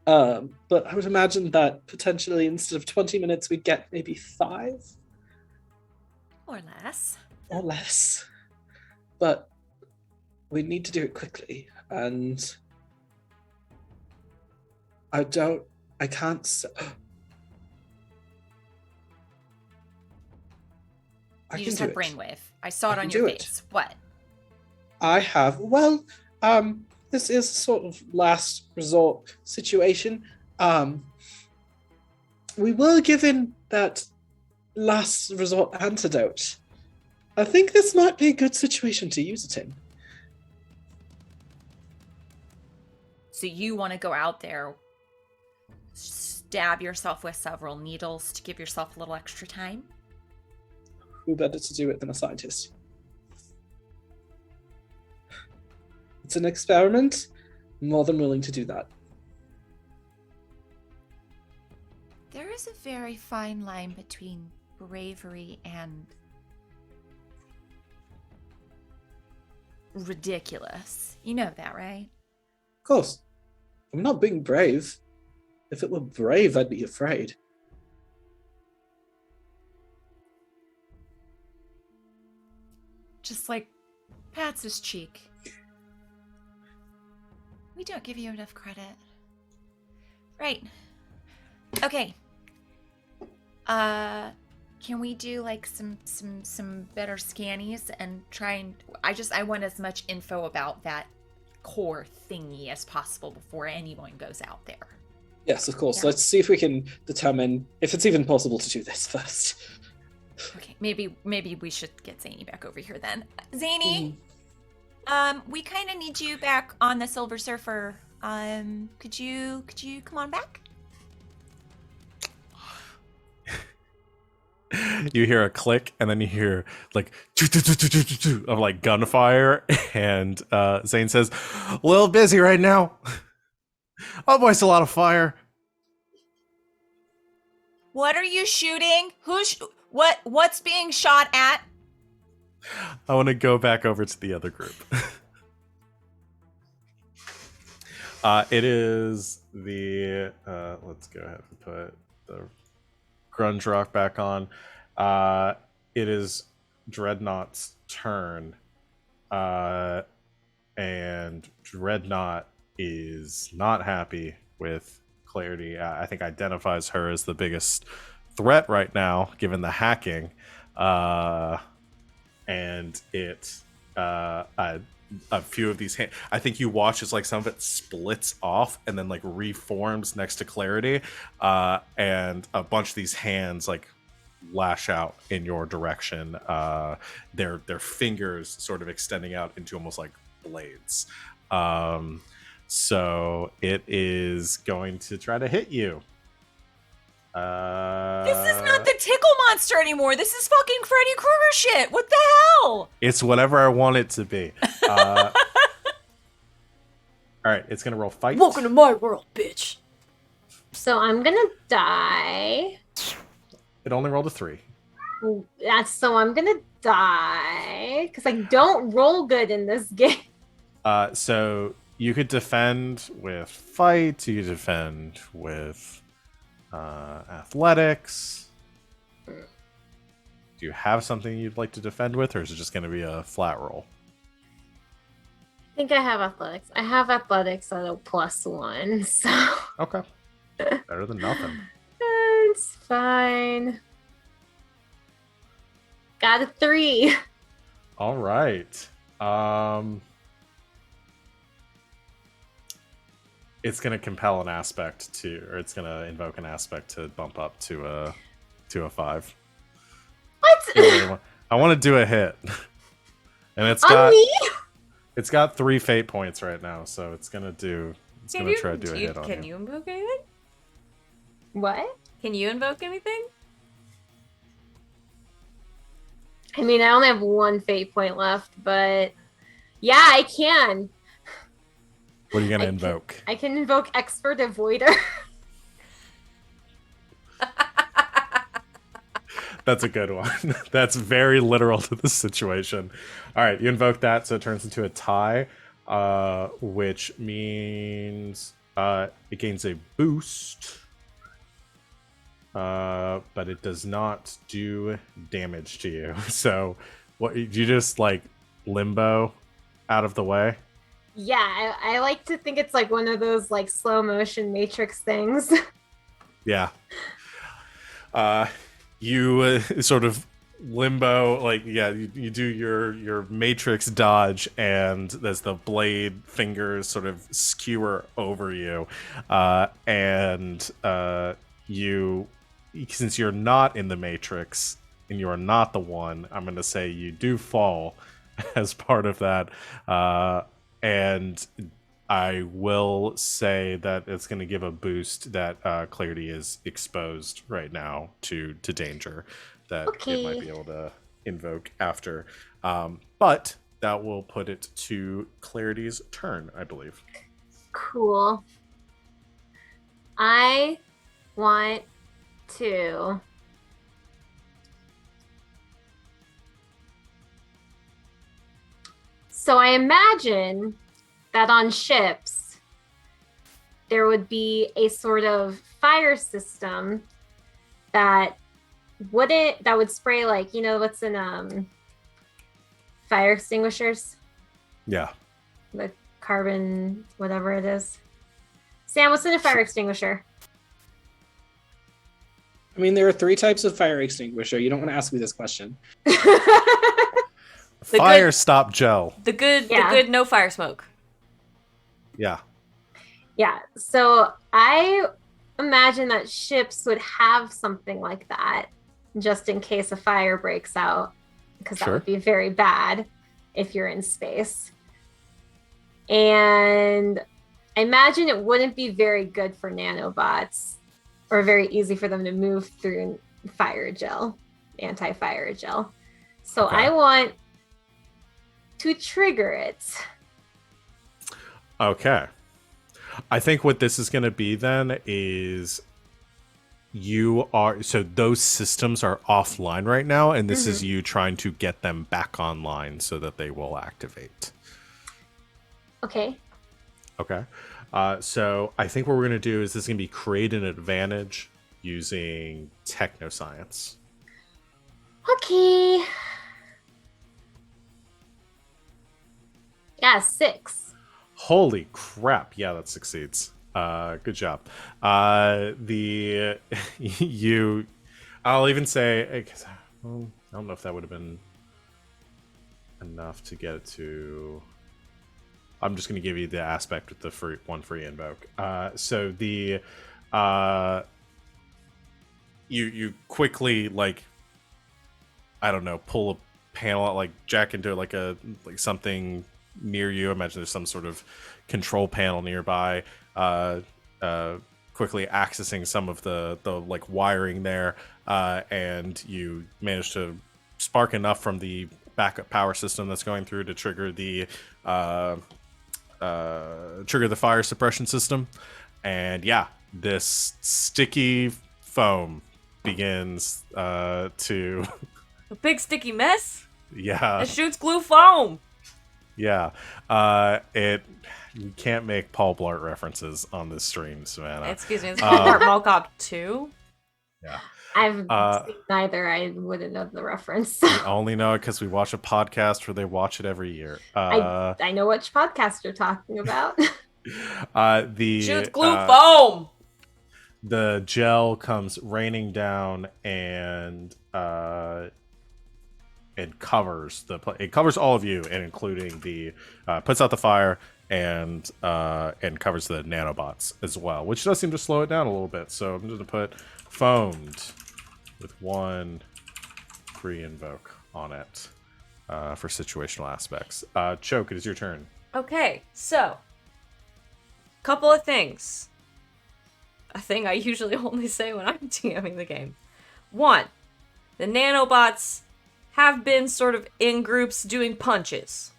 But I would imagine that potentially instead of 20 minutes, we'd get maybe 5 Or less. or less. But we need to do it quickly. And I can't. You just have brainwave. I saw it on your face. What? I have. Well, this is a sort of last resort situation. We were given that last resort antidote. I think this might be a good situation to use it in. So you want to go out there, stab yourself with several needles to give yourself a little extra time? Who better to do it than a scientist? It's an experiment. More than willing to do that. There is a very fine line between bravery and ridiculous. You know that, right? Of course. I'm not being brave. If it were brave, I'd be afraid. Just like pats his cheek. We don't give you enough credit. Right. Okay. Can we do like some better scannies and try and I want as much info about that core thingy as possible before anyone goes out there. Yes, of course. Yeah. Let's see if we can determine if it's even possible to do this first. Okay, maybe we should get Zany back over here then. Zany, we kind of need you back on the Silver Surfer. Could you come on back? You hear a click, and then you hear like of like gunfire, and Zane says, "A little busy right now. Oh boy, it's a lot of fire." What are you shooting? What's being shot at? I want to go back over to the other group. It is the let's go ahead and put the grunge rock back on. It is Dreadnought's turn, and Dreadnought is not happy with Clarity. I think identifies her as the biggest threat right now, given the hacking, and it a few of these hands. I think you watch as like some of it splits off and then like reforms next to Clarity, and a bunch of these hands like lash out in your direction. Their fingers sort of extending out into almost like blades. So it is going to try to hit you. This is not the tickle monster anymore. This is fucking Freddy Krueger shit. What the hell? It's whatever I want it to be. All right, it's gonna roll fight. Welcome to my world, bitch. So I'm gonna die. It only rolled a 3. So I'm gonna die because I don't roll good in this game. So you could defend with fight. You could defend with Athletics. Do you have something you'd like to defend with, or is it just going to be a flat roll? I think I have athletics. I have athletics at a +1, so Okay. Better than nothing. it's fine. Got a 3. All right. It's going to compel an aspect to, or it's going to invoke an aspect to bump up to a 5. What? I want to do a hit, and On me? it's got 3 fate points right now, so it's gonna try to do a hit on you. Can you invoke anything? What? Can you invoke anything? I mean, I only have 1 fate point left, but yeah, I can. What are you gonna I can- invoke? I can invoke Expert Avoider. That's a good one. That's very literal to the situation. All right, you invoke that, so it turns into a tie, which means it gains a boost, but it does not do damage to you. So, what you just like limbo out of the way? Yeah, I like to think it's like one of those like slow motion Matrix things. Yeah. You sort of limbo, like, yeah, you do your matrix dodge, and there's the blade fingers sort of skewer over you, and you, since you're not in the matrix and you are not the one, I'm going to say you do fall as part of that, and I will say that it's going to give a boost that Clarity is exposed right now to danger that it might Okay. be able to invoke after. But that will put it to Clarity's turn, I believe. Cool. I want to So I imagine that on ships there would be a sort of fire system that would spray, like, you know what's in fire extinguishers? Yeah. The carbon whatever it is. Sam, what's in a fire extinguisher? I mean, there are 3 types of fire extinguisher. You don't want to ask me this question. Fire stop gel. The good no fire smoke. Yeah. Yeah, so I imagine that ships would have something like that just in case a fire breaks out, because that Sure. would be very bad if you're in space. And I imagine it wouldn't be very good for nanobots, or very easy for them to move through fire gel, anti-fire gel. So Okay. I want to trigger it. Okay. I think what this is going to be then is so those systems are offline right now, and this is you trying to get them back online so that they will activate. Okay. Okay. So I think what we're going to do is this is going to be create an advantage using technoscience. Okay. Yeah, 6. Holy crap. Yeah, that succeeds. Good job. I'll even say, 'cause, I don't know if that would have been enough to get it to. I'm just going to give you the aspect with the free invoke. So the you quickly, like, I don't know, pull a panel out, like jack into like something near you. Imagine there's some sort of control panel nearby. Quickly accessing some of the like wiring there, and you manage to spark enough from the backup power system that's going through to trigger the fire suppression system. And yeah, this sticky foam begins to A big sticky mess? yeah It shoots glue foam. Yeah, it You can't make Paul Blart references on this stream, Savannah. Excuse me, it's Paul Blart Mall Cop 2? Yeah. I've seen neither. I wouldn't know the reference. We only know it because we watch a podcast where they watch it every year. I know which podcast you're talking about. Shoots glue foam! The gel comes raining down and covers it covers all of you, and including the puts out the fire and covers the nanobots as well, which does seem to slow it down a little bit. So I'm just gonna put foamed with 1 free invoke on it for situational aspects. Choke, it is your turn. Okay, so couple of things. A thing I usually only say when I'm TMing the game. 1, the nanobots have been sort of in groups doing punches.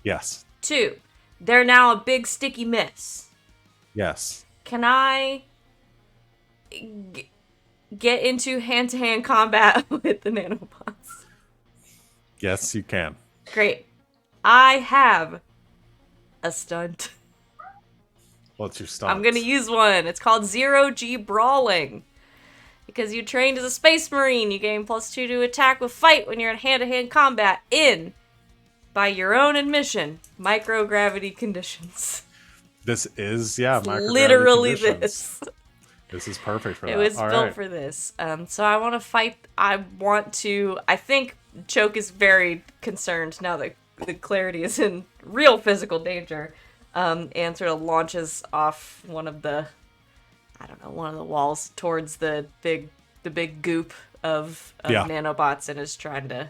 Yes. 2, they're now a big sticky mess. Yes. Can I get into hand-to-hand combat with the nanobots? Yes, you can. Great. I have a stunt. What's your stunt? I'm gonna use one. It's called G Brawling. Because you trained as a space marine, you gain +2 to attack with fight when you're in hand-to-hand combat in, by your own admission, microgravity conditions. This is, microgravity Literally conditions. this. This is perfect for that. It was All built right. for this. So I want to fight. I think Choke is very concerned now that the Clarity is in real physical danger. And sort of launches off one of the walls towards the big goop of nanobots, and is trying to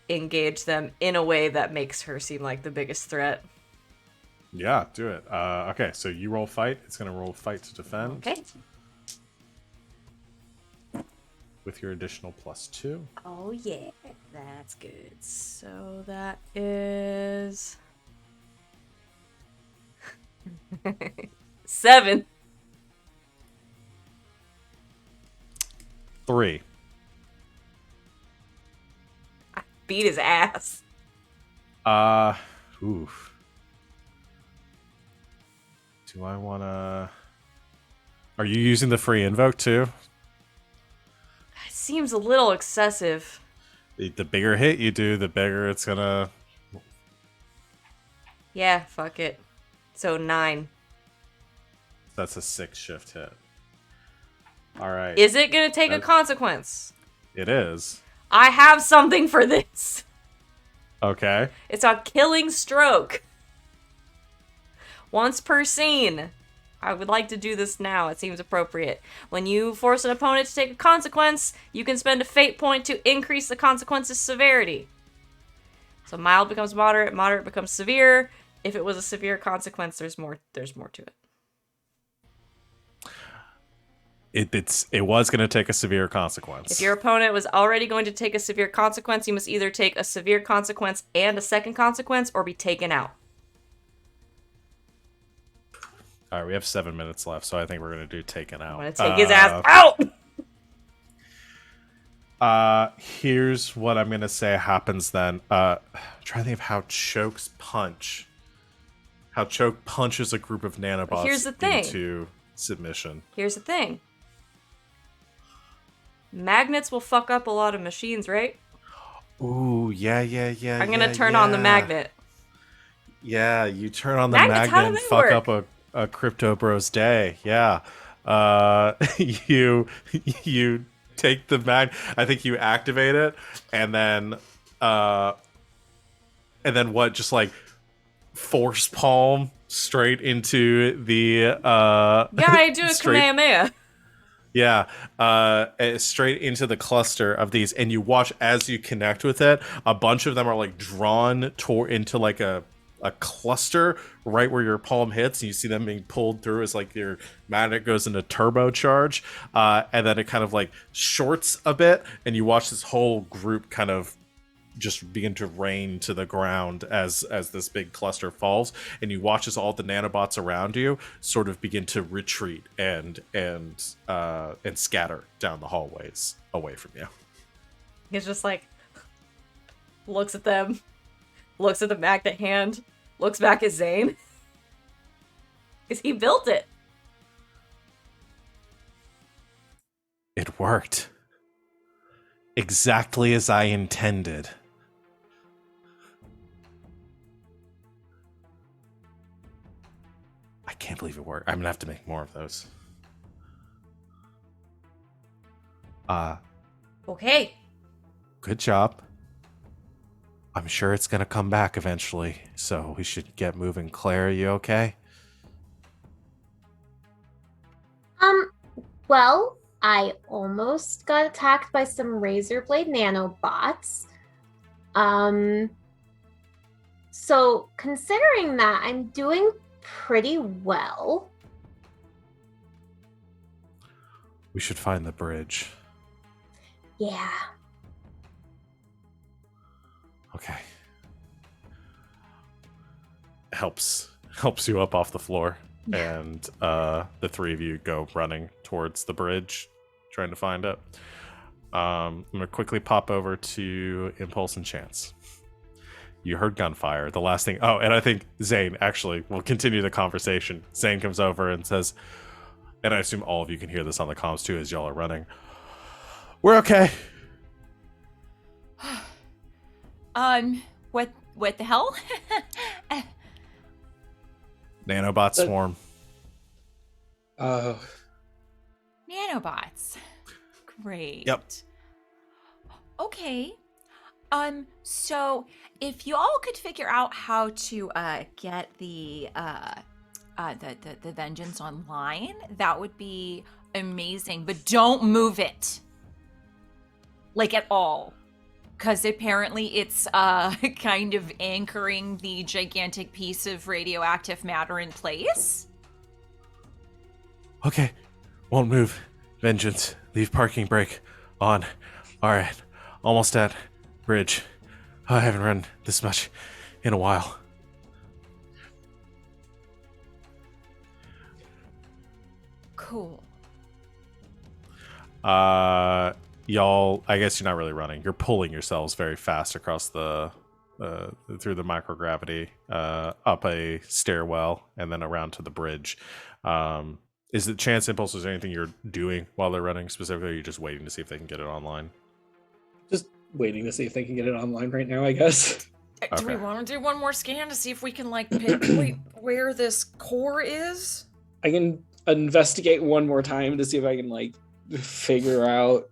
engage them in a way that makes her seem like the biggest threat. Yeah, do it. Okay, so you roll fight. It's going to roll fight to defend. Okay. With your additional +2. Oh yeah, that's good. So that is 7. 3. I beat his ass. Oof. Do I want to... Are you using the free invoke too? It seems a little excessive. The bigger hit you do, the bigger it's gonna... Yeah, fuck it. So 9. That's a 6 shift hit. Alright. Is it gonna take a consequence? It is. I have something for this. Okay. It's a killing stroke. Once per scene. I would like to do this now. It seems appropriate. When you force an opponent to take a consequence, you can spend a fate point to increase the consequence's severity. So mild becomes moderate, moderate becomes severe. If it was a severe consequence, there's more to it. It was going to take a severe consequence. If your opponent was already going to take a severe consequence, you must either take a severe consequence and a second consequence, or be taken out. All right, we have 7 minutes left, so I think we're going to do taken out. I'm going to take his ass out! Here's what I'm going to say happens then. Try to think of how Choke's punch. How Choke punches a group of nanobots Here's the thing. into submission. Here's the thing. Magnets will fuck up a lot of machines, right? Ooh, yeah. I'm going to turn on the magnet. Yeah, you turn on the Magnets, how magnet do and they fuck work? up a Crypto Bros day. Yeah. You take the I think you activate it, and then what, just like force palm straight into the Yeah, I do a straight- Kamehameha. Yeah, straight into the cluster of these, and you watch as you connect with it. A bunch of them are like drawn into like a cluster right where your palm hits, and you see them being pulled through as like your magnet goes into turbocharge, and then it kind of like shorts a bit, and you watch this whole group kind of just begin to rain to the ground as this big cluster falls, and you watch as all the nanobots around you sort of begin to retreat and scatter down the hallways away from you. He's just like, looks at them, looks at the magnet hand, looks back at Zane. Because he built it. It worked. Exactly as I intended. I can't believe it worked. I'm gonna have to make more of those. Okay. Good job. I'm sure it's gonna come back eventually, so we should get moving. Claire, are you okay? Well, I almost got attacked by some razor blade nanobots. So considering that, I'm doing pretty well. We should find the bridge. Yeah. Okay. Helps you up off the floor, and the three of you go running towards the bridge, trying to find it. I'm gonna quickly pop over to Impulse and Chance. You heard gunfire. The last thing. Oh, and I think Zane actually will continue the conversation. Zane comes over and says, and I assume all of you can hear this on the comms too as y'all are running. We're okay. What the hell? Nanobot swarm. Oh, Nanobots. Great. Yep. Okay. So if you all could figure out how to get the vengeance online, that would be amazing. But don't move it. Like at all. Because apparently it's kind of anchoring the gigantic piece of radioactive matter in place. Okay. Won't move. Vengeance. Leave parking brake on. Alright. Almost at bridge. I haven't run this much in a while. Cool. Y'all, I guess you're not really running. You're pulling yourselves very fast across the through the microgravity, up a stairwell, and then around to the bridge. Is it Chance, Impulse? Is there anything you're doing while they're running specifically? Or are you just waiting to see if they can get it online? just waiting to see if they can get it online right now, I guess. Do we Okay. want to do one more scan to see if we can like pinpoint where this core is? I can investigate one more time to see if I can like figure out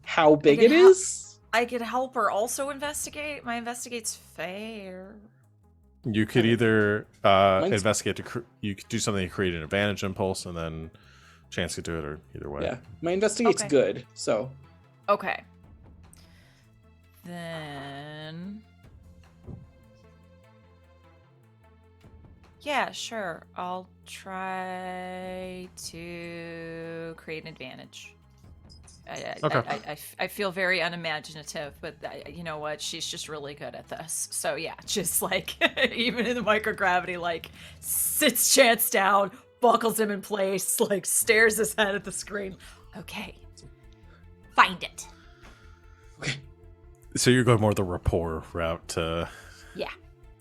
how big can it is. I could help her also investigate. My investigate's fair. You could either Mine's- investigate you could do something to create an advantage impulse, and then Chance could do it, or either way. Yeah, my investigate's Okay. good, so Okay. Then. Yeah, sure. I'll try to create an advantage. I feel very unimaginative, but you know what? She's just really good at this. So yeah, just like even in the microgravity, like sits Chance down, buckles him in place, like stares his head at the screen. Okay, find it. So you're going more the rapport route to... Yeah.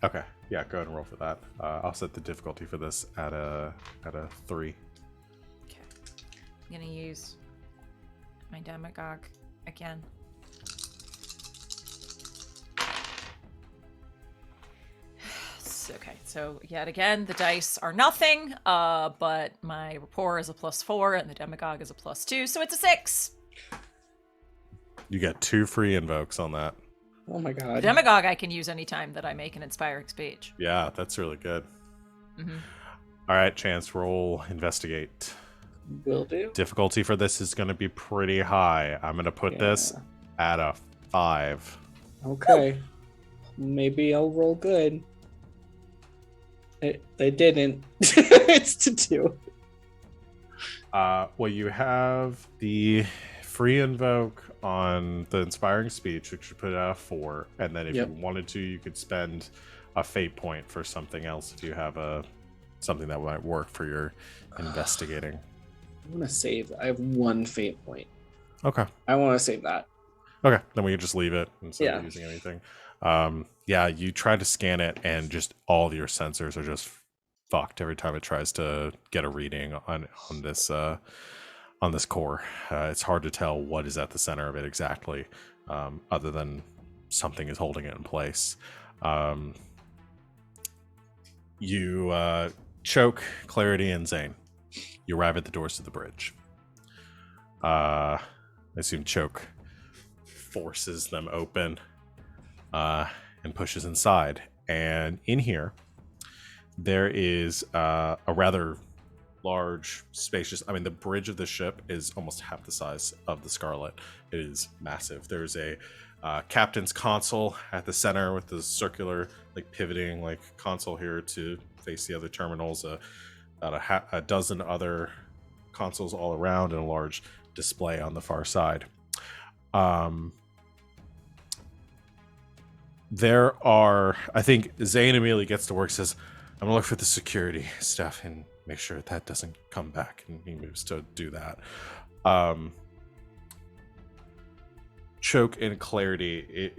Okay. Yeah, go ahead and roll for that. I'll set the difficulty for this at a 3. Okay. I'm gonna use my demagogue again. Okay, so yet again, the dice are nothing, but my rapport is a +4 and the demagogue is a +2, so it's a 6. You get 2 free invokes on that. oh my The god. demagogue I can use anytime that I make an inspiring speech. Yeah, that's really good. Mm-hmm. All right, Chance, roll investigate. Will do. Difficulty for this is going to be pretty high. I'm going to put this at a 5. Okay. Maybe I'll roll good. They didn't. It's to 2. Well, you have the free invoke on the inspiring speech, which you put out a 4, and then if Yep. you wanted to, you could spend a fate point for something else if you have something that might work for your investigating. I want to save that. I have 1 fate point. Okay. I want to save that. Okay, then we can just leave it instead of Yeah. using anything. Yeah, you try to scan it, and just all of your sensors are just fucked every time it tries to get a reading on this core. It's hard to tell what is at the center of it exactly, other than something is holding it in place. You choke Clarity and Zane. You arrive at the doors to the bridge. I assume Choke forces them open and pushes inside. And in here, there is a rather large, spacious... I mean, the bridge of the ship is almost half the size of the Scarlet. It is massive. There's a captain's console at the center with the circular, like, pivoting, like, console here to face the other terminals. About a dozen other consoles all around, and a large display on the far side. There are... I think Zane immediately gets to work, says, I'm gonna look for the security stuff and make sure that doesn't come back, and he moves to do that. Choke and Clarity,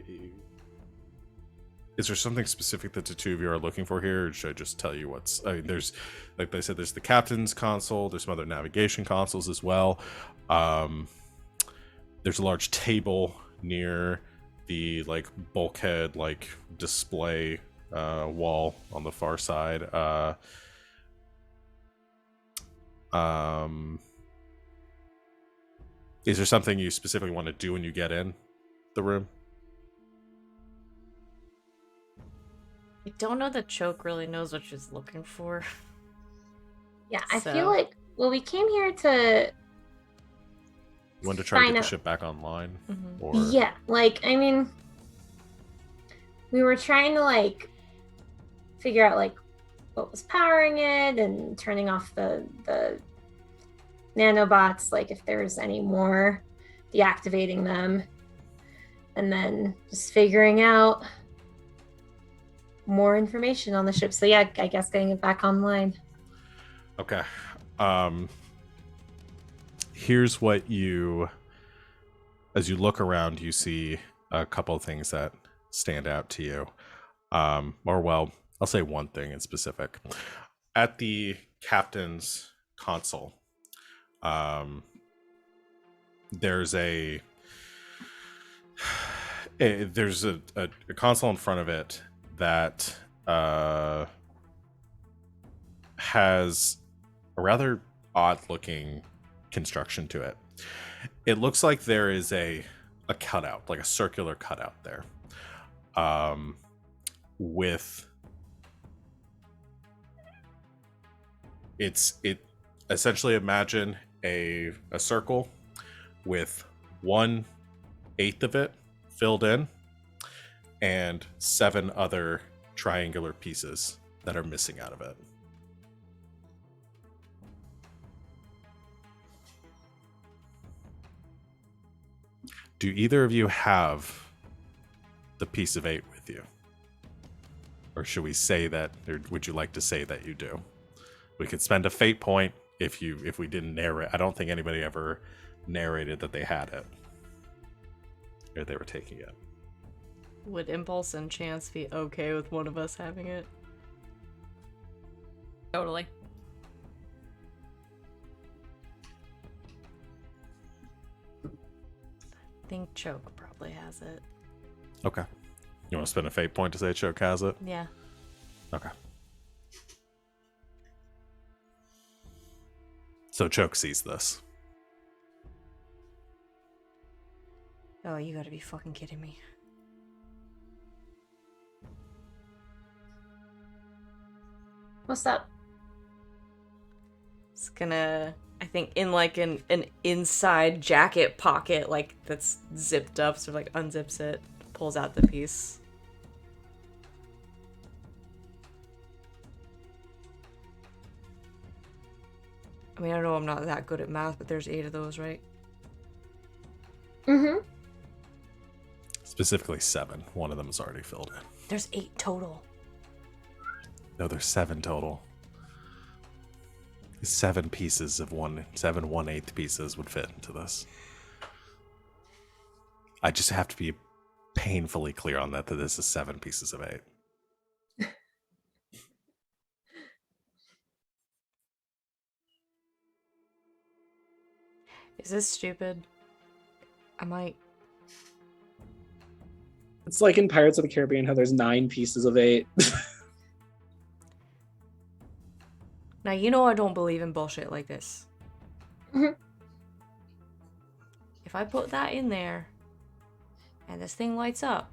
is there something specific that the two of you are looking for here, or should I just tell you what's... I mean, there's, like I said, there's the captain's console, there's some other navigation consoles as well. There's a large table near the, like, bulkhead, like, display wall on the far side. Is there something you specifically want to do when you get in the room? I don't know that Choke really knows what she's looking for. Yeah, I So- feel like, well, we came here to, You want to try to Sign get up. the ship back online? Mhm. Or... yeah, like, I mean, we were trying to, like, figure out, like, what was powering it and turning off the nanobots, like, if there's any more, deactivating them, and then just figuring out more information on the ship. So yeah, I guess getting it back online. Okay. Here's what you... As you look around, you see a couple of things that stand out to you. Or, well, I'll say one thing in specific. At the captain's console, there's a console in front of it that has a rather odd looking construction to it. It looks like there is a cutout, like a circular cutout there, with it essentially, imagine a circle with 1/8 of it filled in and 7 other triangular pieces that are missing out of it. Do either of you have the piece of 8 with you? Or should we say that, or would you like to say that you do? We could spend a fate point if we didn't narrate. I don't think anybody ever narrated that they had it, or they were taking it. Would Impulse and Chance be okay with one of us having it? Totally. I think Choke probably has it. Okay. You want to spend a fate point to say Choke has it? Yeah. Okay. So Choke sees this. Oh, you gotta be fucking kidding me. What's up? It's gonna, I think, in like an inside jacket pocket, like that's zipped up, so like unzips it, pulls out the piece. I mean, I know I'm not that good at math, but there's 8 of those, right? Mm-hmm. Specifically 7. One of them is already filled in. There's 8 total. No, there's 7 total. 7 pieces of 7 1/8 pieces would fit into this. I just have to be painfully clear on that this is 7 pieces of 8. Is this stupid? I might. It's like in Pirates of the Caribbean how there's 9 pieces of 8. Now, you know I don't believe in bullshit like this. Mhm. If I put that in there and this thing lights up,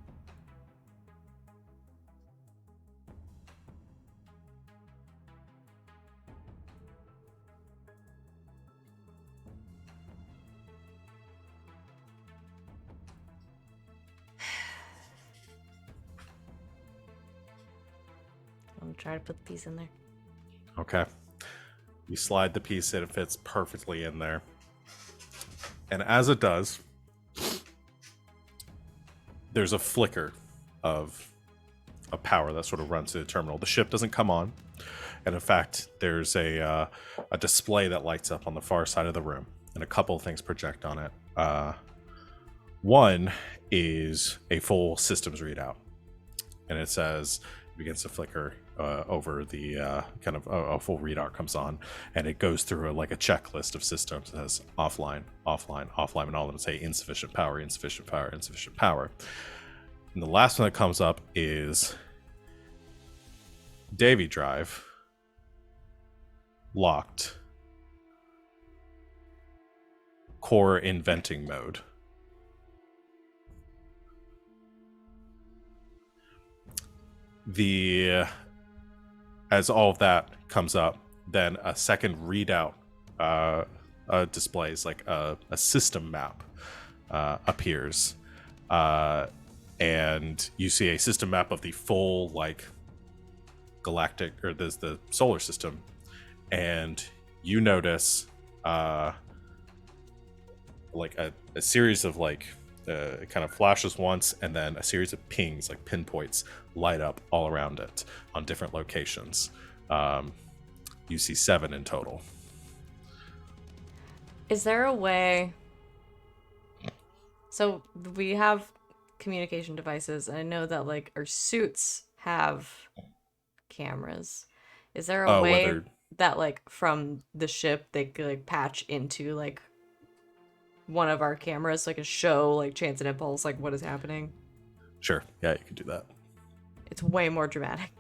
I'm gonna try to put the piece in there. Okay. You slide the piece in, it fits perfectly in there. And as it does, there's a flicker of a power that sort of runs through the terminal. The ship doesn't come on. And in fact, there's a display that lights up on the far side of the room. And a couple of things project on it. One is a full systems readout. And it says, it begins to flicker over the kind of a full readout comes on, and it goes through like a checklist of systems that says offline, offline, offline, and all of them say insufficient power, insufficient power, insufficient power. And the last one that comes up is Davy Drive locked, core inventing mode. As all of that comes up, then a second readout displays like a system map appears, and you see a system map of the full like galactic, or there's the solar system, and you notice like a series of like it kind of flashes once, and then a series of pings, like pinpoints, light up all around it on different locations. You see 7 in total. Is there a way? So we have communication devices, and I know that like our suits have cameras. Is there a way that like from the ship they could like patch into like one of our cameras so I can show like Chance and Impulse like what is happening? Sure, yeah, you can do that. It's way more dramatic.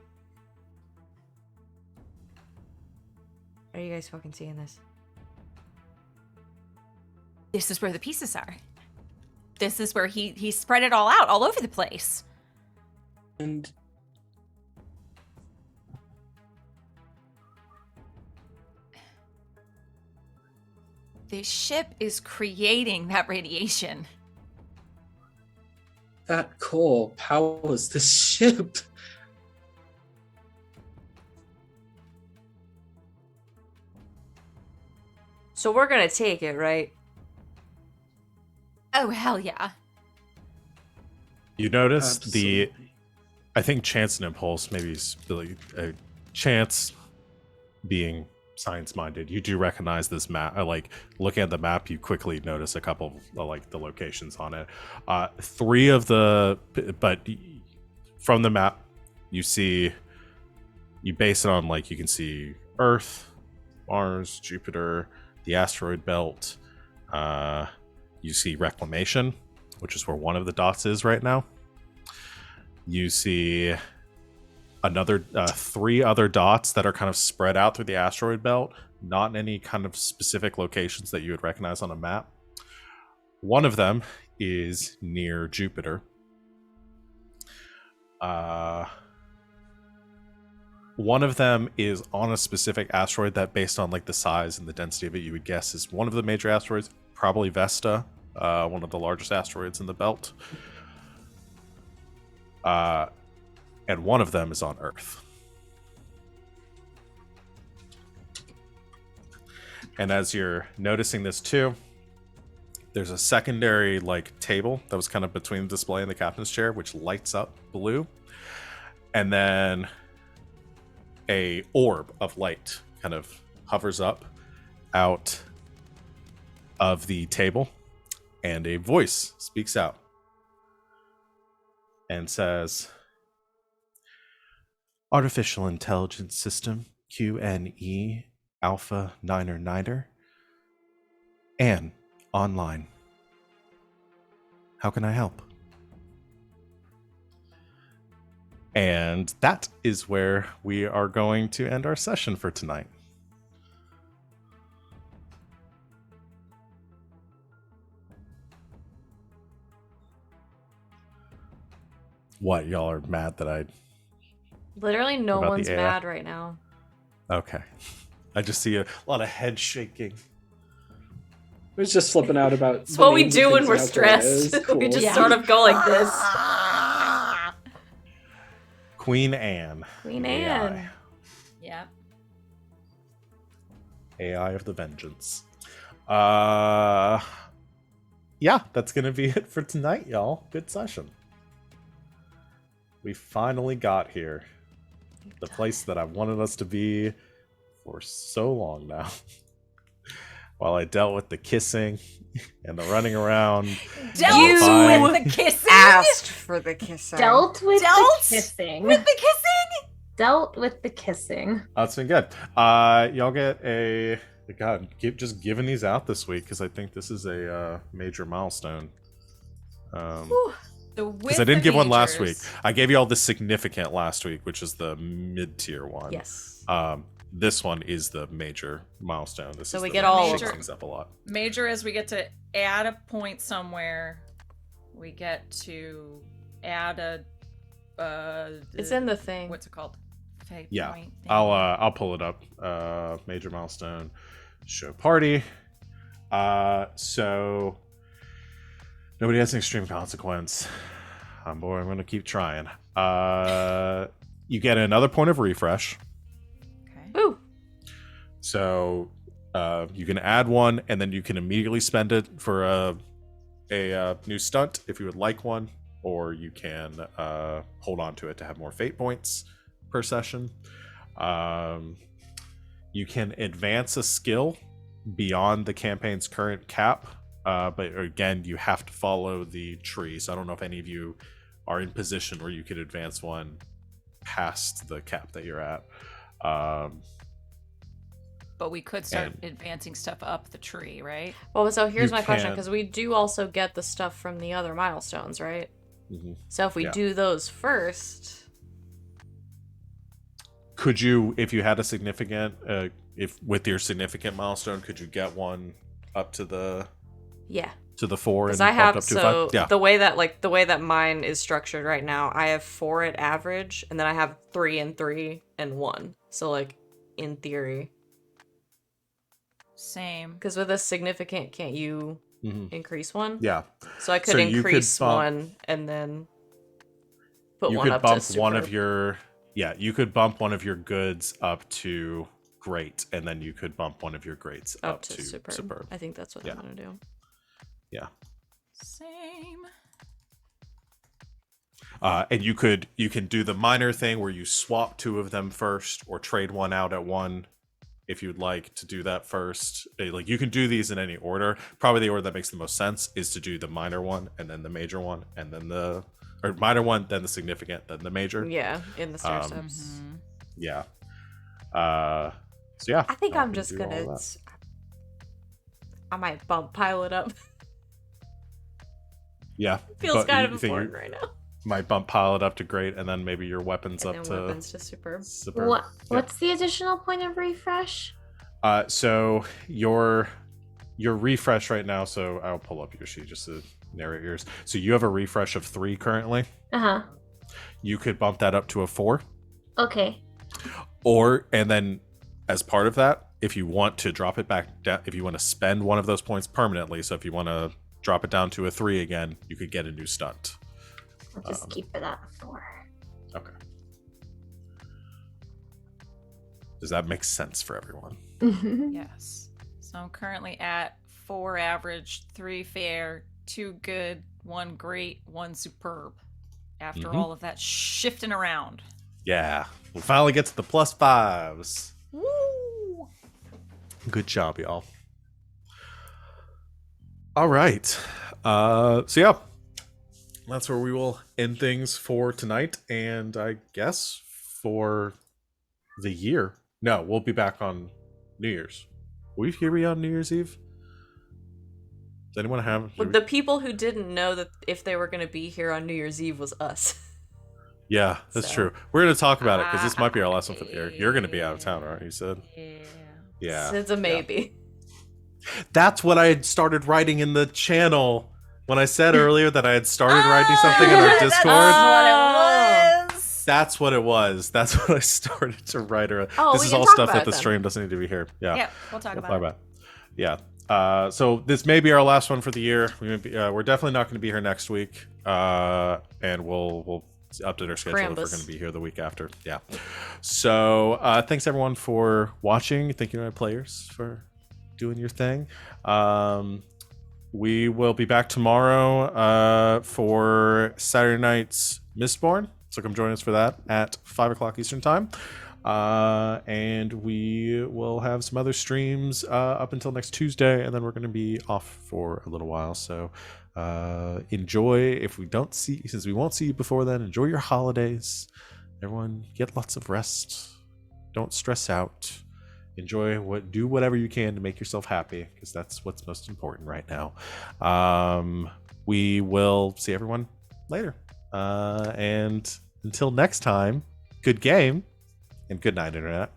Are you guys fucking seeing this? This is where the pieces are. This is where he spread it all out all over the place. And this ship is creating that radiation. that coal powers the ship. So we're gonna take it, right? Oh, hell yeah. You notice Absolutely. I think Chance and Impulse, maybe it's really Chance being science-minded, you do recognize this map. Like, looking at the map, you quickly notice a couple of like the locations on it. 3 of the, but from the map, you base it on like, you can see Earth, Mars, Jupiter, the asteroid belt. You see reclamation, which is where one of the dots is right now. You see another 3 other dots that are kind of spread out through the asteroid belt, not in any kind of specific locations that you would recognize on a map. One of them is near Jupiter. One of them is on a specific asteroid that, based on like the size and the density of it, you would guess is one of the major asteroids, probably Vesta, one of the largest asteroids in the belt. And one of them is on Earth. And as you're noticing this too, there's a secondary like table that was kind of between the display and the captain's chair, which lights up blue. And then a orb of light kind of hovers up out of the table, and a voice speaks out. and says, Artificial Intelligence System QNE Alpha Niner Niner and online. How can I help? And that is where we are going to end our session for tonight. What, y'all are mad that I... Literally no About the one's AI? mad right now. Okay. I just see a lot of head shaking. I was just flipping out about. It's the what we names of do when things we're and how cool it stressed. is. Cool. We just Yeah. sort of go like this. Queen Anne. Queen the Anne. Yeah. AI of the Vengeance. Yeah, that's gonna be it for tonight, y'all. Good session. We finally got here. The place that I wanted us to be for so long now. While I dealt with the kissing and the running around. Dealt with Fine. the kissing. Asked for the kissing. Dealt with Dealt the kissing. with the kissing. Dealt with the kissing. Oh, it's been good. Y'all get a... God, just giving these out this week because I think this is a major milestone. Because I didn't give one last week. I gave you all the significant last week, which is the mid-tier one. Yes. This one is the major milestone. This So is we the get one that all of shakes them. things up a lot. Major is we get to add a point somewhere. We get to add a. It's in the thing. What's it called? Fake Yeah, point thing. I'll pull it up. Major milestone, show party. So nobody has an extreme consequence. Boy, I'm gonna keep trying. You get another point of refresh. Okay. Ooh. So you can add one, and then you can immediately spend it for a new stunt if you would like one, or you can hold on to it to have more fate points per session. You can advance a skill beyond the campaign's current cap, but again, you have to follow the tree. So I don't know if any of you are in position where you could advance one past the cap that you're at. But we could start And- advancing stuff up the tree, right? Well, so here's You my question, can- because we do also get the stuff from the other milestones, right? Mhm. So if we Yeah. do those first, Could you, if you had a significant, if with your significant milestone, could you get one up to the yeah. 4 and Because I bumped have up to so 5? Yeah. the way that mine is structured right now, I have 4 at average, and then I have 3 and 3 and 1. So like in theory, Same. because with a significant, can't you Mhm. increase one? Yeah. So I could So you could increase bump- one and then put You one could up bump to one of superb. your you could bump one of your goods up to great, and then you could bump one of your greats up to superb. I think that's what Yeah. I'm gonna do. Yeah. Same. And you can do the minor thing where you swap 2 of them first, or trade one out at one if you'd like to do that first. Like, you can do these in any order. Probably the order that makes the most sense is to do the minor one, and then the major one, and then the minor one, then the significant, then the major. Yeah, in the stair Um, steps. Yeah. So yeah. I think y'all I'm can just do all gonna. that. I might pile it up. Yeah. Feels but kind you of think important you right now. might pile it up to great, and then maybe your weapons And up then to weapons to superb. superb. What? Yeah. What's the additional point of refresh? So your refresh right now, so I'll pull up your sheet just to narrate yours. So you have a refresh of 3 currently. Uh-huh. You could bump that up to a 4. Okay. And then as part of that, if you want to drop it back down, if you want to spend one of those points permanently, so if you want to drop it down to a 3 again, you could get a new stunt. I'll just keep it at 4. Okay. Does that make sense for everyone? Yes. So I'm currently at 4 average, 3 fair, 2 good, 1 great, 1 superb. After Mhm. all of that shifting around. Yeah. We finally get to the +5s. Woo! Good job, y'all. All right. So yeah, that's where we will end things for tonight, and I guess for the year. No, we'll be back on New Year's. Will we here be on New Year's Eve? Does anyone have? Well, the people who didn't know that if they were going to be here on New Year's Eve was us. Yeah, that's So. true. We're going to talk about it because this might be our last one for the year. You're going to be out of town, right? You said. Yeah. It's a maybe. That's what I had started writing in the channel when I said earlier that I had started writing something in our Discord. That's what it was. That's what I started to write. Oh, This we is can all talk stuff about that it the then. stream doesn't need to be here. Yeah. Yeah, we'll talk about it. Yeah. So this may be our last one for the year. We're definitely not going to be here next week, and we'll update our schedule if we're Krampus. going to be here the week after. Yeah. So thanks everyone for watching. Thank you to my players for doing your thing. We will be back tomorrow for Saturday night's Mistborn. So come join us for that at 5 o'clock Eastern time. And we will have some other streams up until next Tuesday, and then we're going to be off for a little while. So enjoy. If we don't see, since we won't see you before then, enjoy your holidays. Everyone, get lots of rest. Don't stress out. Do whatever you can to make yourself happy, because that's what's most important right now. We will see everyone later. And until next time, good game and good night, Internet.